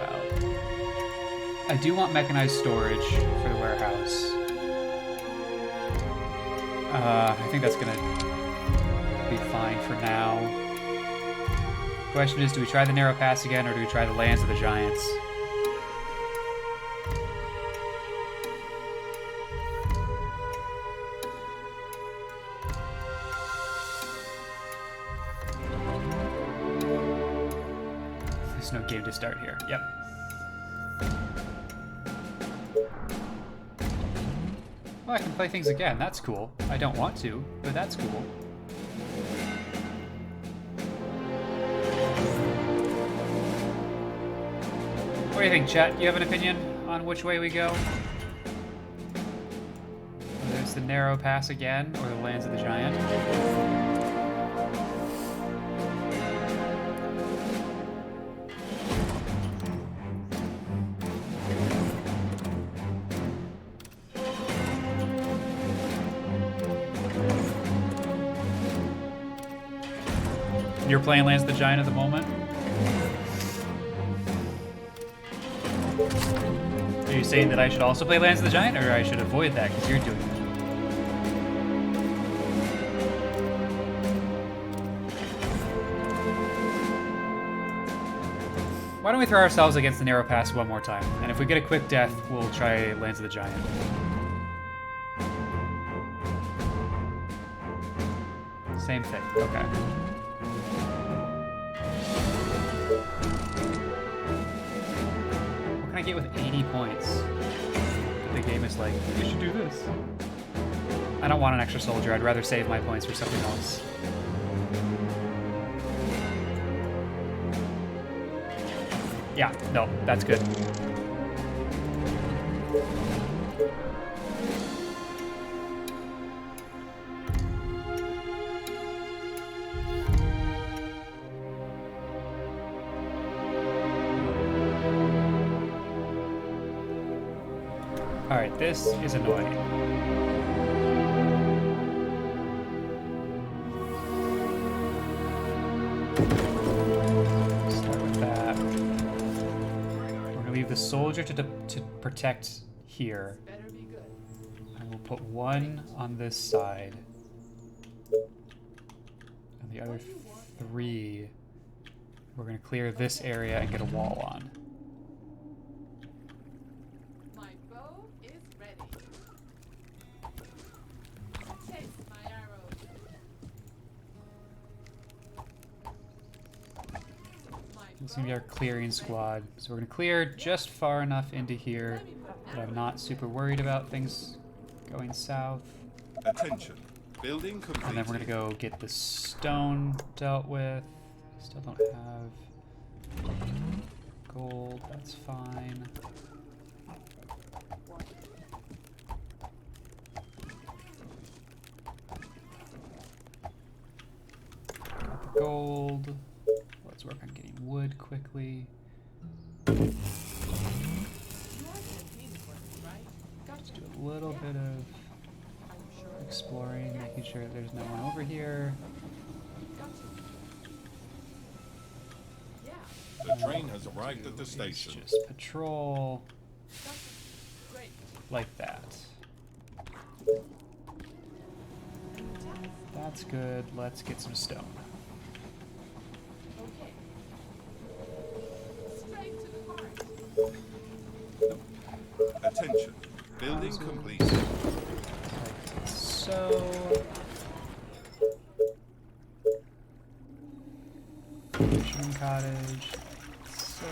I do want mechanized storage for the warehouse. I think that's gonna be fine for now. Question is, do we try the narrow pass again, or do we try the lands of the giants? There's no game to start here. Yep. Oh, I can play things again. That's cool. I don't want to, but that's cool. What do you think, chat? Do you have an opinion on which way we go? Whether it's the narrow pass again, or the lands of the giant? You're playing Lands of the Giant at the moment? Are you saying that I should also play Lands of the Giant, or I should avoid that because you're doing it? Why don't we throw ourselves against the narrow pass one more time? And if we get a quick death, we'll try Lands of the Giant. Same thing, okay. What can I get with 80 points? But the game is like, you should do this. I don't want an extra soldier, I'd rather save my points for something else. Yeah, no, that's good. Alright, this is annoying. Start with that. We're gonna leave the soldier to protect here. Better be good. And we'll put one on this side. And the other three, we're gonna clear this area and get a wall on. My bow is ready. Taste my arrows. This is gonna be our clearing squad. So we're gonna clear just far enough into here that I'm not super worried about things going south. Attention. Building completed. And then we're gonna go get the stone dealt with. Still don't have gold, that's fine. Got the gold. Let's work on getting wood quickly. Let's do a little bit of exploring, making sure that there's no one over here. The train has arrived at the It's station. just patrol like that. That's good. Let's get some stone. Attention. Building completed. Like so. Fishing cottage. So.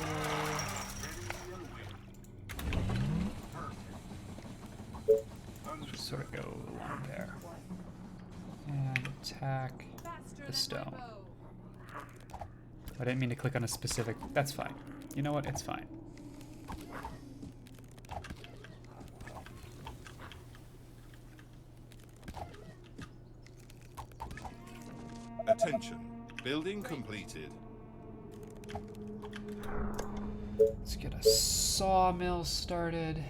Just sort of go along there. And attack the stone. I didn't mean to click on a specific. That's fine. You know what? It's fine. Attention. Building completed. Let's get a sawmill started.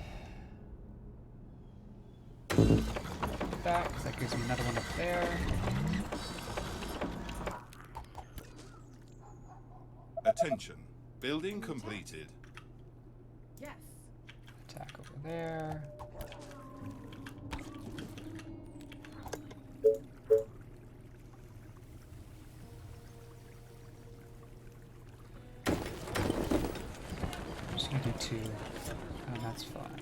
That, 'cause that gives me another one up there. Attention. Building completed. Yes. Attack over there. I'm just gonna do 2, and that's fine.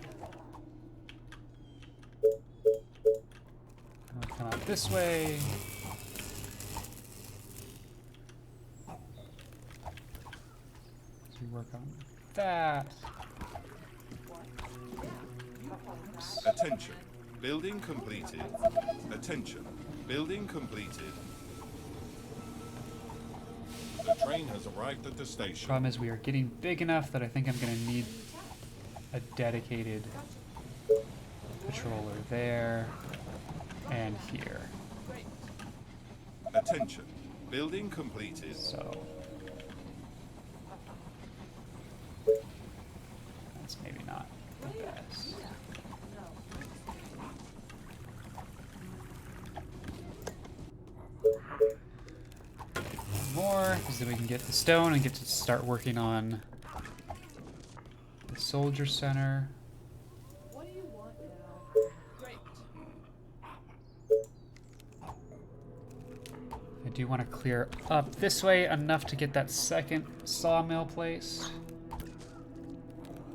I'm gonna come out this way. As we work on that. Attention. Building completed. Attention. Building completed. The train has arrived at the station. Problem is we are getting big enough that I think I'm going to need a dedicated patroller there and here. Attention. Building completed. So that's maybe not the best. More, because then we can get the stone and get to start working on the soldier center. What do you want now? Great. I do want to clear up this way enough to get that second sawmill placed.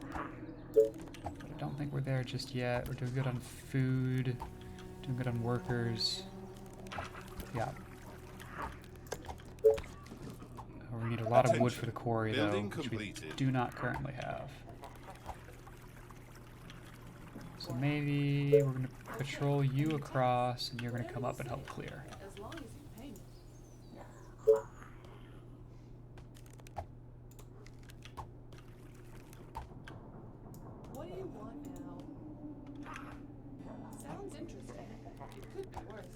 I don't think we're there just yet. We're doing good on food, doing good on workers. Yeah. We need a lot of wood for the quarry, though, Building which we completed. do not currently have. So maybe we're going to patrol you across, and you're going to come up and help clear. As long as you pay me. What do you want now? Sounds interesting. It could be worse.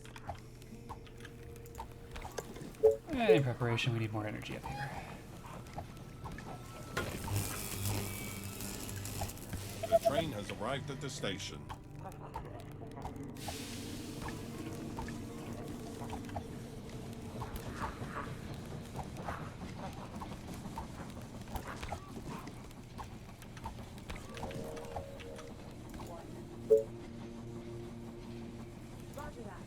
And in preparation, we need more energy up here. The train has arrived at the station. Roger that.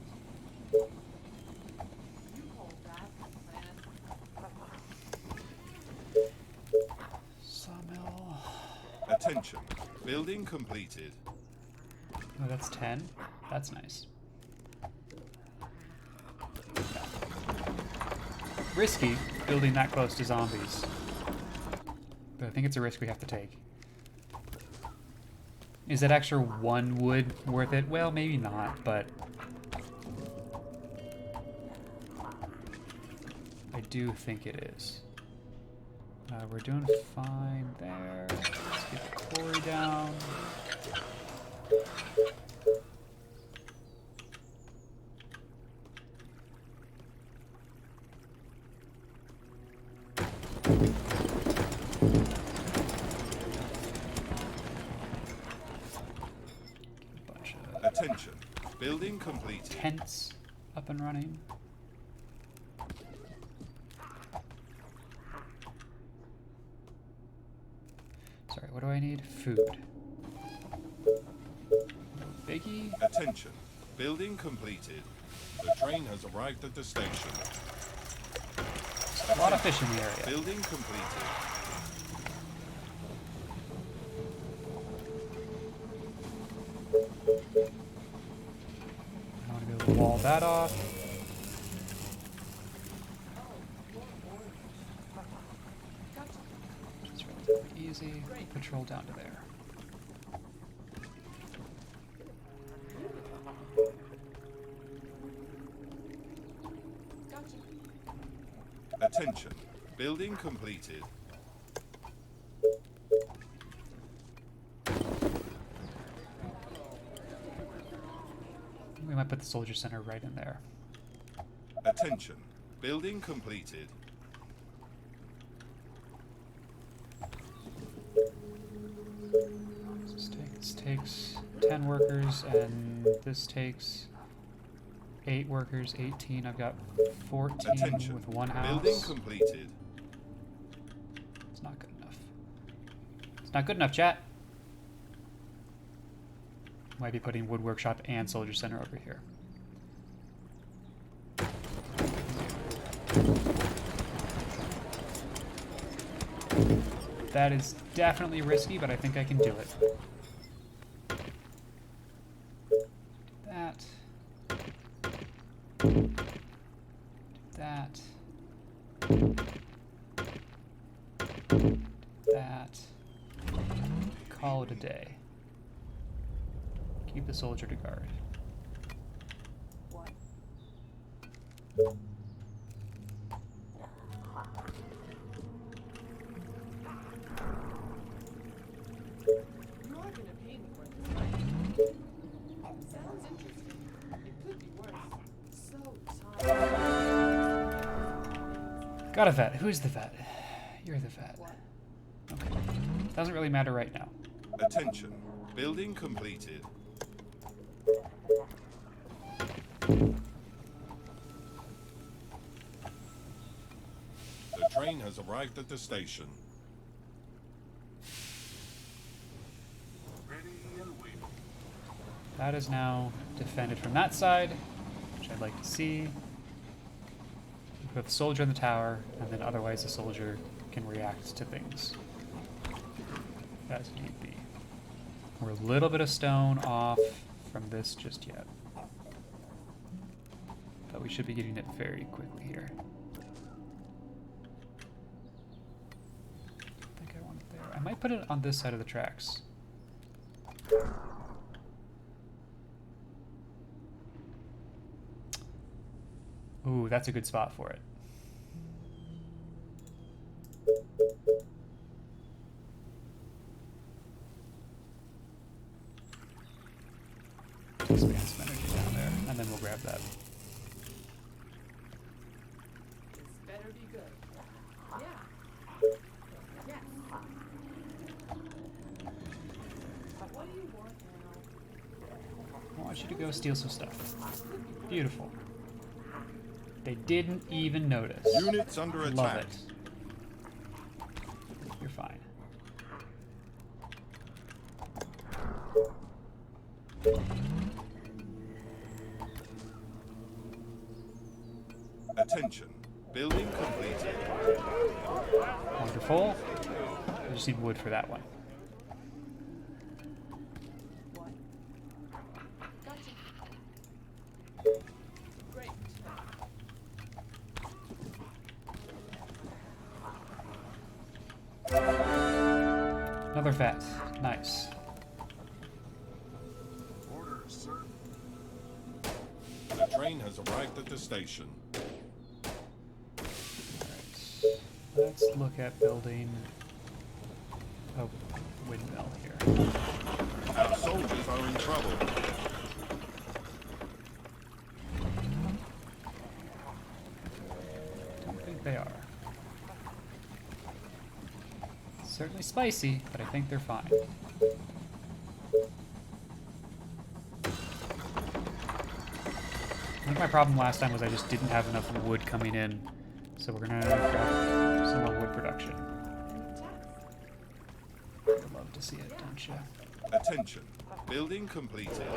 You hold that, man. Sawmill. Attention. Building completed. Oh, that's 10. That's nice. Risky, building that close to zombies. But I think it's a risk we have to take. Is that extra 1 wood worth it? Well, maybe not, but I do think it is. We're doing fine there. Let's get the quarry down. Building completed. Tents up and running. Sorry, what do I need? Food. Biggie. Attention. Building completed. The train has arrived at the station. A lot of fish in the area. Building completed. I want to be able to wall that off. It's relatively easy. Patrol down to there. Gotcha. Attention. Building completed. We might put the soldier center right in there. Attention. Building completed. This takes 10 workers, and this takes 8 workers, 18. I've got 14 Attention. with one Building house. completed. It's not good enough. It's not good enough, chat. Might be putting wood workshop and soldier center over here. That is definitely risky, but I think I can do it. That. That. That. Call it a day. Keep the soldier to guard. What? You are gonna pay me for this, right? Sounds interesting. It could be worse. So tired. Got a vet. Who's the vet? You're the vet. What? Okay. Doesn't really matter right now. Attention. Building completed. The train has arrived at the station. Ready and waiting. That is now defended from that side, which I'd like to see. We put the soldier in the tower, and then otherwise the soldier can react to things as need be. We're a little bit of stone off from this just yet. But we should be getting it very quickly here. I think I want it there. I might put it on this side of the tracks. Ooh, that's a good spot for it. Spend some energy down there, and then we'll grab that. This better be good. Yeah. Yes. What do you want now? I want you to go steal some stuff. Beautiful. They didn't even notice. Units under Love attack. it. You're fine. Attention. Building completed. Wonderful. I just need wood for that one. What? Gotcha. Great. Another vet. Nice. Orders, sir. The train has arrived at the station. Alright. Let's look at building a windmill here. Our soldiers are in trouble. Don't think they are. Certainly spicy, but I think they're fine. think my problem last time was I just didn't have enough wood coming in. So we're gonna grab some more wood production. You'd love to see it, don't you? Attention. Building completed.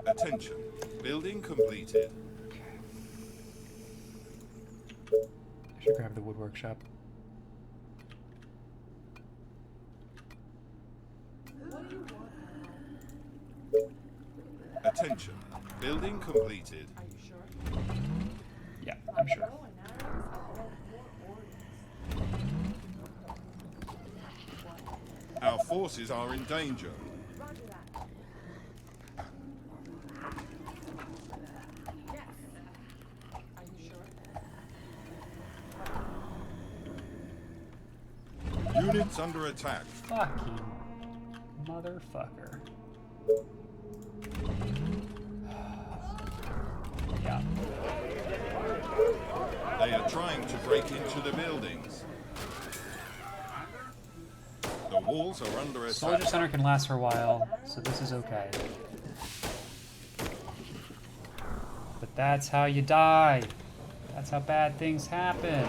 Attention. Building completed. I should grab the wood workshop. What do you want? Attention. Building completed. Are you sure? Yeah, I'm sure. Bow and arrows, I want more ordnance. Our forces are in danger. Roger that. Yes. Are you sure? Units under attack. Fucking motherfucker. Yeah. They are trying to break into the buildings. The walls are under attack. Soldier Center can last for a while, so this is okay. But that's how you die. That's how bad things happen.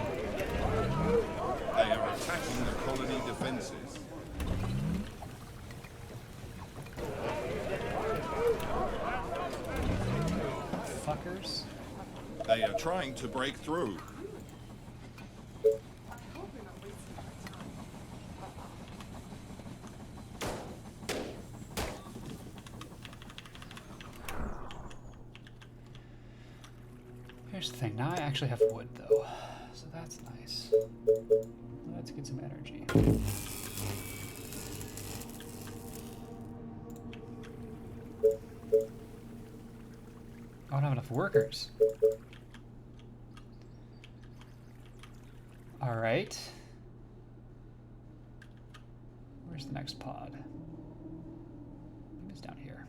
They are attacking the colony defenses. Fuckers. They are trying to break through. I hope you're not wasting my time. Here's the thing. Now I actually have wood, though. So that's nice. Let's get some energy. I don't have enough workers. All right. Where's the next pod? I think it's down here.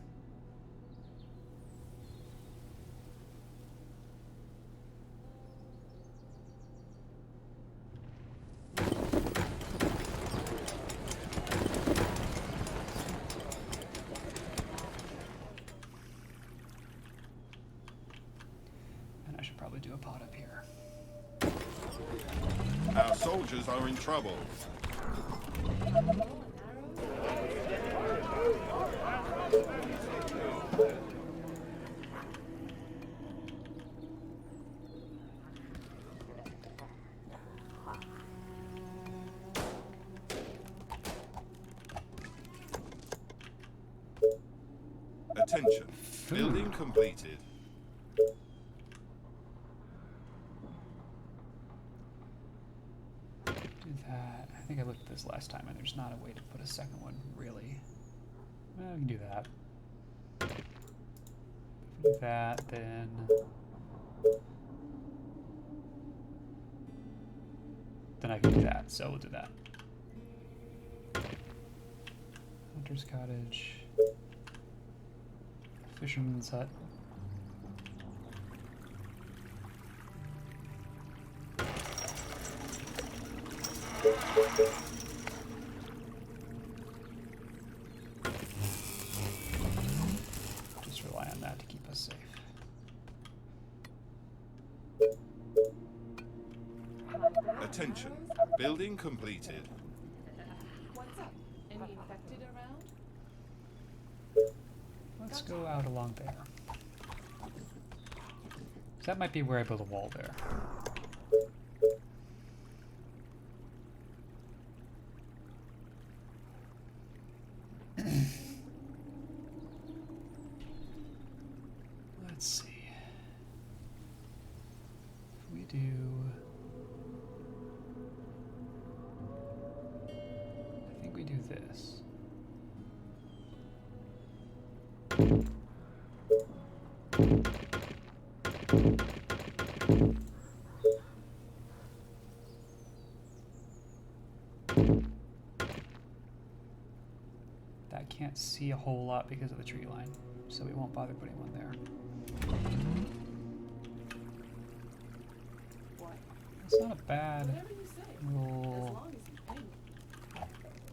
And I should probably do a pod up here. Our soldiers are in trouble. Attention. Building completed. Do that. I think I looked at this last time, and there's not a way to put a second one, really. Well, we can do that. If we do that, then I can do that, so we'll do that. Hunter's Cottage. Fisherman's Hut. Just rely on that to keep us safe. Attention. Building completed. What's up? Any infected around? Let's go out along there. That might be where I build a wall there. Let's see. If we do... I think we do this. That can't see a whole lot because of the tree line, so we won't bother putting one there. What? It's not a bad Whatever you say. As little long as you pay me.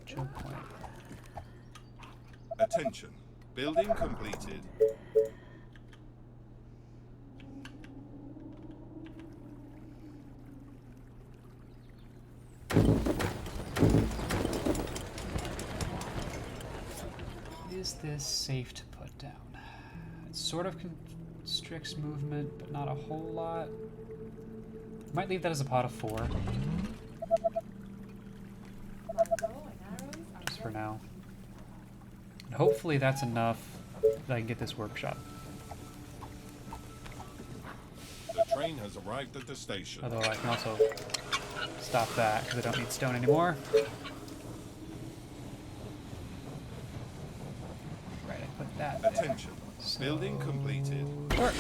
choke point. Attention. Building completed. Is this safe to put down? It sort of constricts movement, but not a whole lot. Might leave that as a pot of 4, My bow and arrows are just for ready. now. And hopefully that's enough that I can get this workshop. The train has arrived at the station. Although I can also stop that because I don't need stone anymore. Right, I put that there. Attention. Building completed. Sure,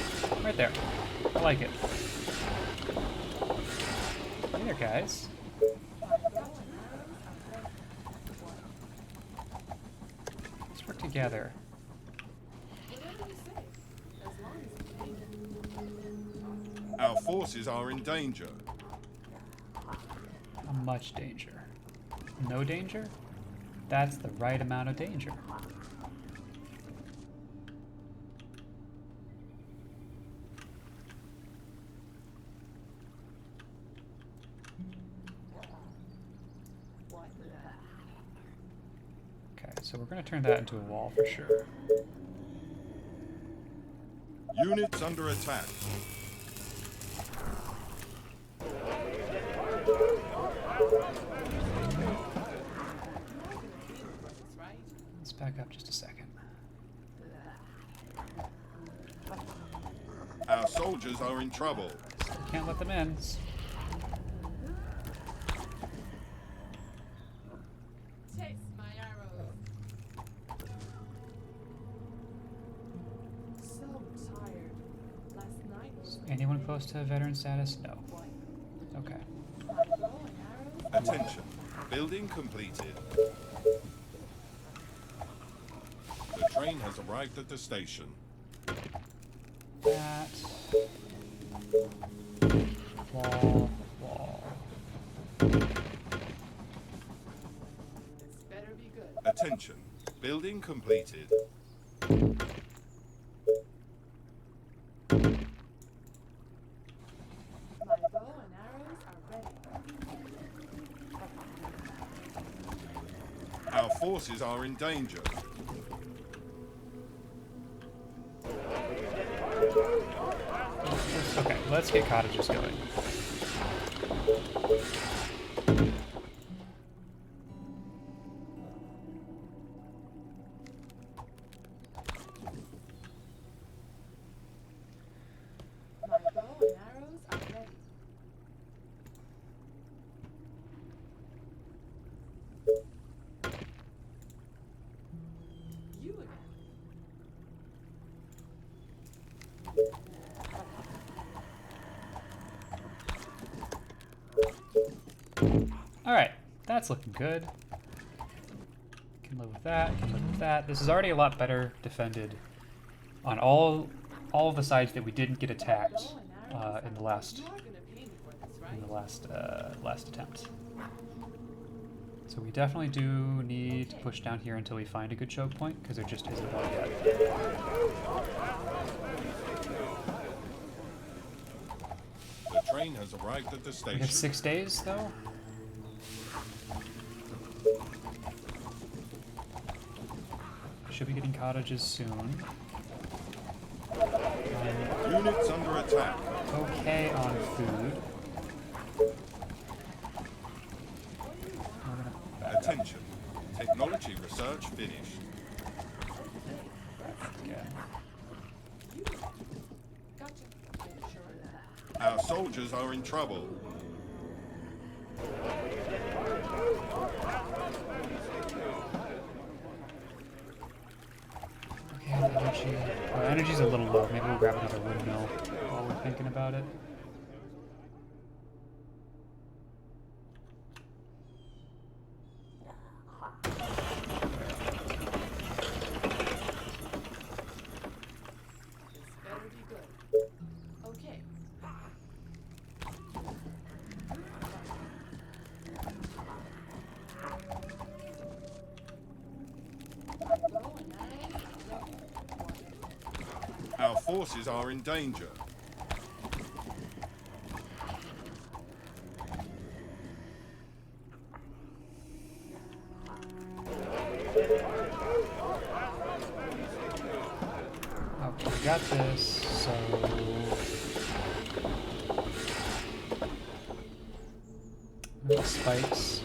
right there. I like it. Hey there, guys. Let's work together. Whatever you say. As long as you pay me. Our forces are in danger. How much danger? No danger? That's the right amount of danger. Okay, so we're gonna turn that into a wall for sure. Units under attack. Right? Let's back up just a second. Our soldiers are in trouble. Still can't let them in. Taste my arrows. So tired. Last night was Anyone close to veteran status? No. Okay. my bow and arrows. Attention. Building completed. The train has arrived at the station. That. Wall. Wall. This better be good. Attention. Building completed. My bow and arrows are ready. Our forces are in danger. Okay, let's get cottages going. My bow and arrows are ready. You again. Alright, that's looking good. Can live with that, can live with that. This is already a lot better defended on all of the sides that we didn't get attacked in the last You are gonna pay me for this, right? last attempt. So we definitely do need to push down here until we find a good choke point, because there just isn't one yet. The train has arrived at the We station. have 6 days, though. Should be getting cottages soon. Units under attack. Okay on food. We're gonna back up Attention. Technology research finished. again. Gotcha. Sure. Our soldiers are in trouble. Okay, energy. Energy's a little low. Maybe we'll grab another windmill while we're thinking about it. This better be good. Okay. forces are in danger. Okay, we got this, so... Move spikes.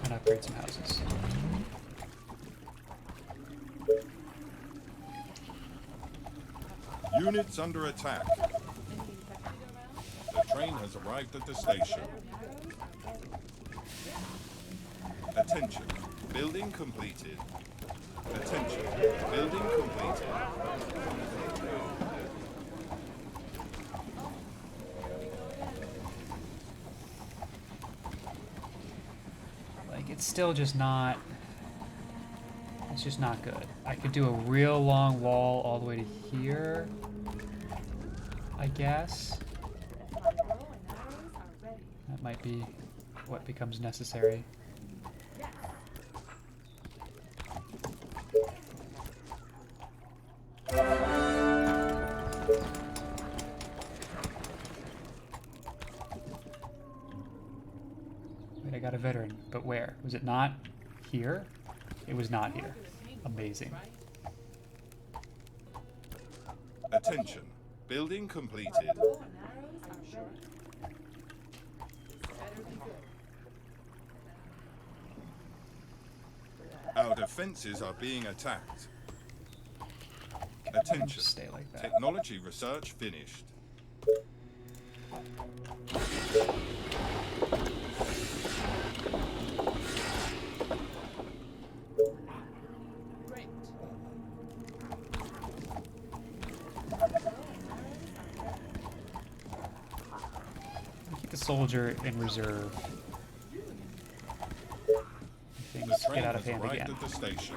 And upgrade some houses. Units under attack. The train has arrived at the station. Attention. Building completed. Attention. Building completed. Like, it's still just not... It's just not good. I could do a real long wall all the way to here, I guess. That might be what becomes necessary. Wait, I got a veteran, but where? Was it not here? It was not here. Amazing. Attention. Building completed. Our defenses are being attacked. Attention. Just stay like that. Technology research finished. Great. Keep the soldier in reserve. Things The train get out of has hand arrived again. at the station.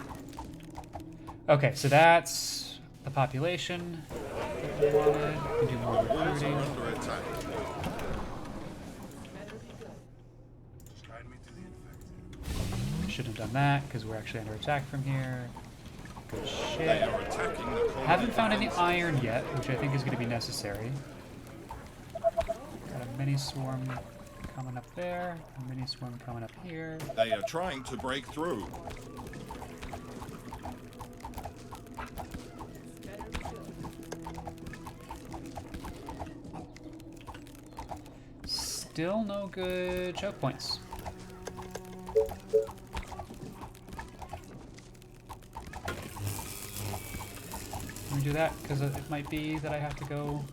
Okay, so that's the population that we wanted. We can do more Walls are recruiting. under attack. Just guide me to the infected. Shouldn't have done that because we're actually under attack from here. Good They shit. are attacking the colony. Haven't found any defenses. iron yet, which I think is going to be necessary. Got a mini swarm coming up there, a mini swarm coming up here. They are trying to break through. Still no good choke points. Let me do that because it might be that I have to go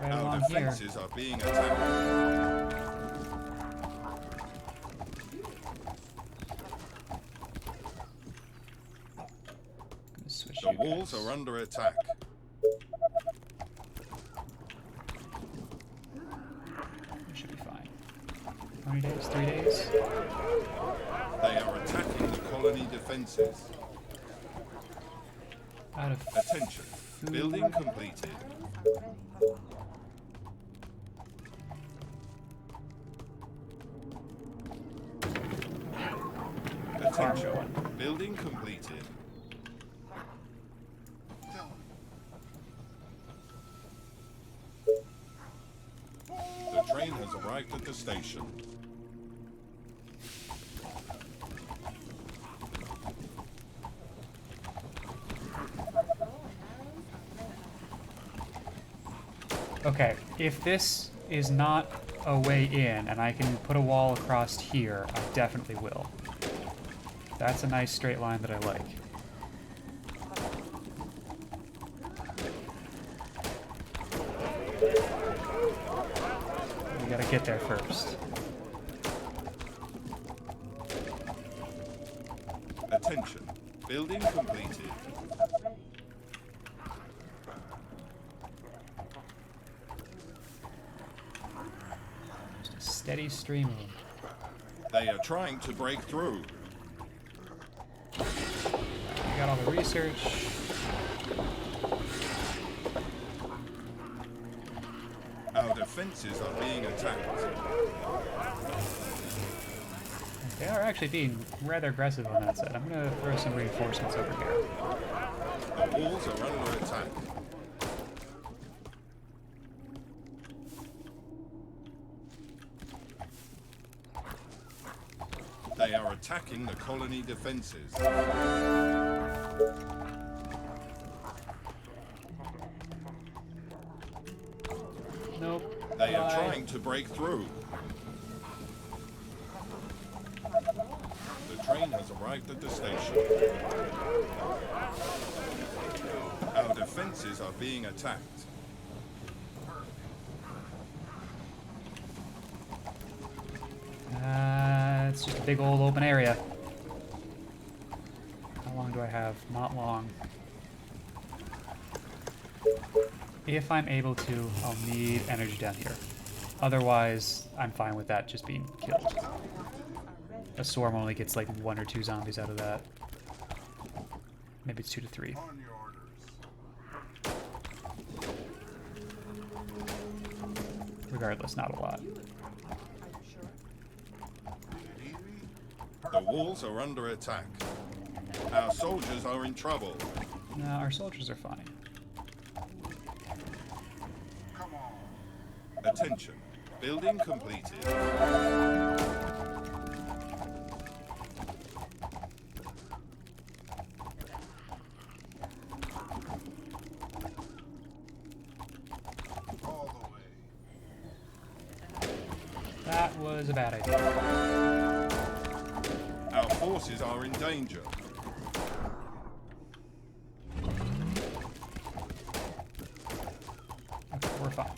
right Our along here. defenses are being attacked. Gonna switch The you walls guys. are under attack. Should be fine. How many days? 3 days? They are attacking the colony defenses. Out of Attention. Building completed. Attention. Building completed. The train has arrived at the station. Okay, if this is not a way in and I can put a wall across here, I definitely will. That's a nice straight line that I like. We gotta get there first. Attention. Building completed. Just a steady stream of them. They are trying to break through. I got all the research. Our defenses are being attacked. They are actually being rather aggressive on that side. I'm gonna throw some reinforcements over here. The walls are under attack. They are attacking the colony defenses. Nope. They are Bye. trying to break through. The train has arrived at the station. Our defenses are being attacked. It's just a big old open area. How long do I have? Not long. If I'm able to, I'll need energy down here. Otherwise, I'm fine with that just being killed. A swarm only gets like 1 or 2 zombies out of that. Maybe it's 2 to 3. On your orders. Regardless, not a lot. Are you sure? Easy. The walls are under attack. Our soldiers are in trouble. No, our soldiers are fine. Come on. Attention. Building completed. All the way. That was a bad idea. Our forces are in danger. Okay, we're fine.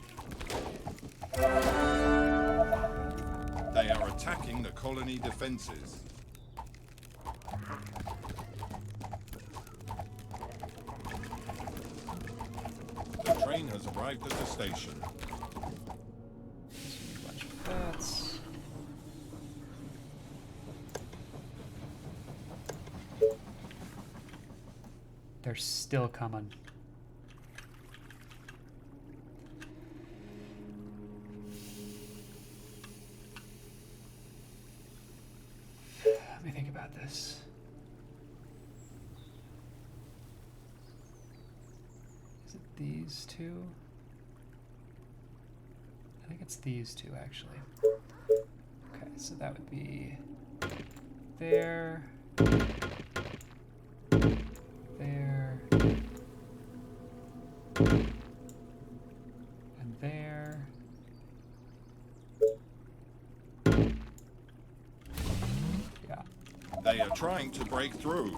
They are attacking the colony defenses. The train has arrived at the station. Just a bunch of bats. They're still coming. Let me think about this. Is it these two? I think it's these two, actually. Okay, so that would be there, there, and there. Yeah. They are trying to break through.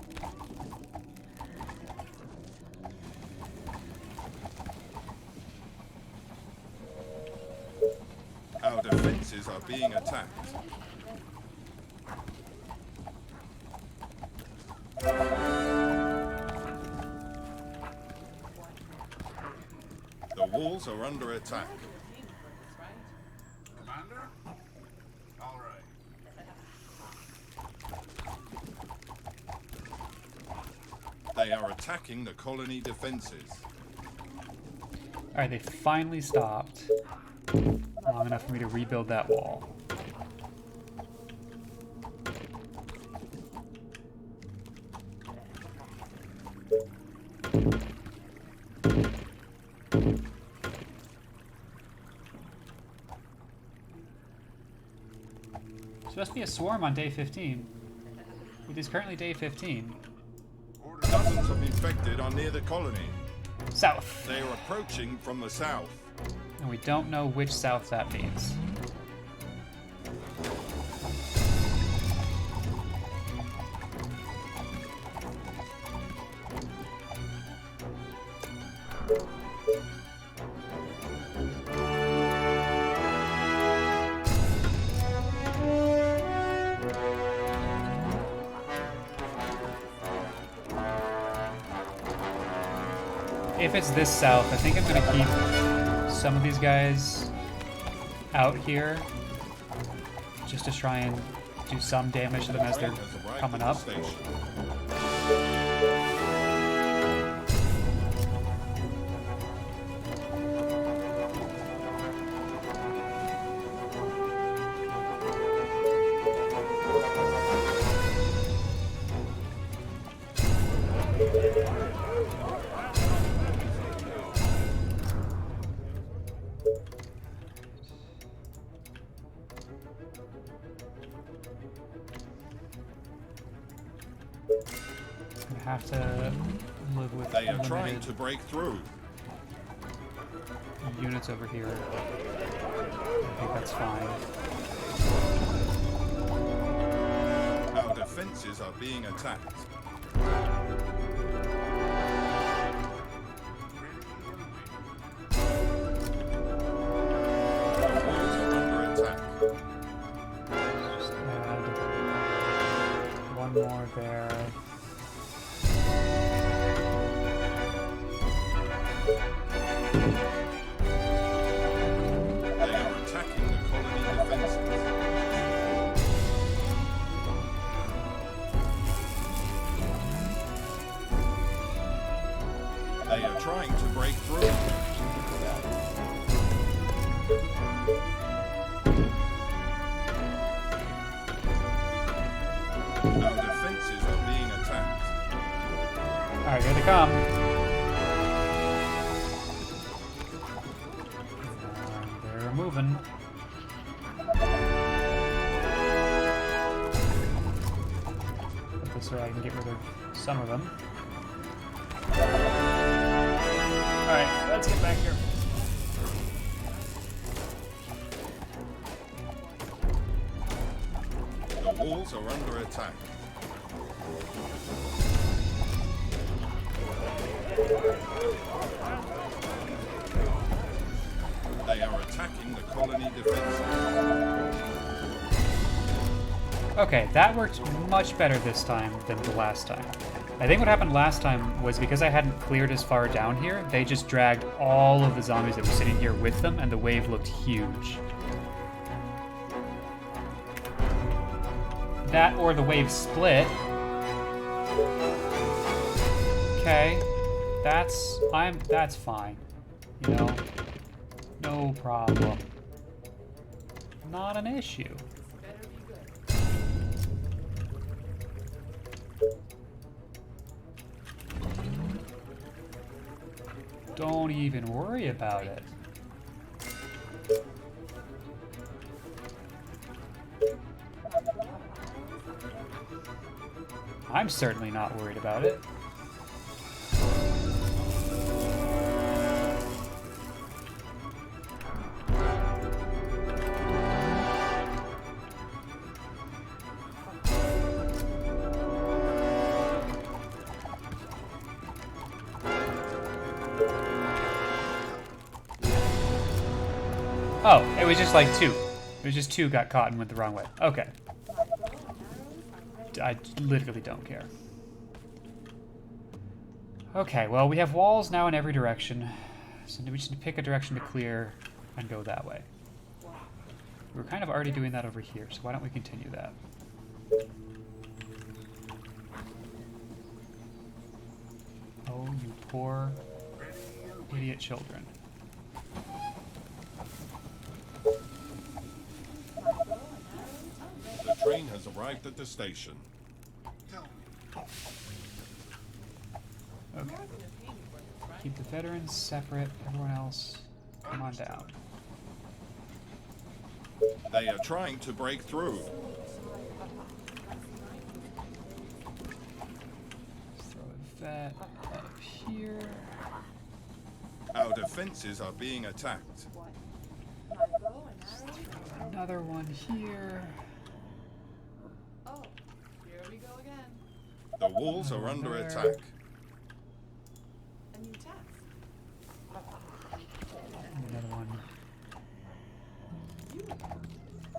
Our defenses are being attacked. The walls are under attack. Commander? All right. They are attacking the colony defenses. Alright, they finally stopped. Long enough for me to rebuild that wall. Supposed to be a swarm on day 15. It is currently day 15. Orders. Dozens of infected are near the colony. South. They are approaching from the south. And we don't know which south that means. If it's this south, I think I'm gonna keep some of these guys out here just to try and do some damage to them as they're Train has arrived coming at up. the station. I have to live with They are trying limited to break through. units over here. I think that's fine. Our defenses are being attacked. The walls are under attack. Just add one more there. They are attacking the colony defenses. They are trying to break through. Our defenses are being attacked. Alright, here they come. And they're moving. But this way I can get rid of some of them. Alright, let's get back here. The walls are under attack. They are attacking the colony defenses. Okay, that worked much better this time than the last time. I think what happened last time was because I hadn't cleared as far down here, they just dragged all of the zombies that were sitting here with them, and the wave looked huge. That or the wave split. Okay, that's fine. You know, no problem. Not an issue. Better be good. Don't even worry about it. I'm certainly not worried about it. Oh, it was just like two. It was just two got caught and went the wrong way. Okay. I literally don't care. Okay, well, we have walls now in every direction. So we just need to pick a direction to clear and go that way. We're kind of already doing that over here, so why don't we continue that? Oh, you poor idiot children. The train has arrived at the station. Okay. Keep the veterans separate. Everyone else, come on down. They are trying to break through. Let's throw a vet up here. Our defenses are being attacked. Another one here. Oh, here we go again. The walls are under There. attack. A new task. Another one.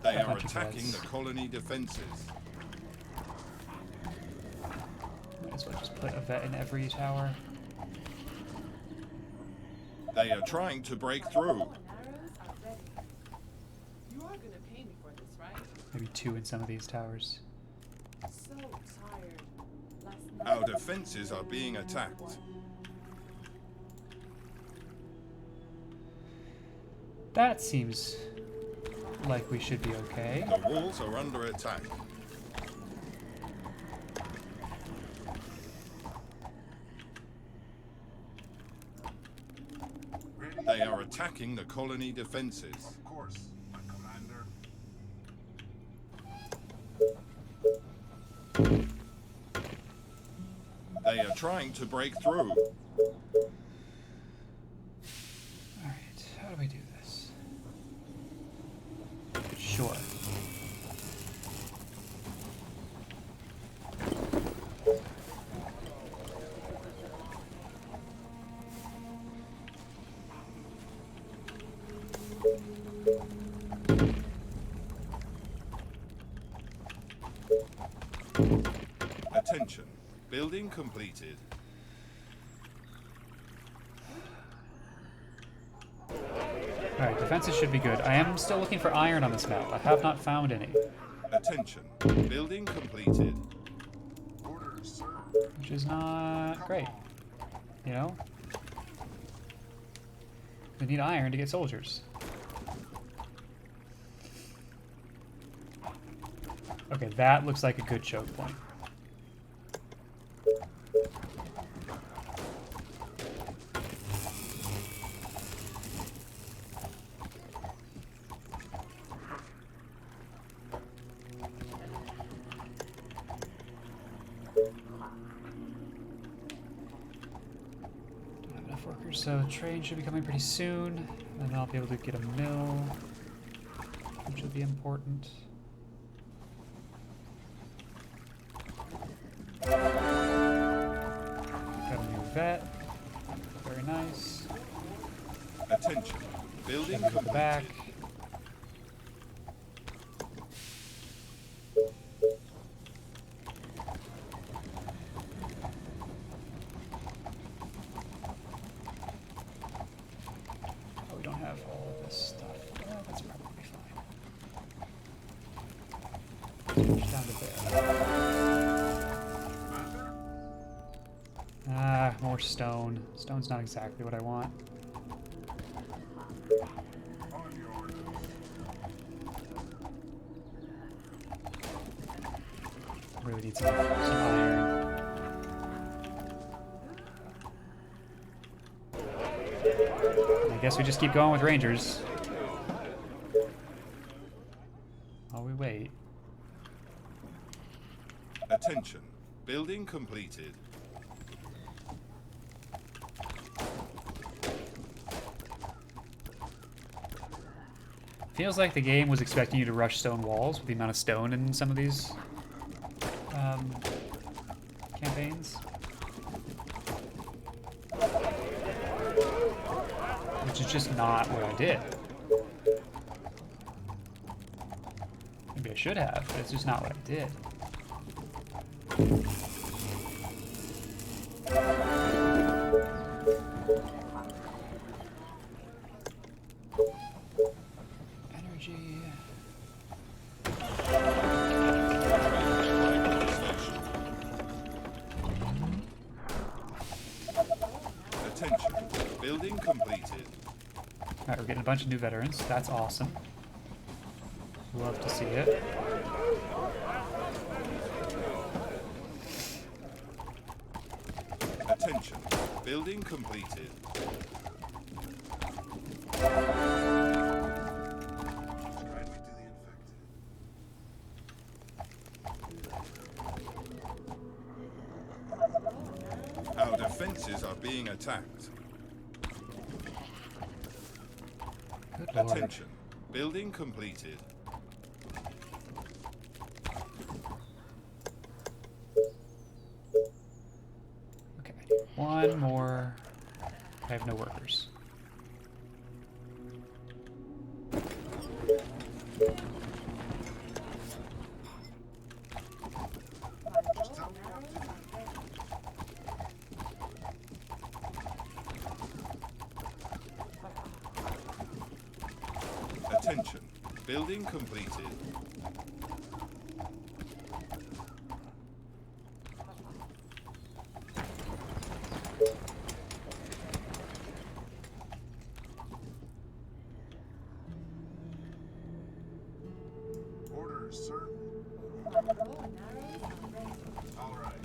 They A are bunch of attacking vets. the colony defenses. Might as well just put a vet in every tower. They are trying to break through. Bow and arrows are ready. You are gonna pay me for this, right? Maybe two in some of these towers. So tired. Last night. Our defenses are being attacked. That seems like we should be okay. The walls are under attack. They are attacking the colony defenses. Of course, my commander. They are trying to break through. Alright, how do we do this? Sure. Attention. Building completed. Alright, defenses should be good. I am still looking for iron on this map. I have not found any, Attention. Building completed. Orders, sir. which is not great. You know? We need iron to get soldiers. Okay, that looks like a good choke point. Don't have enough workers, so train should be coming pretty soon, and then I'll be able to get a mill, which will be important. Got a new vet. Very nice. Attention. Building Send it to the back. completed. Oh, we don't have all of this stuff. Well, that's probably fine. Push down to there. Ah, more stone. Stone's not exactly what I want. On your orders. Really need some iron. I guess we just keep going with rangers. While we wait. Attention. Building completed. Feels like the game was expecting you to rush stone walls with the amount of stone in some of these campaigns. Which is just not what I did. Maybe I should have, but it's just not what I did. Energy. Attention. Building completed. Alright, we're getting a bunch of new veterans. That's awesome. Love to see it. Attention. Building completed. Guide me to the infected. Our defenses are being attacked. Good lord. Attention. Building completed. Okay, I need one more. I have no workers. Just tell me what to do. Attention. Building completed. Orders, sir. All right.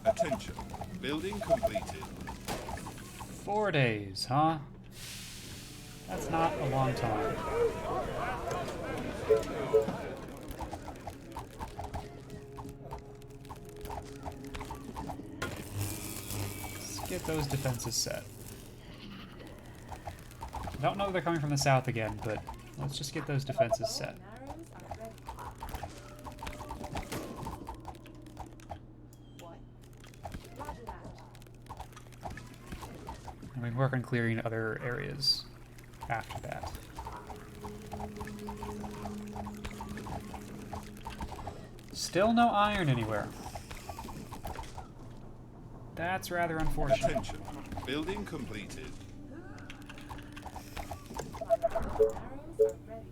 Attention. Building completed. 4 days, huh? That's not a long time. Let's get those defenses set. I don't know if they're coming from the south again, but let's just get those defenses set. Arrows are ready. What? Roger that. And we can work on clearing other areas after that. Still no iron anywhere. That's rather unfortunate. Attention. Building completed. Arrows are ready.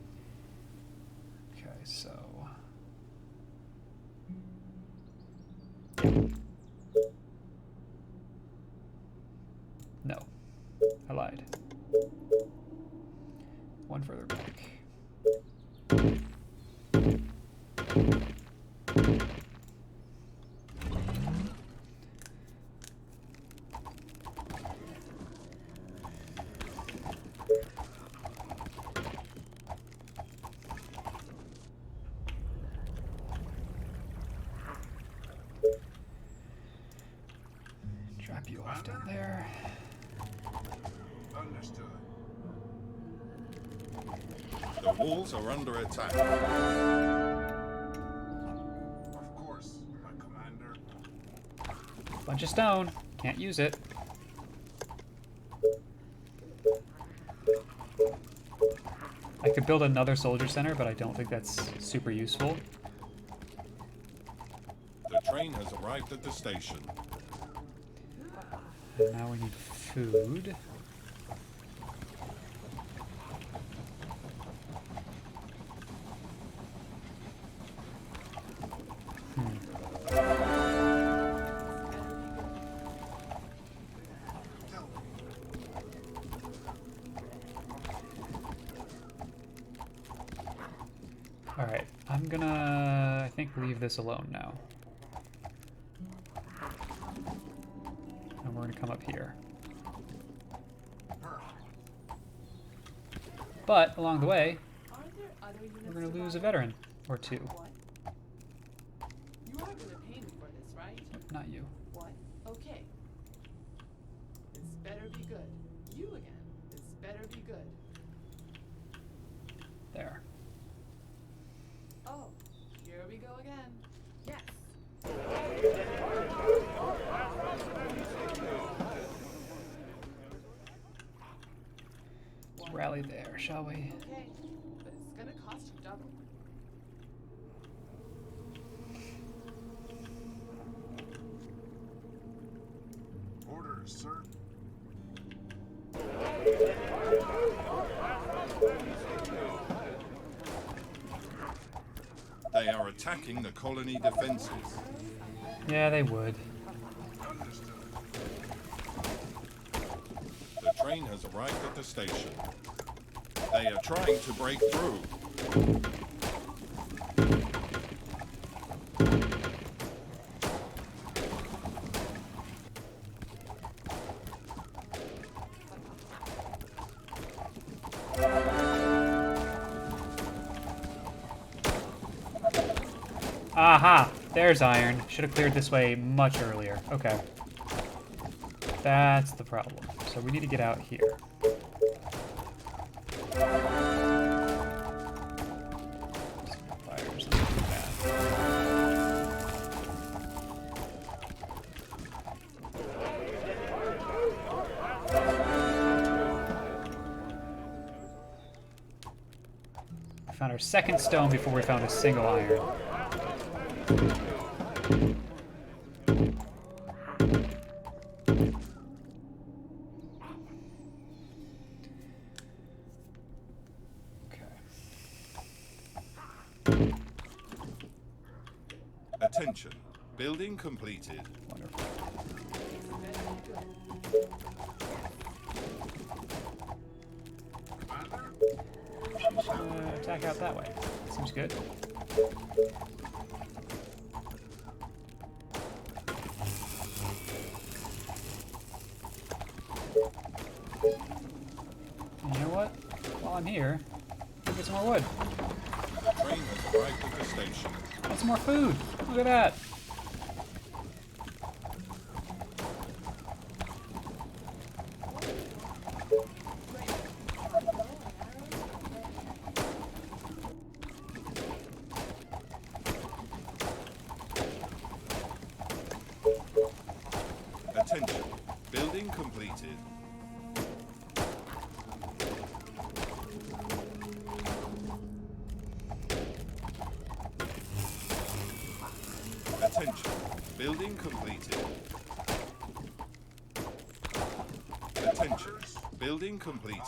Okay, so... No. I lied. One further back. Drop you off down there. Understood. The walls are under attack. Of course, my commander. Bunch of stone. Can't use it. I could build another soldier center, but I don't think that's super useful. The train has arrived at the station. And now we need food. Tell me. Alright, I'm gonna, I think, leave this alone now. And we're gonna come up here. Perfect. But, along the way, Are there other units we're gonna lose a surviving? veteran or two. What? You aren't gonna pay me for this, right? Not you. What? Okay. This better be good. You again. This better be good. There. Oh, here we go again. Yes. Let's rally there, shall we? Okay, but it's gonna cost you double. Orders, sir. They are attacking the colony defenses. Yeah, they would. Understood. The train has arrived at the station. They are trying to break through. Aha! There's iron. Should have cleared this way much earlier. Okay. That's the problem. So we need to get out here. Fires and stuff like that. We found our second stone before we found a single iron. Attention. Building completed. Wonderful. Commander? She's gonna attack out that way. Seems good. While I'm here, get some more wood. The train has arrived at the station. And some more food. Look at that. Attention. Building completed. Attention. Building completed. Attention. Building completed.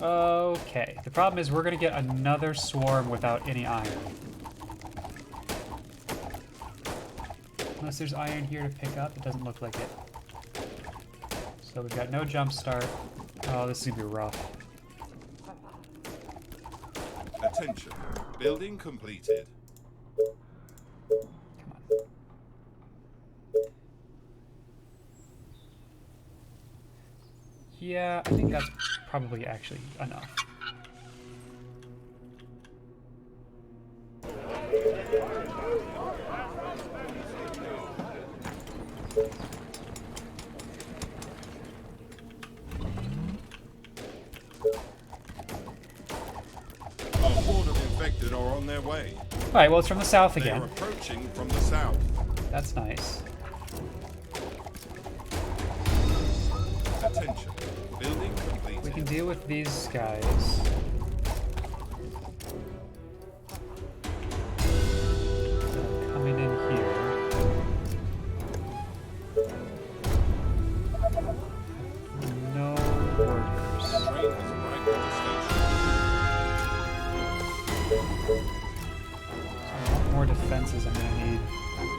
Okay. The problem is we're gonna get another swarm without any iron. Unless there's iron here to pick up, it doesn't look like it. So we've got no jump start. Oh, this is gonna be rough. Attention. Building completed. Come on. Yeah, I think that's probably actually enough. A horde of infected are on their way. Alright, well, it's from the south They again. are approaching from the south. That's nice. Attention. Building completed. We can deal with these guys. Coming in here. No orders. The train has arrived at I want more defenses. I'm gonna need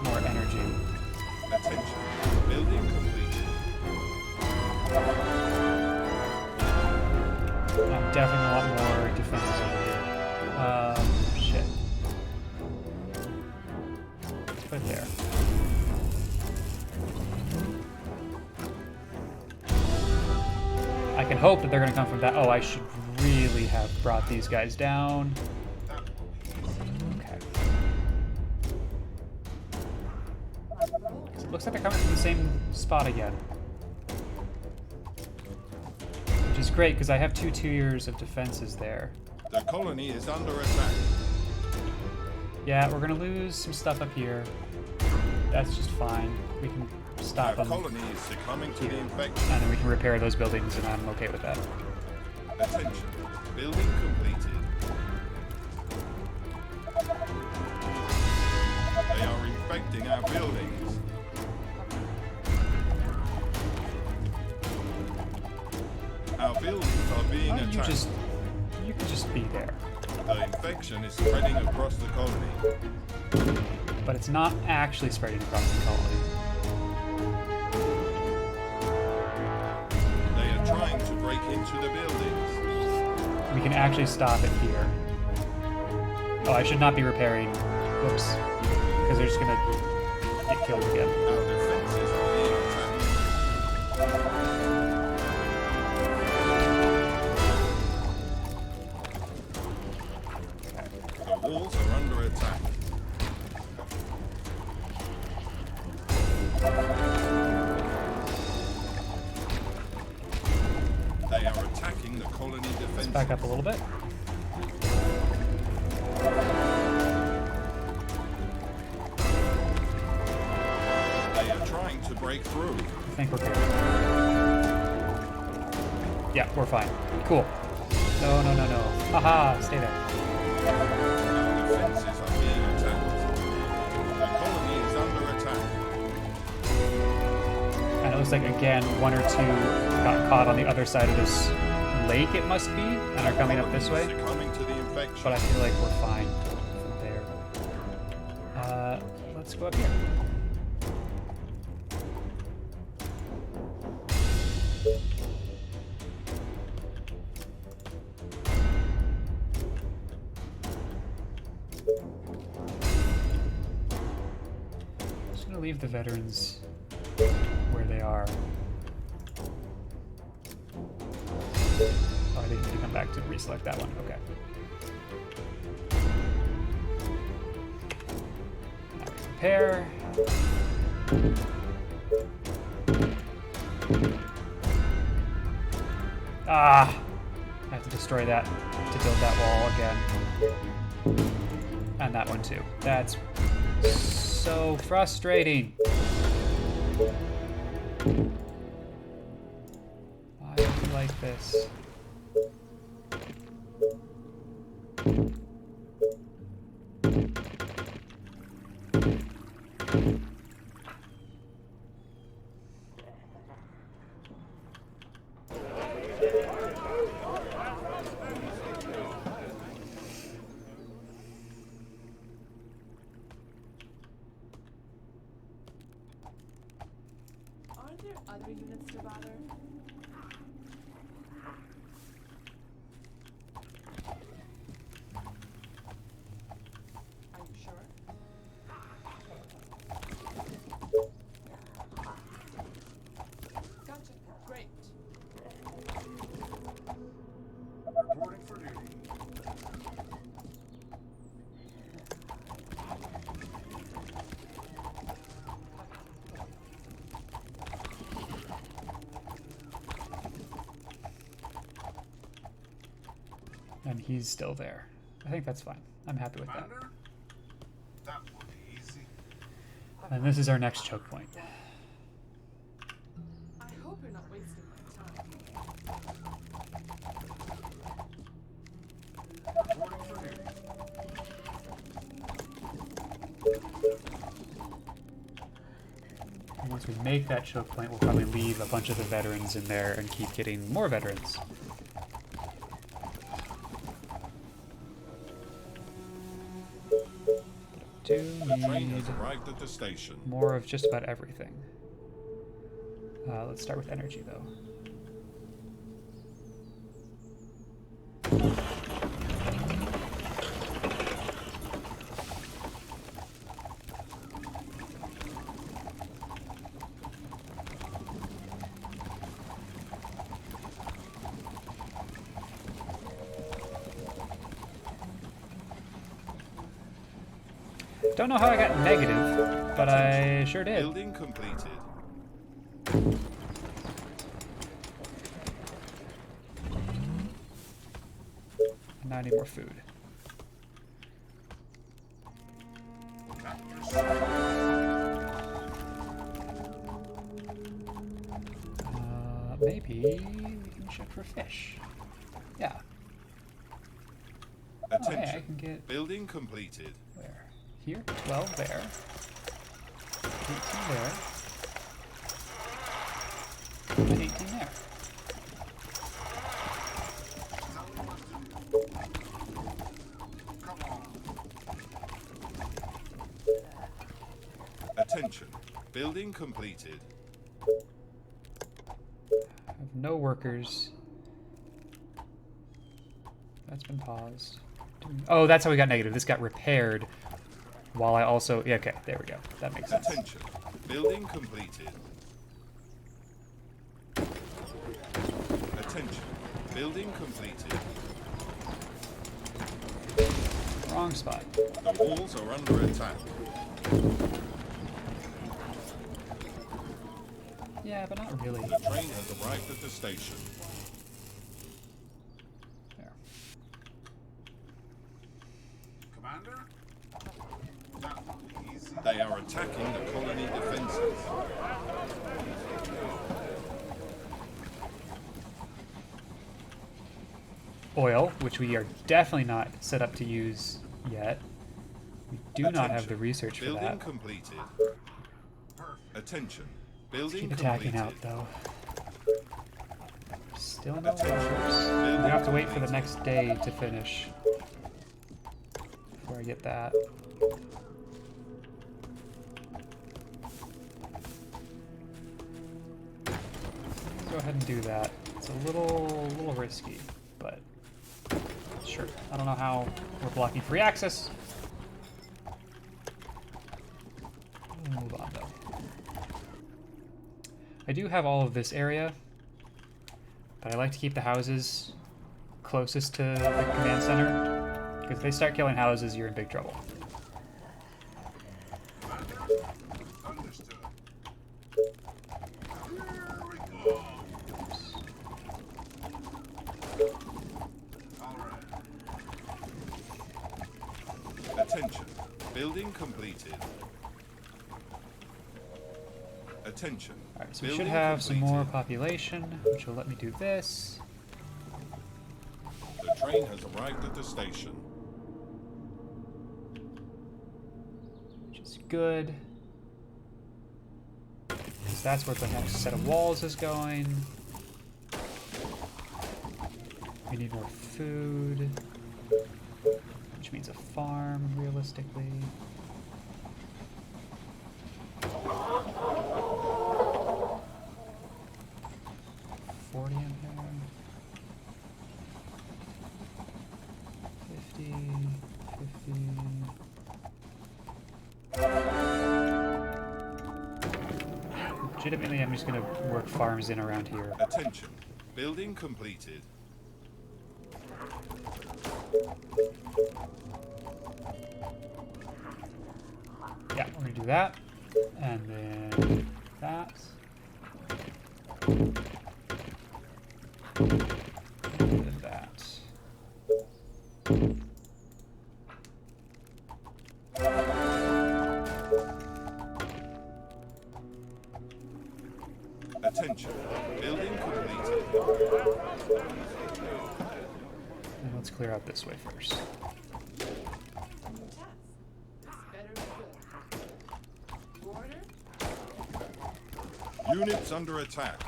more energy. the station. Attention. Building completed. Definitely a lot more defenses over here. Shit. Let's put it there. I can hope that they're gonna come from that. Oh, I should really have brought these guys down. Okay. So it looks like they're coming from the same spot again. Which is great, because I have 2 tiers of defenses there. The colony is under attack. Yeah, we're gonna lose some stuff up here. That's just fine. We can stop Our them, colony is succumbing to the infection. and then we can repair those buildings, and I'm okay with that. Attention. Building completed. They are infecting our buildings. Our buildings are being Why don't you attacked. you can just be there. The infection is spreading across the colony. But it's not actually spreading across the colony. They are trying to break into the buildings. We can actually stop it here. Oh, I should not be repairing. Whoops. Because they're just gonna get killed again. Our defenses are being attacked. The walls are under attack. They are attacking the colony defenses. Back up a little bit. They are trying to break through. I think we're good. Yeah, we're fine. Cool. No, no, no, no. Haha, stay there. Our defenses are being attacked. The colony is under attack. And it looks like, again, 1 or 2 got caught on the other side of this lake, it must be, and are coming up this way. Succumbing to the infection. But I feel like we're fine from there. Let's go up here. Just gonna leave the veterans where they are. I think you need to come back to reselect that one. Okay. Now we repair. Ah! I have to destroy that to build that wall again. And that one too. That's so frustrating. Why do you like this? Aren't there other units to bother? Are you sure? Gotcha. Great. Reporting for duty. And he's still there. I think that's fine. I'm happy with that. Commander? That will be easy. And this is our next choke point. I hope you're not wasting my time. Reporting for duty. And once we make that choke point, we'll probably leave a bunch of the veterans in there and keep getting more veterans. Do The train need has arrived at the station. more of just about everything. Let's start with energy, though. Don't know how I got negative, but I sure did. Building completed. Now I need more food. Capture site. Maybe we can check for fish. Yeah. Oh, hey, I Attention. can get Building completed. where? Here? 12 there. 18 there. And 18 there. Come on. Attention. Building completed. I have no workers. That's been paused. Oh, that's how we got negative. This got repaired while I also... Yeah, okay, there we go. That makes sense. Attention. Building completed. Attention. Building completed. Wrong spot. The walls are under attack. Yeah, but not really. The train has arrived at the station. There. Commander? That will be easy. They are attacking the colony defenses. Oil, which we are definitely not set up to use yet. We do not have Attention. the research for Building that. completed. Perfect. Attention. Building Keep attacking completed. out, though. Still no Attention. workers. Building We have to wait for the completed. next day to finish. Before I get that. Go ahead and do that. It's a little risky, but sure. I don't know how we're blocking free access. We'll move on though. I do have all of this area, but I like to keep the houses closest to the command center. Because if they start killing houses, you're in big trouble. Understood. Here we go. All right. Attention. Building completed. Attention. Alright, so we Building should have some more completed. population, which will let me do this. The train has arrived at the station. Which is good. Because that's where the next set of walls is going. We need more food. Which means a farm, realistically. $40 in here. 50, 50. Legitimately, I'm just gonna work farms in around here. Attention. Building completed. Yeah, we're gonna do that. And then that. And then that. Attention. Building completed. And let's clear out this way first. Tess, this better be good. Order? Units under attack.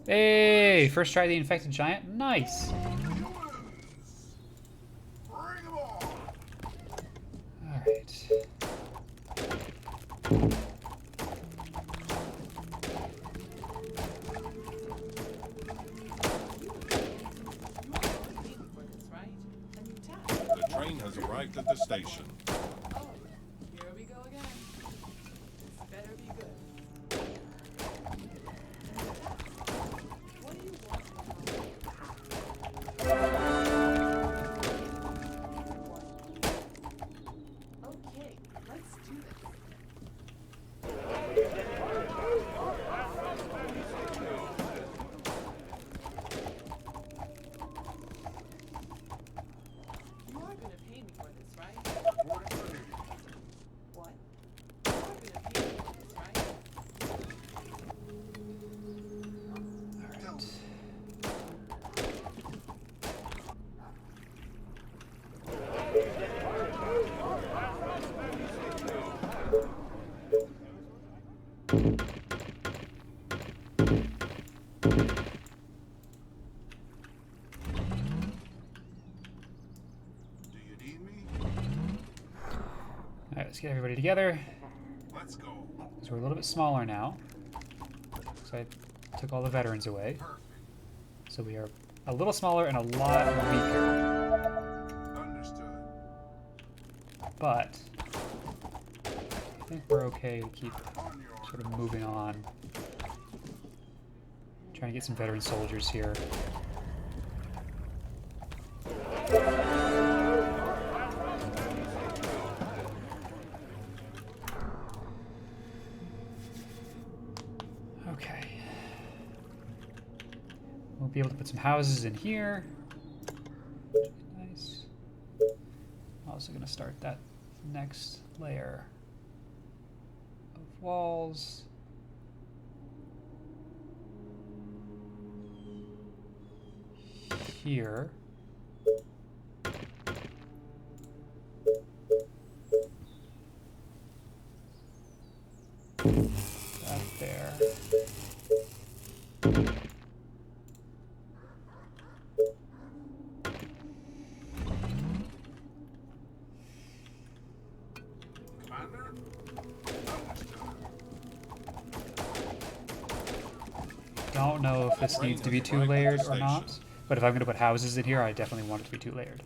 Hey! First try the infected giant. Nice! Bring 'em on. Alright. Paying for this, right? A new task. The train has arrived at the station. Oh, here we go again. This better be good. What do you want from me? Okay, let's do this. You are gonna pay me for this, right? Reporting for duty. What? You are gonna pay me for this, right? Tell me. Do you need me? Alright, let's get everybody together. Let's go. Because we're a little bit smaller now. So I took all the veterans away. Perfect. So we are a little smaller and a lot weaker. Understood. But I think we're okay to keep On your sort of moving on. Trying to get some veteran soldiers here. Okay. We'll be able to put some houses in here. Nice. I'm also going to start that next layer of walls. Here. That there. Commander? Understood. Don't know if this needs to be two layered or not, but if I'm going to put houses in here, I definitely want it to be two layered.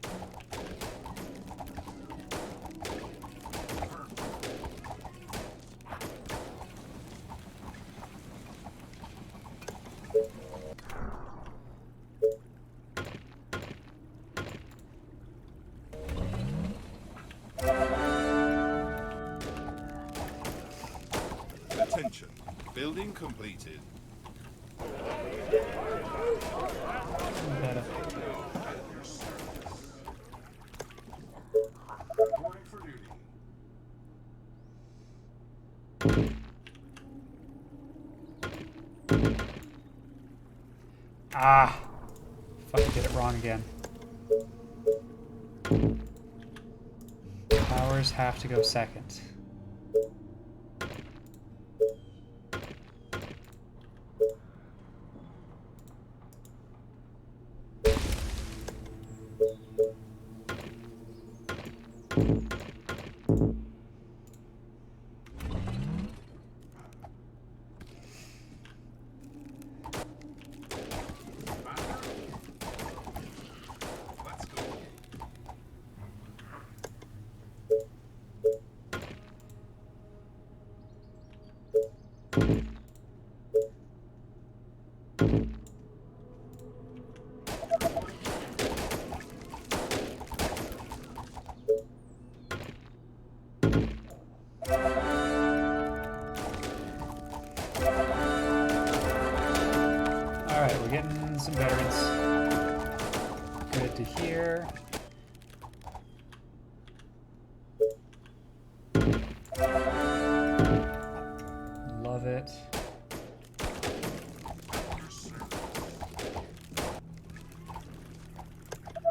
Attention. Building completed. Better. Reporting for duty. Ah! Fucking did it wrong again. Towers have to go second. Let's go. Alright, we're getting some veterans. Good to hear. Love it.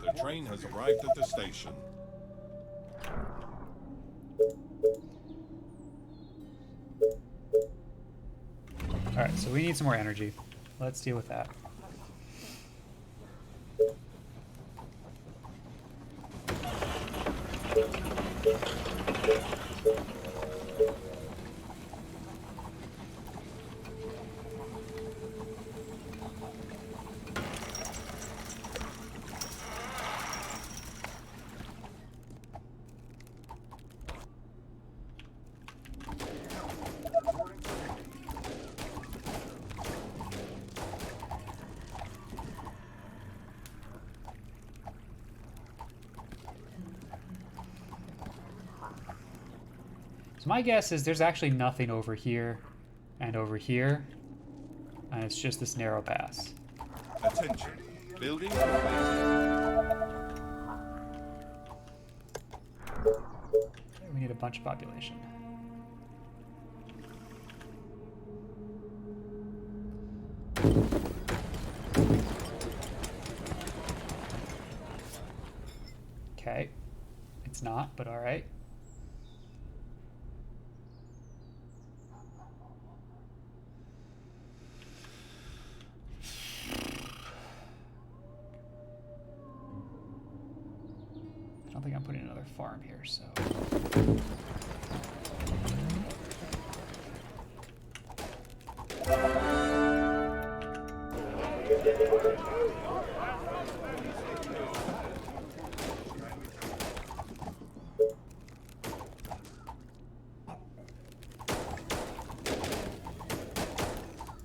The train has arrived at the station. Alright, so we need some more energy. Let's deal with that. Reporting for duty. So my guess is there's actually nothing over here and over here, and it's just this narrow pass. Attention. Building completed. We need a bunch of population. Okay. It's not, but alright. I don't think I'm putting another farm here, so.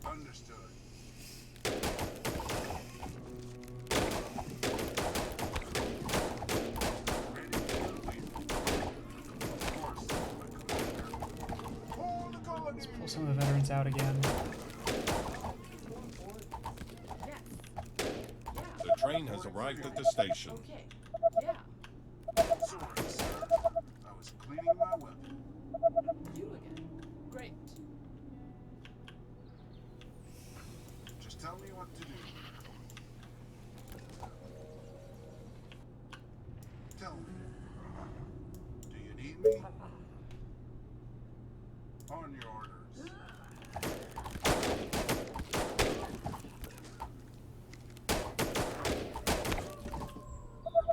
Understood. Ready to leave. Of course, my commander. Hold the colony. Pull some of the veterans out again. Yes. The train has arrived at the station. Okay. Yeah. Sorry, sir. I was cleaning my weapon. You again. Great. Just tell me what to do. Tell me. Do you need me? On your orders.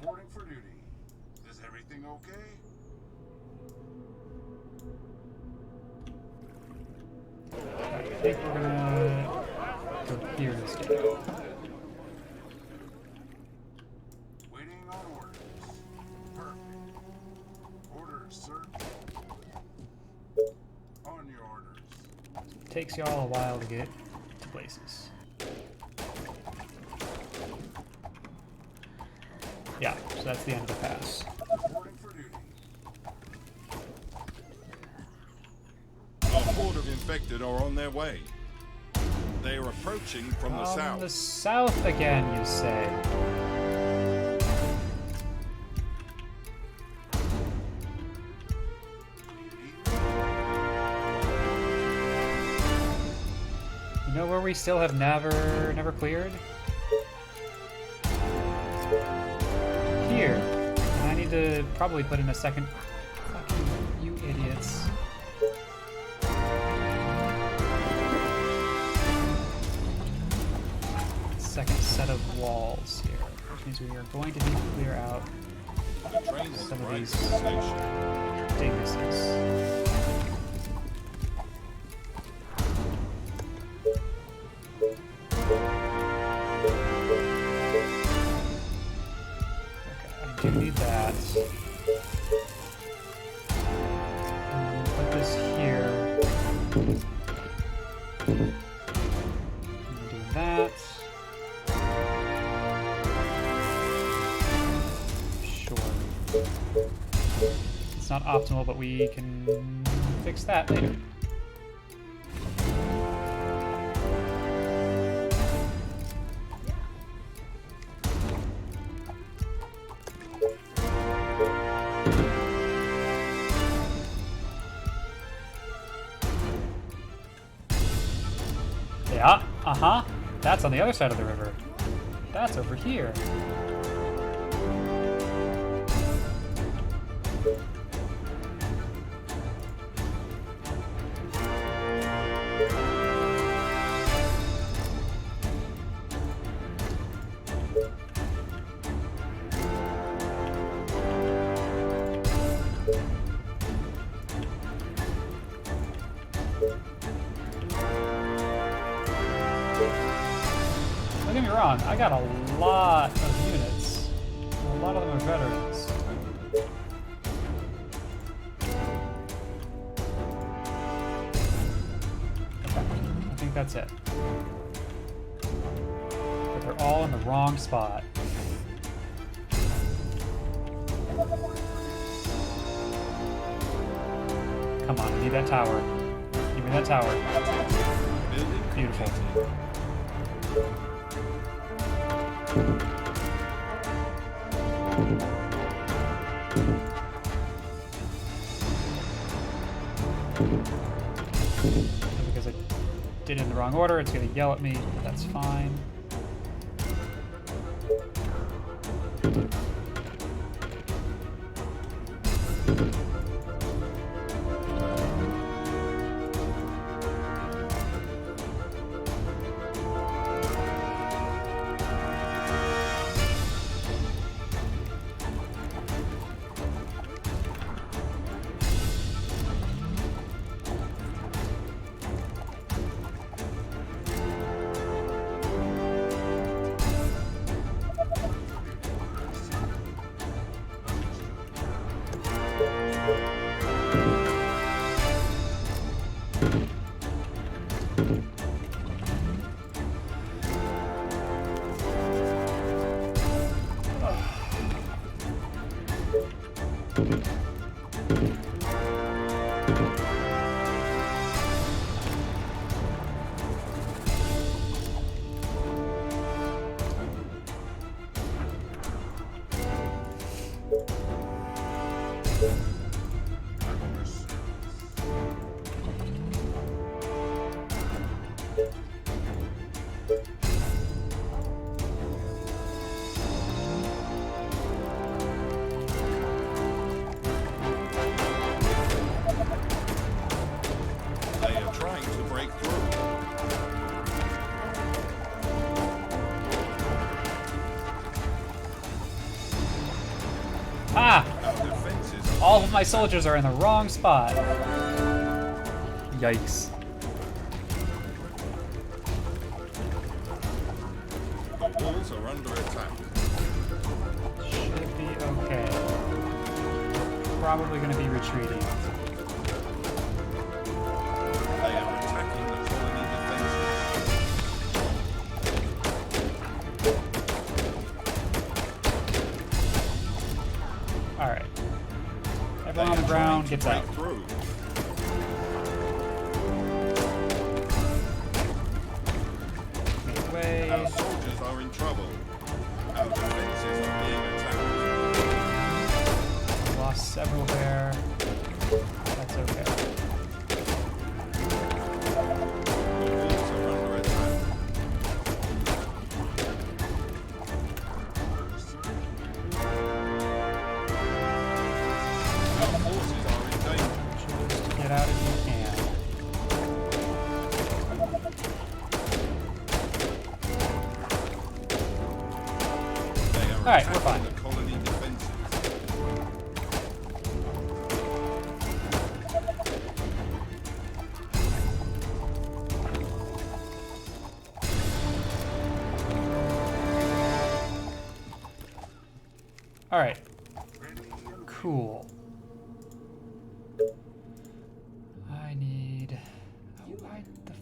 Reporting for duty. Is everything okay? I think we're gonna go here instead. Waiting on orders. Perfect. Orders, sir. On your orders. It takes y'all a while to get to places. Yeah, so that's the end of the pass. Reporting for duty. A horde of infected are on their way. They are approaching from the south. The south again, you say? You know where we still have never cleared? Here. And I need to probably put in a second. Fucking you idiots. Second set of walls here, which means we are going to need to clear out The train has some of arrived these at the station. dinguses. Okay, I do need that. Put this here. Do that. Sure. It's not optimal, but we can fix that later. Yeah, uh-huh. That's on the other side of the river. That's over here. Don't get me wrong, I got a lot of units. A lot of them are veterans. Okay, I think that's it. But they're all in the wrong spot. Come on, I need that tower. Give me that tower. Building Beautiful. completed. Because I did it in the wrong order, it's gonna yell at me. That's fine. They are trying to break through. Ah! Our defenses are All of my soldiers are in the wrong spot. Yikes. The walls are under attack. Should be okay. Probably gonna be retreating. They are attacking the colony defenses. Alright. They Everyone on are the trying ground to gets break out. through. away. Our soldiers are in trouble. Our defenses are being attacked. Lost several there. That's okay. The walls are under attack. Our forces are in danger. Just get out if you can. They are Alright, we're attacking fine. the colony defenses. Alright. Cool. I need... Oh, why the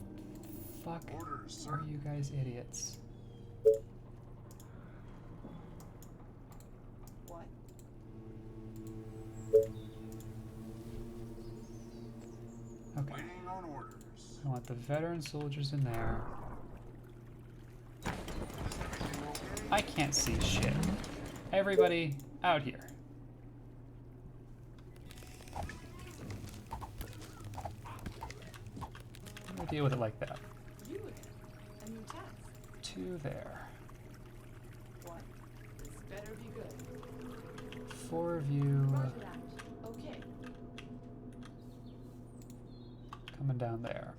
fuck Orders, sir. are you guys idiots? What? Okay. Waiting on orders. I want the veteran soldiers in there. Everything okay? I can't see shit. Everybody out here. We'll deal with it like that. You again? A new task? 2 there. What? This better be good. 4 of you Roger that. Okay. coming down there.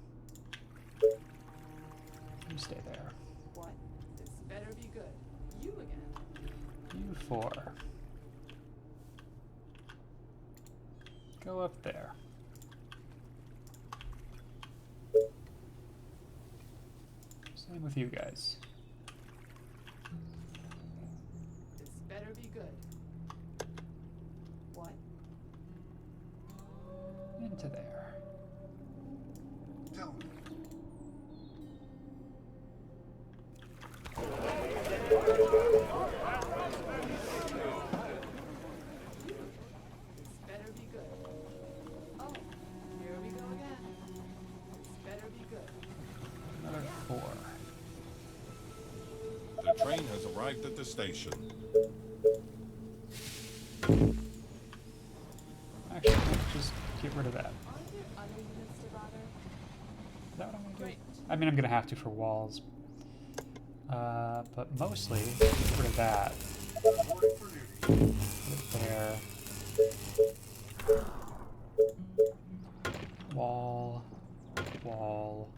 You stay there. What? This better be good. You again? You 4. Go up there. Same with you guys. This better be good. What? Into there. Tell me. This better be good. Oh, here we go again. This better be good. Another 4. The train has arrived at the station. Actually, let's just get rid of that. Are there other units to bother? Is that what I'm gonna do? Great. I mean, I'm gonna have to for walls. But mostly, get rid of that. Reporting for duty. Put it there. Wall. Wall.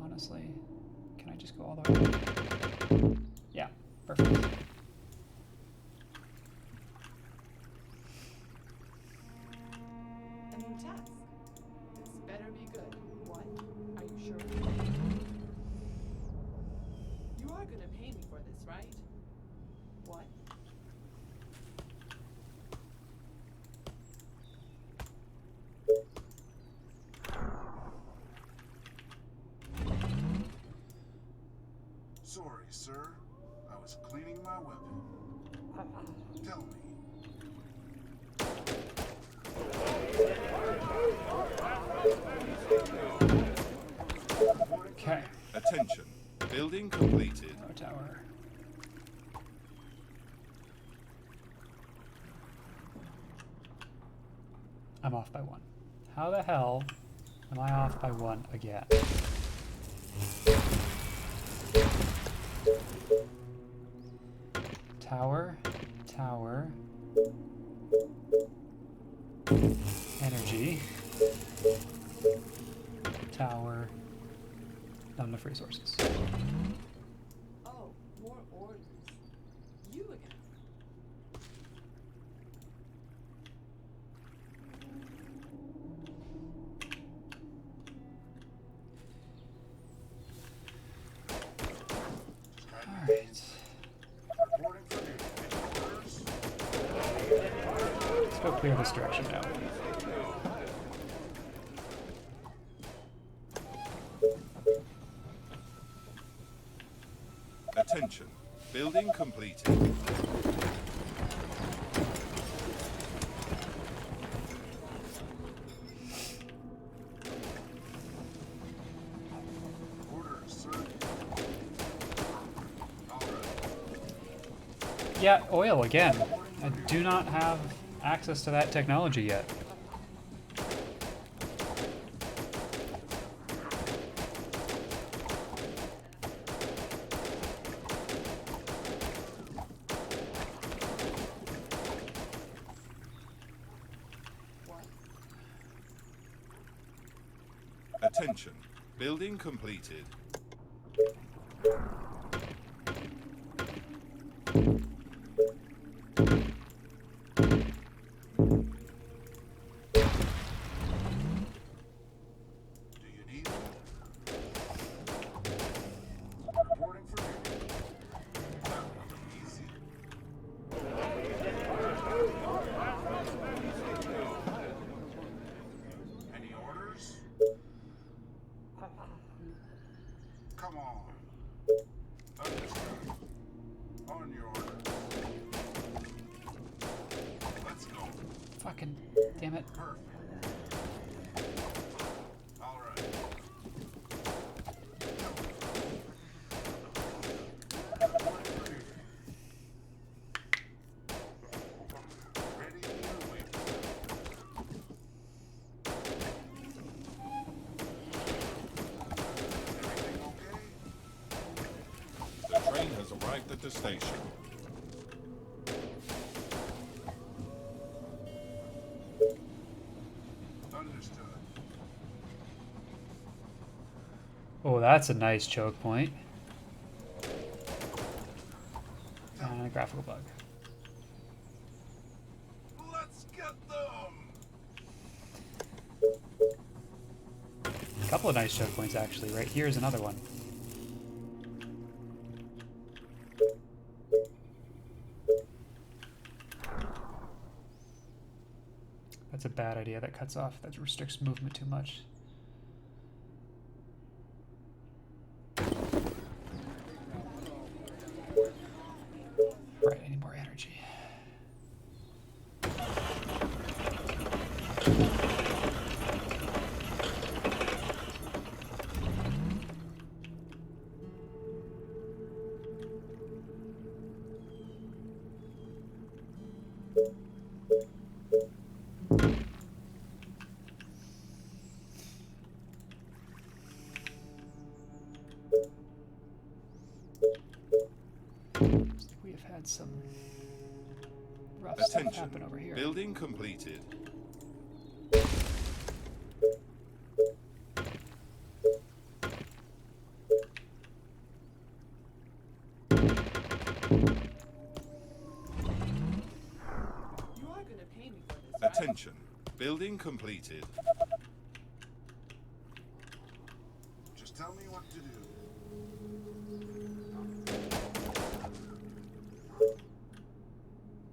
Honestly, can I just go all the way? Yeah, perfect. A new task. This better be good. What? Are you sure? You are gonna pay me for this, right? What? Sorry, sir. I was cleaning my weapon. Tell me. Okay. Attention. Building completed. No tower. I'm off by 1. How the hell am I off by 1 again? Tower, tower, energy, tower, not enough resources. Oh, more orders. You again. Alright, Reporting for duty. Orders. let's go clear this direction now. Attention. Building completed. Yeah, oil again. I do not have access to that technology yet. Attention. Building completed. Do you need it? Reporting for duty. That one easy. Any orders? Come on. Understood. On your orders. Let's go. Fucking damn it. Perfect. All right. Ready and waiting. Everything okay? The train has arrived at the station. Understood. Oh, that's a nice choke point. And a graphical bug. Let's get them! A couple of nice choke points actually. Right here's another one. That's a bad idea. That cuts off. That restricts movement too much. Right, I need more energy. Looks like we have had some rough stuff Attention. happen over here. Building completed. You are gonna pay me for this, right? Attention. Building completed. Just tell me what to do.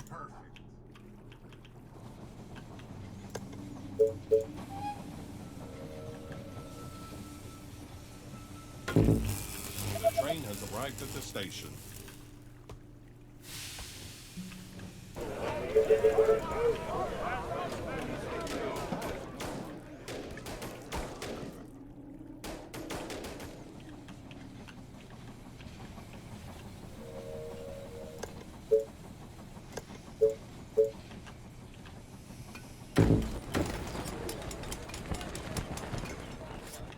Perfect. The train has arrived at the station.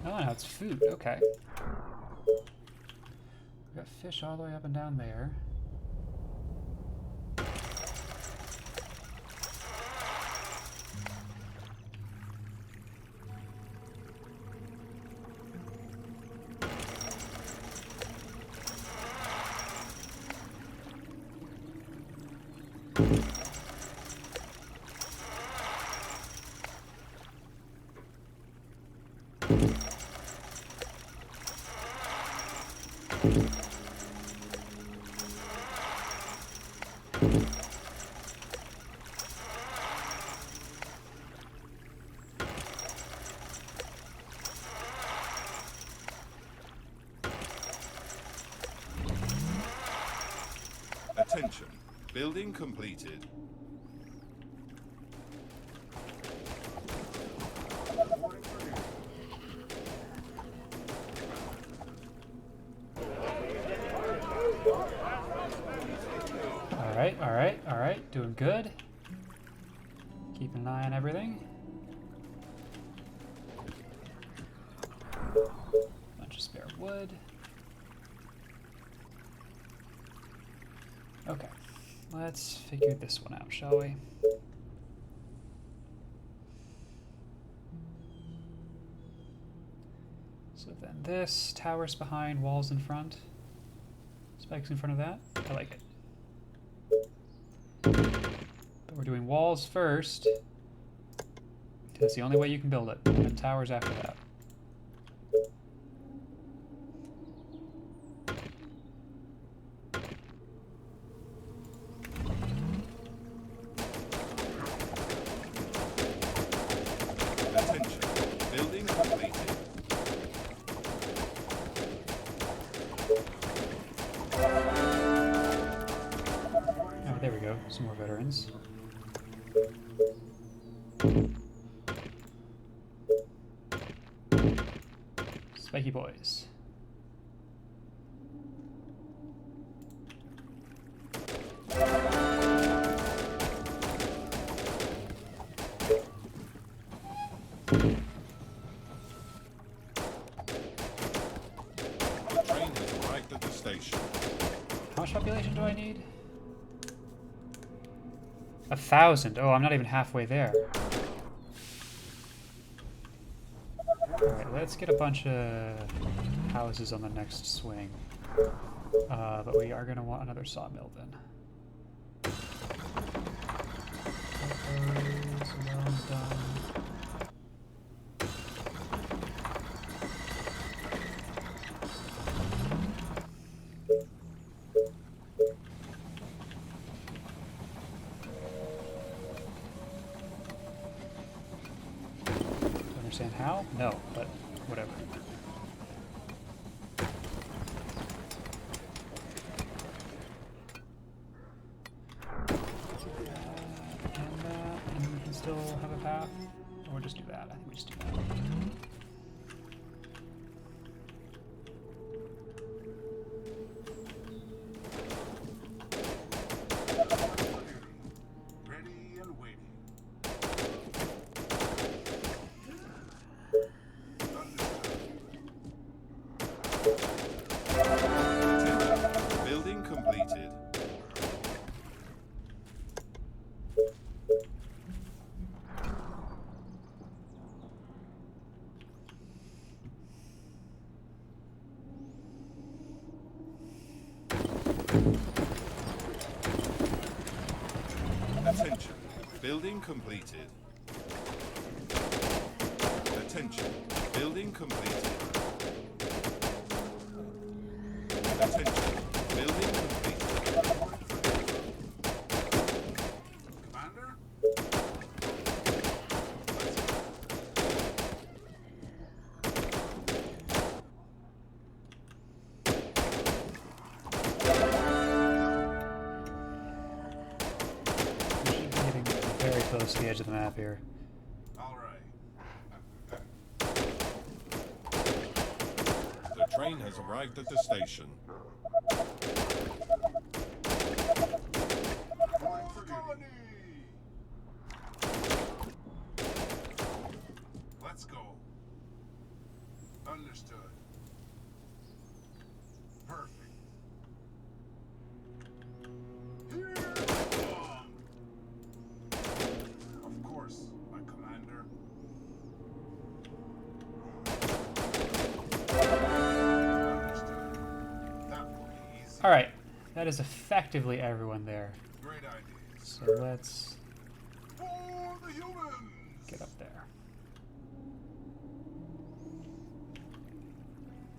Oh, now it's food. Okay. We got fish all the way up and down there. Attention. Building completed. Reporting for duty. All right. Doing good. Keeping an eye on everything. Bunch of spare wood. Okay, let's figure this one out, shall we? So then this, towers behind, walls in front. Spikes in front of that. I like it. But we're doing walls first. That's the only way you can build it. And then towers after that. Attention. Building completed. Oh, there we go. Some more veterans. Spiky boys. The train has arrived at the station. How much population do I need? 1,000. Oh, I'm not even halfway there. Alright, let's get a bunch of houses on the next swing. But we are going to want another sawmill then. Well done. Understand how? No, but whatever. And we can still have a path, or just do that. I think we just do that. Ready and waiting. Attention. Building completed. Attention. Building completed. Attention. Building completed. Attention. Building completed. Commander? We should be getting very close to the edge of the map here. All right. The train has arrived at the station. Going for colony! Let's go. Understood. Perfect. Here we come. Of course, my commander. Understood. That will be easy. Alright, that is effectively everyone there. Great ideas. So let's For the humans! get up there.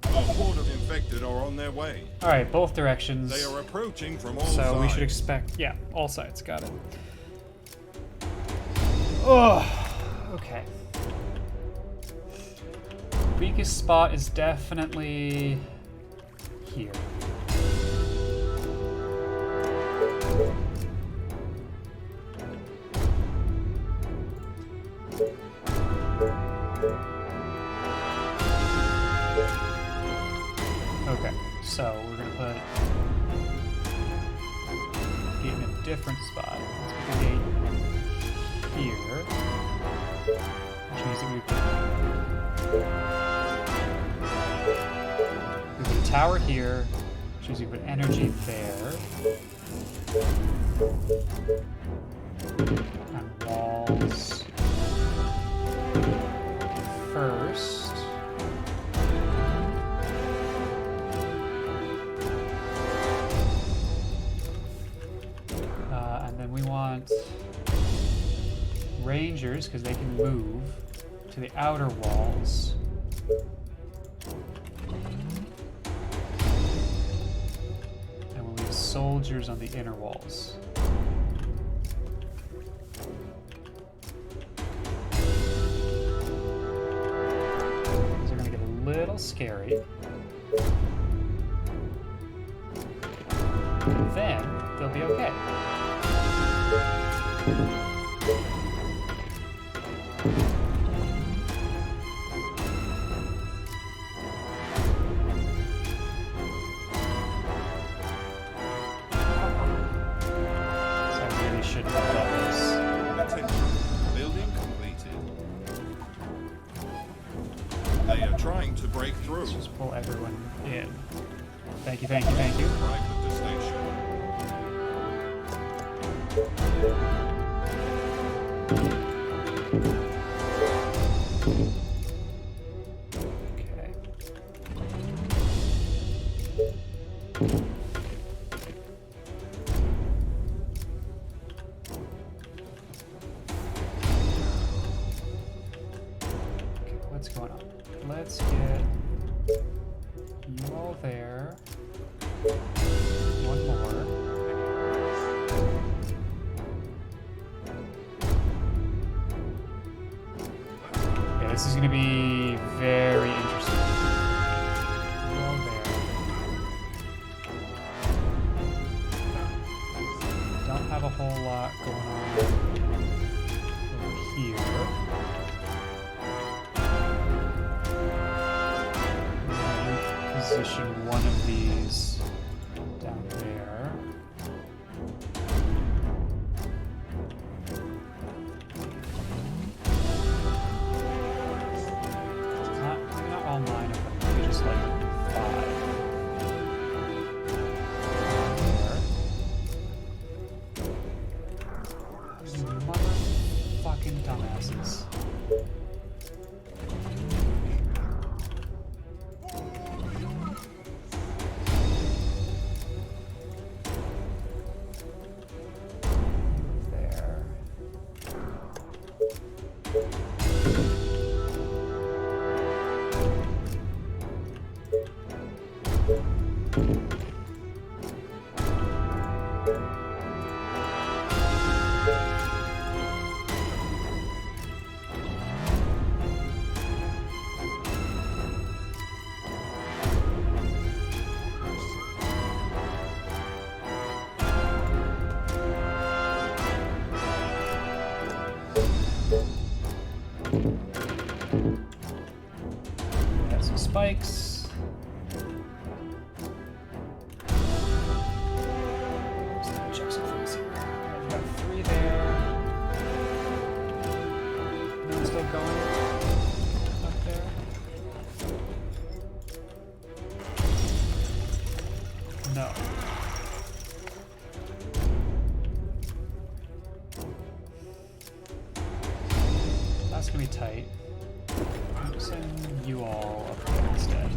A horde of infected are on their way. Alright, both directions. They are approaching from all So sides. we should expect, yeah, all sides, got it. Oh, okay. Weakest spot is definitely here. Okay, so we're gonna put it in a different spot. Let's put the gate here. Which means that we put a tower here, which means we put energy there. And walls first. And then we want rangers, because they can move to the outer walls. And we'll leave soldiers on the inner walls. These are going to get a little scary. But then they'll be okay. Building completed. They are trying to break through. Let's just pull everyone in. Thank you, thank you, thank you. Arrived at the station. Okay. What's going on? Let's get you all there. One more. Yeah, this is going to be very interesting. You all there. Don't have a whole lot going on over here. Position one of these down there. Maybe not all 9 of them, maybe just like 5. There. You motherfucking dumbasses. Got some spikes. Just gonna check some things here. I've got 3 there. No one's still going up there. No. That's gonna be tight. I'm sending you all up there instead.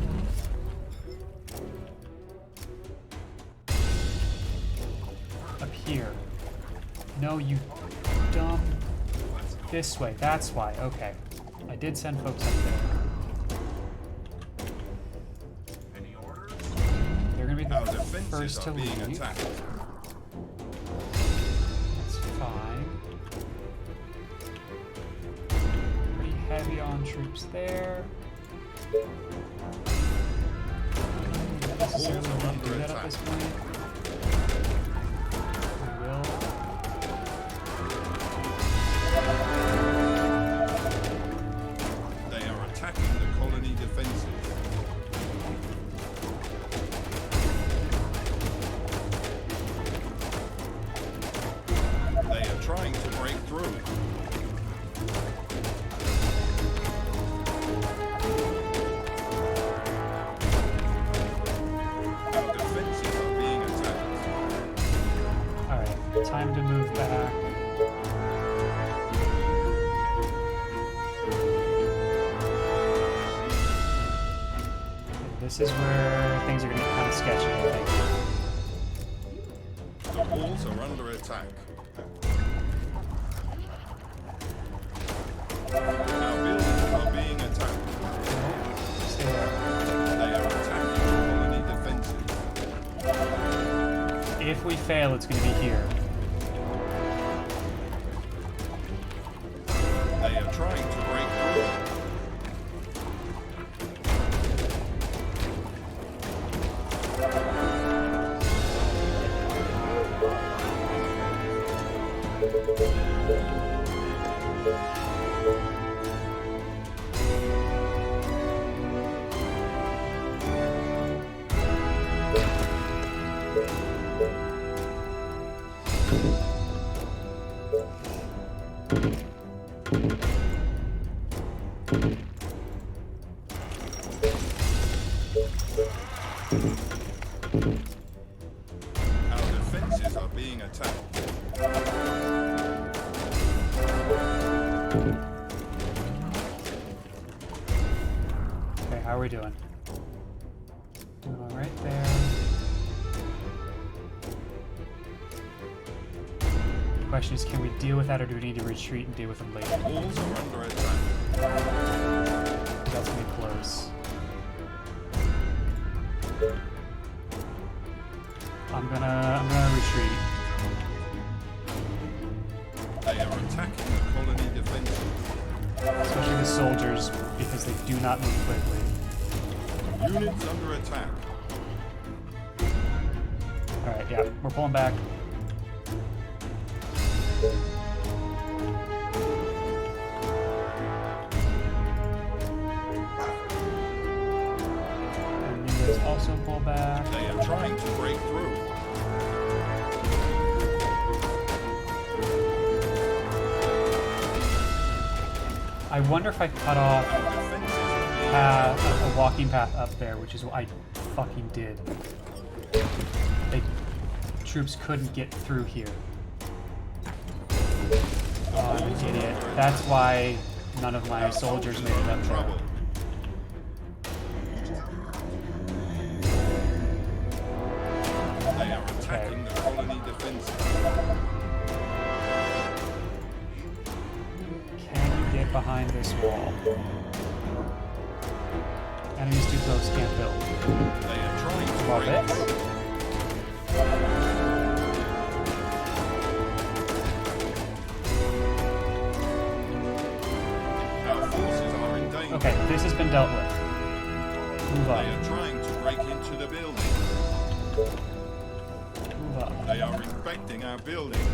Up here. No, you dumb. This way. That's why. Okay. I did send folks up there. Any orders? They're gonna be Our the defenses first to are being leave. attacked. That's fine. Pretty heavy on troops there. Not necessarily Walls are need to under do that at attack. this point. We will. They are attacking the colony defenses. this is where things are going to get kind of sketchy, I think. The walls are under attack. Our buildings are being attacked. Stay there. They are attacking the colony defenses. If we fail, it's going to be here. They are trying to break through. Our defenses are being attacked. Okay, how are we doing? Doing all right there. The question is, can we deal with that, or do we need to retreat and deal with them later? Walls are under attack. That's gonna be close. I'm gonna retreat. They are attacking the colony defenses. Especially the soldiers, because they do not move quickly. Units under attack. Alright, yeah, we're pulling back. And you guys also pull back. They are trying to break through. I wonder if I cut off Our defenses are being a walking path up there, which is what I fucking did. Troops couldn't get through here. Oh, I'm an idiot. That's why none of my soldiers made it up there. trouble. They are attacking the colony defenses. Can you get behind this wall? Enemies too close, can't build. They are trying to Love break it. through. Our forces are in danger. Okay, this has been dealt with. Move They up. are trying to break into the building. Move up. They are inspecting our buildings.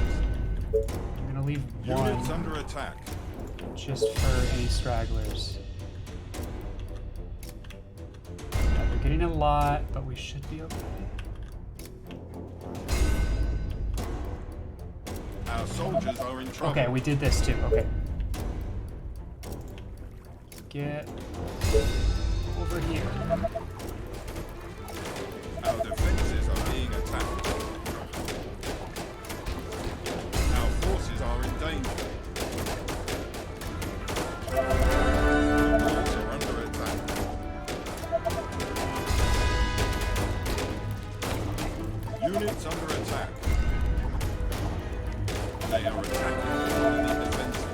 I'm gonna leave Units one under attack. just for any stragglers. Yeah, we're getting a lot, but we should be okay. Our soldiers are in trouble. Okay, we did this too. Okay. Get over here. Our defenses are being attacked. Our forces are in danger. The walls are under attack. Units under attack. They are attacking the colony defenses.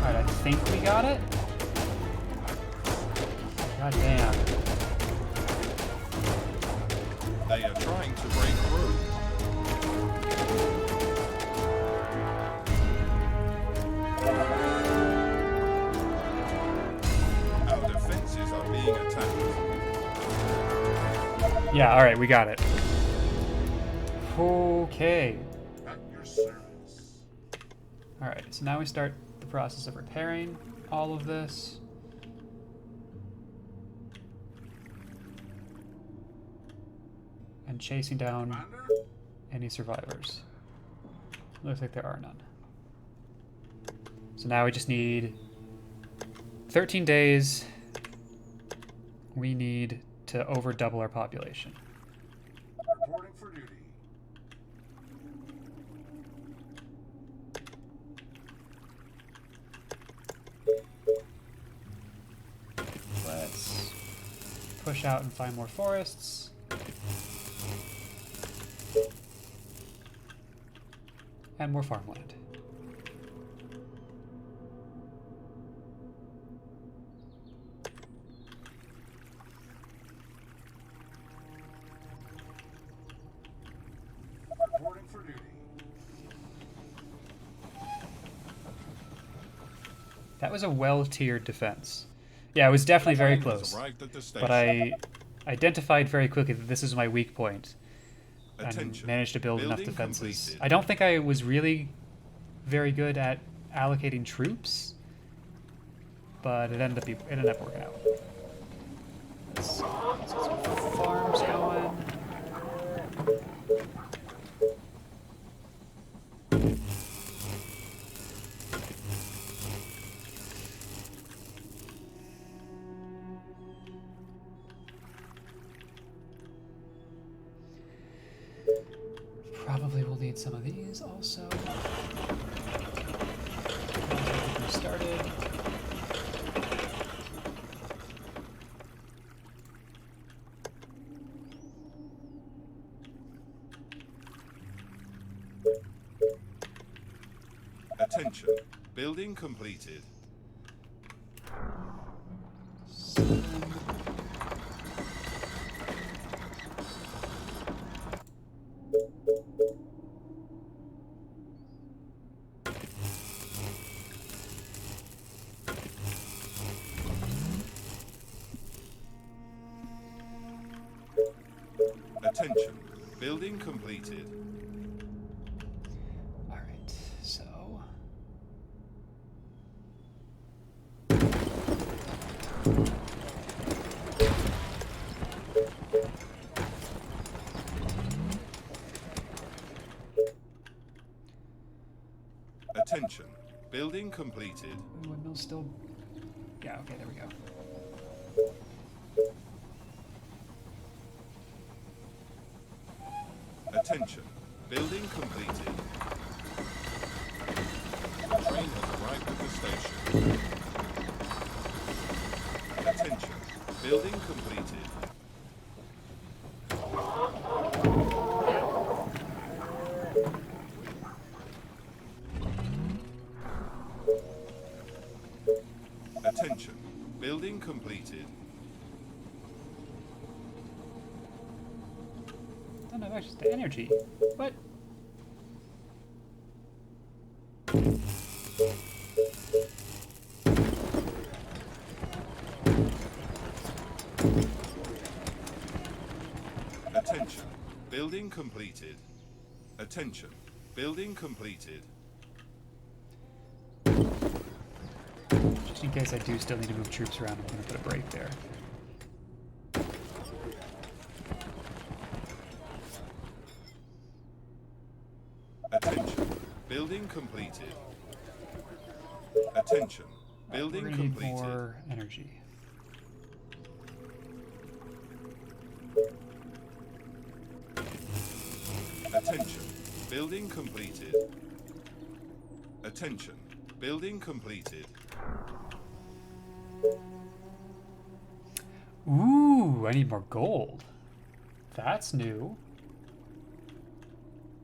Alright, I think we got it. God damn. They are trying to break through. Our defenses are being attacked. Yeah, alright, we got it. Okay. At your service. Alright, so now we start the process of repairing all of this. And chasing down Commander? any survivors. Looks like there are none. So now we just need 13 days. We need to over double our population. Reporting for duty. Let's push out and find more forests. And more farmland. Reporting for duty. That was a well-tiered defense. Yeah, it was definitely very Train has close. arrived at the station. But I identified very quickly that this is my weak point. And Attention. managed to build enough Building defenses. completed. I don't think I was really very good at allocating troops, but it ended up working out. Let's get some farms going. Probably will need some of these also. We started. Attention. Building completed. Attention. Building completed. All right, so. Attention. Building completed. Windmill's still. Yeah, okay, there we go. Attention. Building completed. The train has arrived at the station. Attention. Building completed. Attention. Building completed. Don't have access to energy. What? Attention. Building completed. Attention. Building completed. Just in case I do still need to move troops around, I'm gonna put a break there. Attention. Building completed. Attention. Building We're gonna need completed. more energy. Attention. Building completed. Attention. Building completed. Ooh, I need more gold. That's new.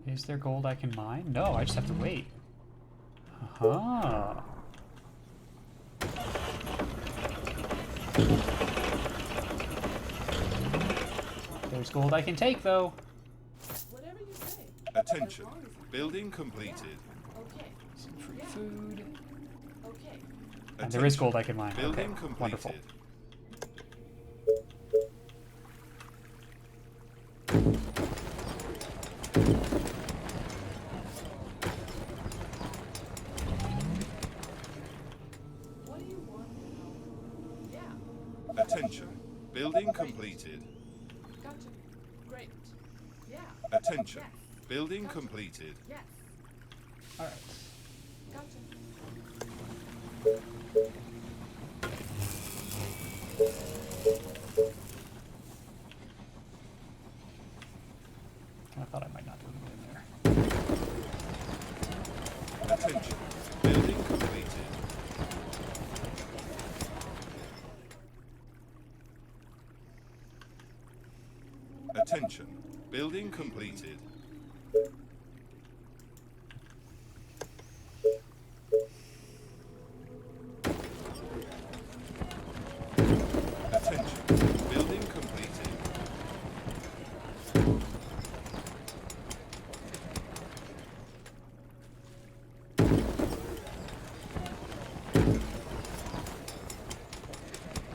Is there gold I can mine? No, I just have to wait. Aha. There's gold I can take, though. Whatever you say. Attention. As long as- Building completed. Okay. Some free Yeah. food. Okay. And there is Attention. gold I can mine. Okay, Building completed. wonderful. What do you want now? Yeah. Attention. Building completed. Gotcha. Great. Yeah. Attention. Yes. Building Gotcha. completed. Yes. All right. Gotcha. I thought I might not do it in there. Attention. Building completed. Attention. Building completed. Attention. Building completed.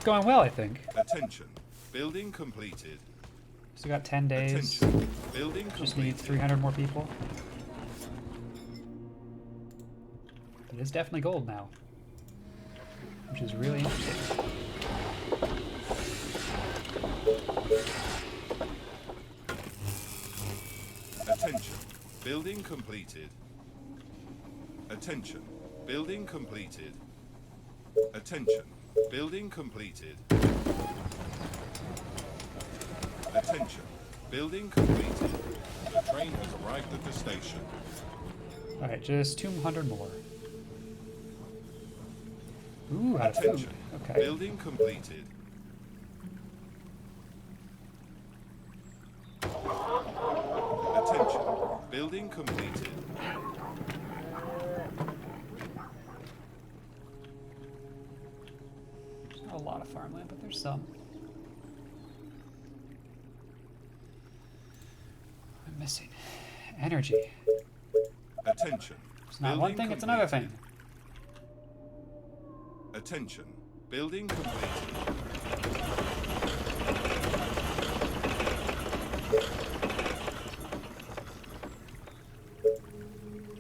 Going well, I think. Attention. Building completed. So we got 10 days. Attention. Building Just need completed. 300 more people. But it's definitely gold now, which is really interesting. Attention. Building completed. Attention. Building completed. Attention. Building completed. Attention. Building completed. The train has arrived at the station. All right, just 200 more. Ooh, out of food. Attention. Okay. Building completed. Attention. Building completed. There's not a lot of farmland, but there's some. I'm missing energy. Attention. It's not one Building thing, it's another thing. completed. Attention. Building completed.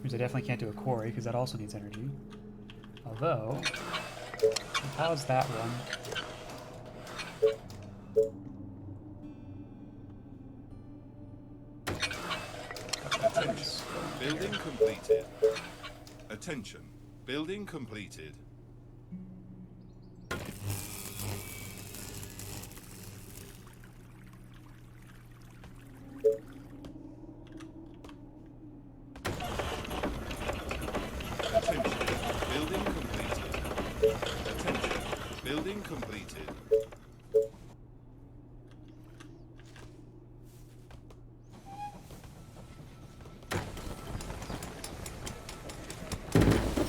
Means I definitely can't do a quarry because that also needs energy. Although, we'll pause that one. Attention. Building completed. Attention. Building completed. Attention. Building completed. Attention. Building completed.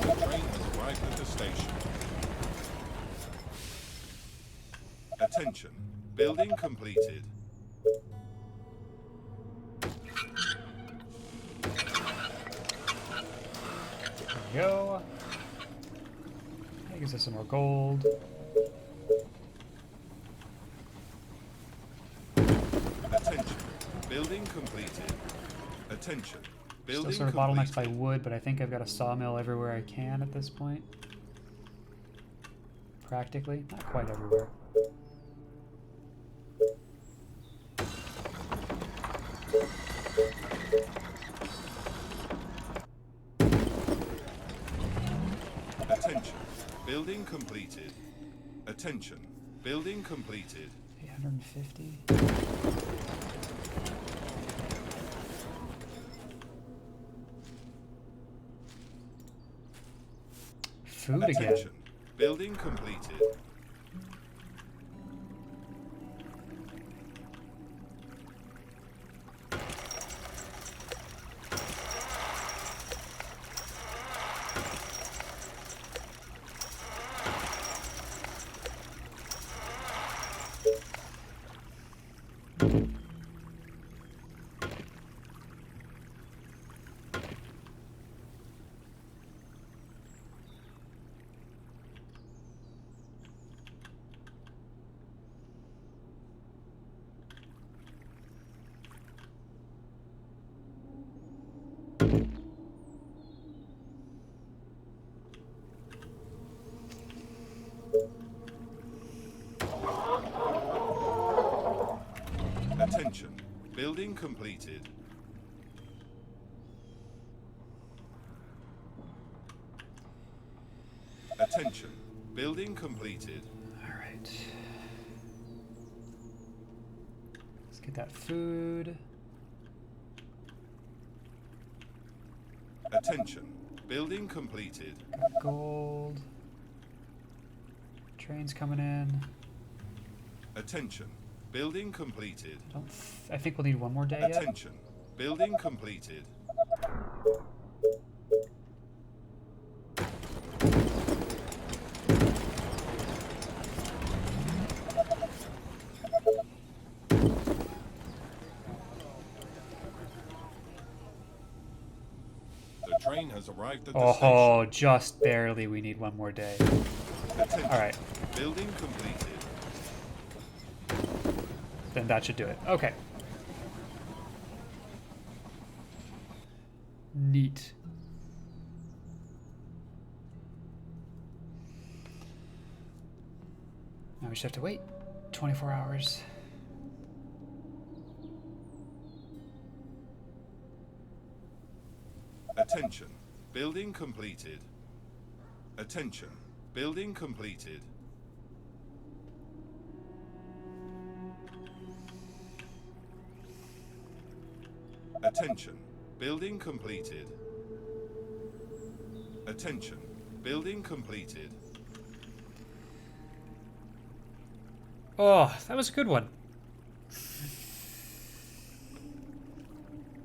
The train has arrived at the station. Attention. Building completed. There we go. That gives us some more gold. Attention. Building completed. Attention. Still Building sort of bottlenecked by completed. wood, but I think I've got a sawmill everywhere I can at this point. Practically. Not quite everywhere. Attention. Building completed. Attention. Building completed. 850. Food again. Attention. Building completed. Attention. Building completed. Attention. Building completed. Alright. Let's get that food. Attention. Building completed. Got gold. Train's coming in. Attention. Building completed. I think we'll need one more day yet. Attention. Building completed. The train has arrived at the station. Oh, just barely. We need one more day. Attention. All right. Building completed. Then that should do it. Okay. Neat. Now we just have to wait 24 hours. Attention. Building completed. Attention. Building completed. Attention. Building completed. Attention. Building completed. Oh, that was a good one.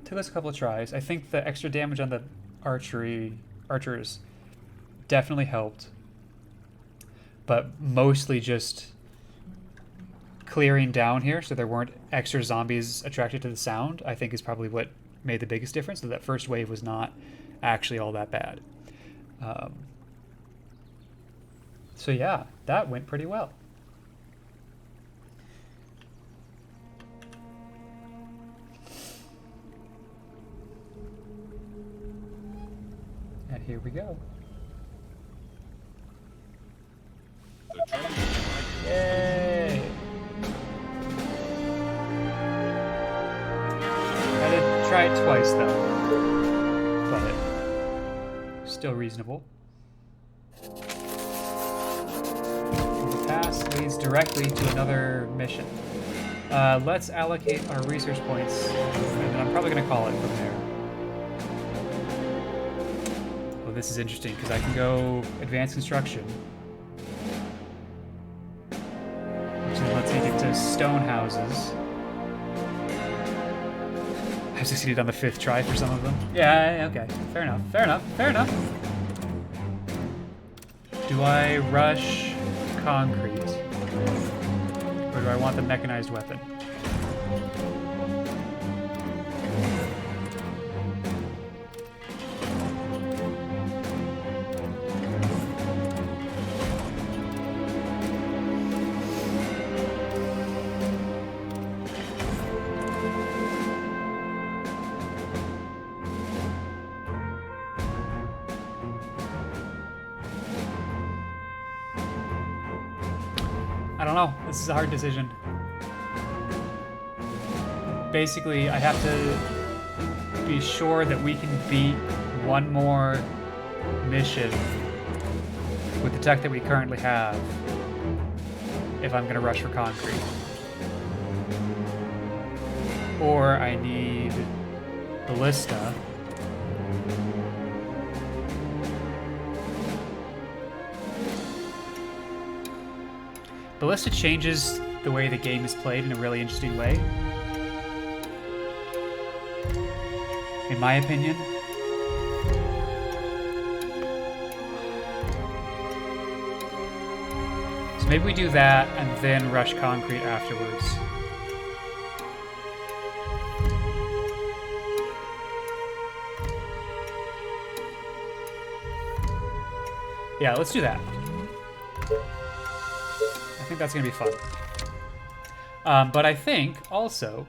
Took us a couple of tries. I think the extra damage on the archers definitely helped. But mostly just clearing down here so there weren't extra zombies attracted to the sound, I think is probably what made the biggest difference. So that first wave was not actually all that bad. So yeah, that went pretty well. And here we go. The train has arrived. Yay! I did try it twice though, but still reasonable. The pass leads directly to another mission. Let's allocate our research points, and then I'm probably going to call it from there. Oh, this is interesting because I can go advanced construction. Let's take it to stone houses. I've succeeded on the 5th try for some of them. Yeah, okay. Fair enough, fair enough, fair enough. Do I rush concrete? Or do I want the mechanized weapon? I don't know. This is a hard decision. Basically, I have to be sure that we can beat one more mission with the tech that we currently have if I'm going to rush for concrete. Or I need ballista. Ballista changes the way the game is played in a really interesting way. In my opinion. So maybe we do that and then rush concrete afterwards. Yeah, let's do that. I think that's gonna be fun. But I think also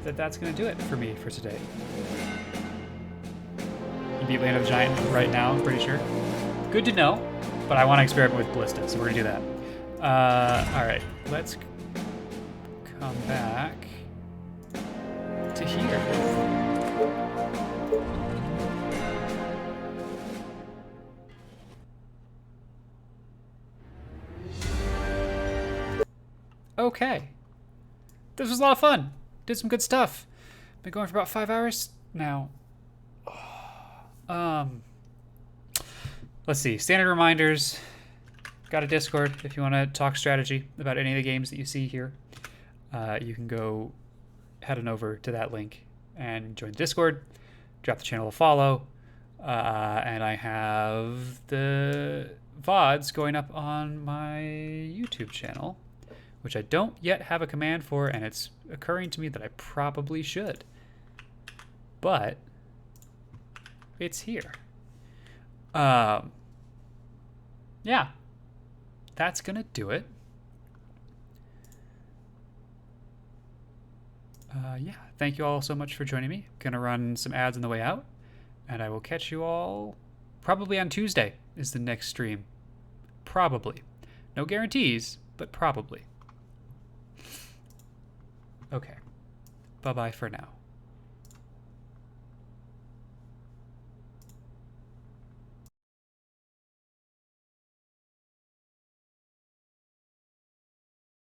that's gonna do it for me for today. You beat Land of the Giant right now, I'm pretty sure. Good to know, but I want to experiment with ballista, so we're gonna do that. All right, let's come back to here. Okay. This was a lot of fun. Did some good stuff. Been going for about 5 hours now. Let's see. Standard reminders. Got a Discord if you want to talk strategy about any of the games that you see here. You can go head on over to that link and join the Discord. Drop the channel a follow. And I have the VODs going up on my YouTube channel, which I don't yet have a command for, and it's occurring to me that I probably should. But it's here. Yeah. That's gonna do it. Yeah, thank you all so much for joining me. Gonna run some ads on the way out, and I will catch you all probably on Tuesday is the next stream. Probably. No guarantees, but probably. Okay. Bye-bye for now.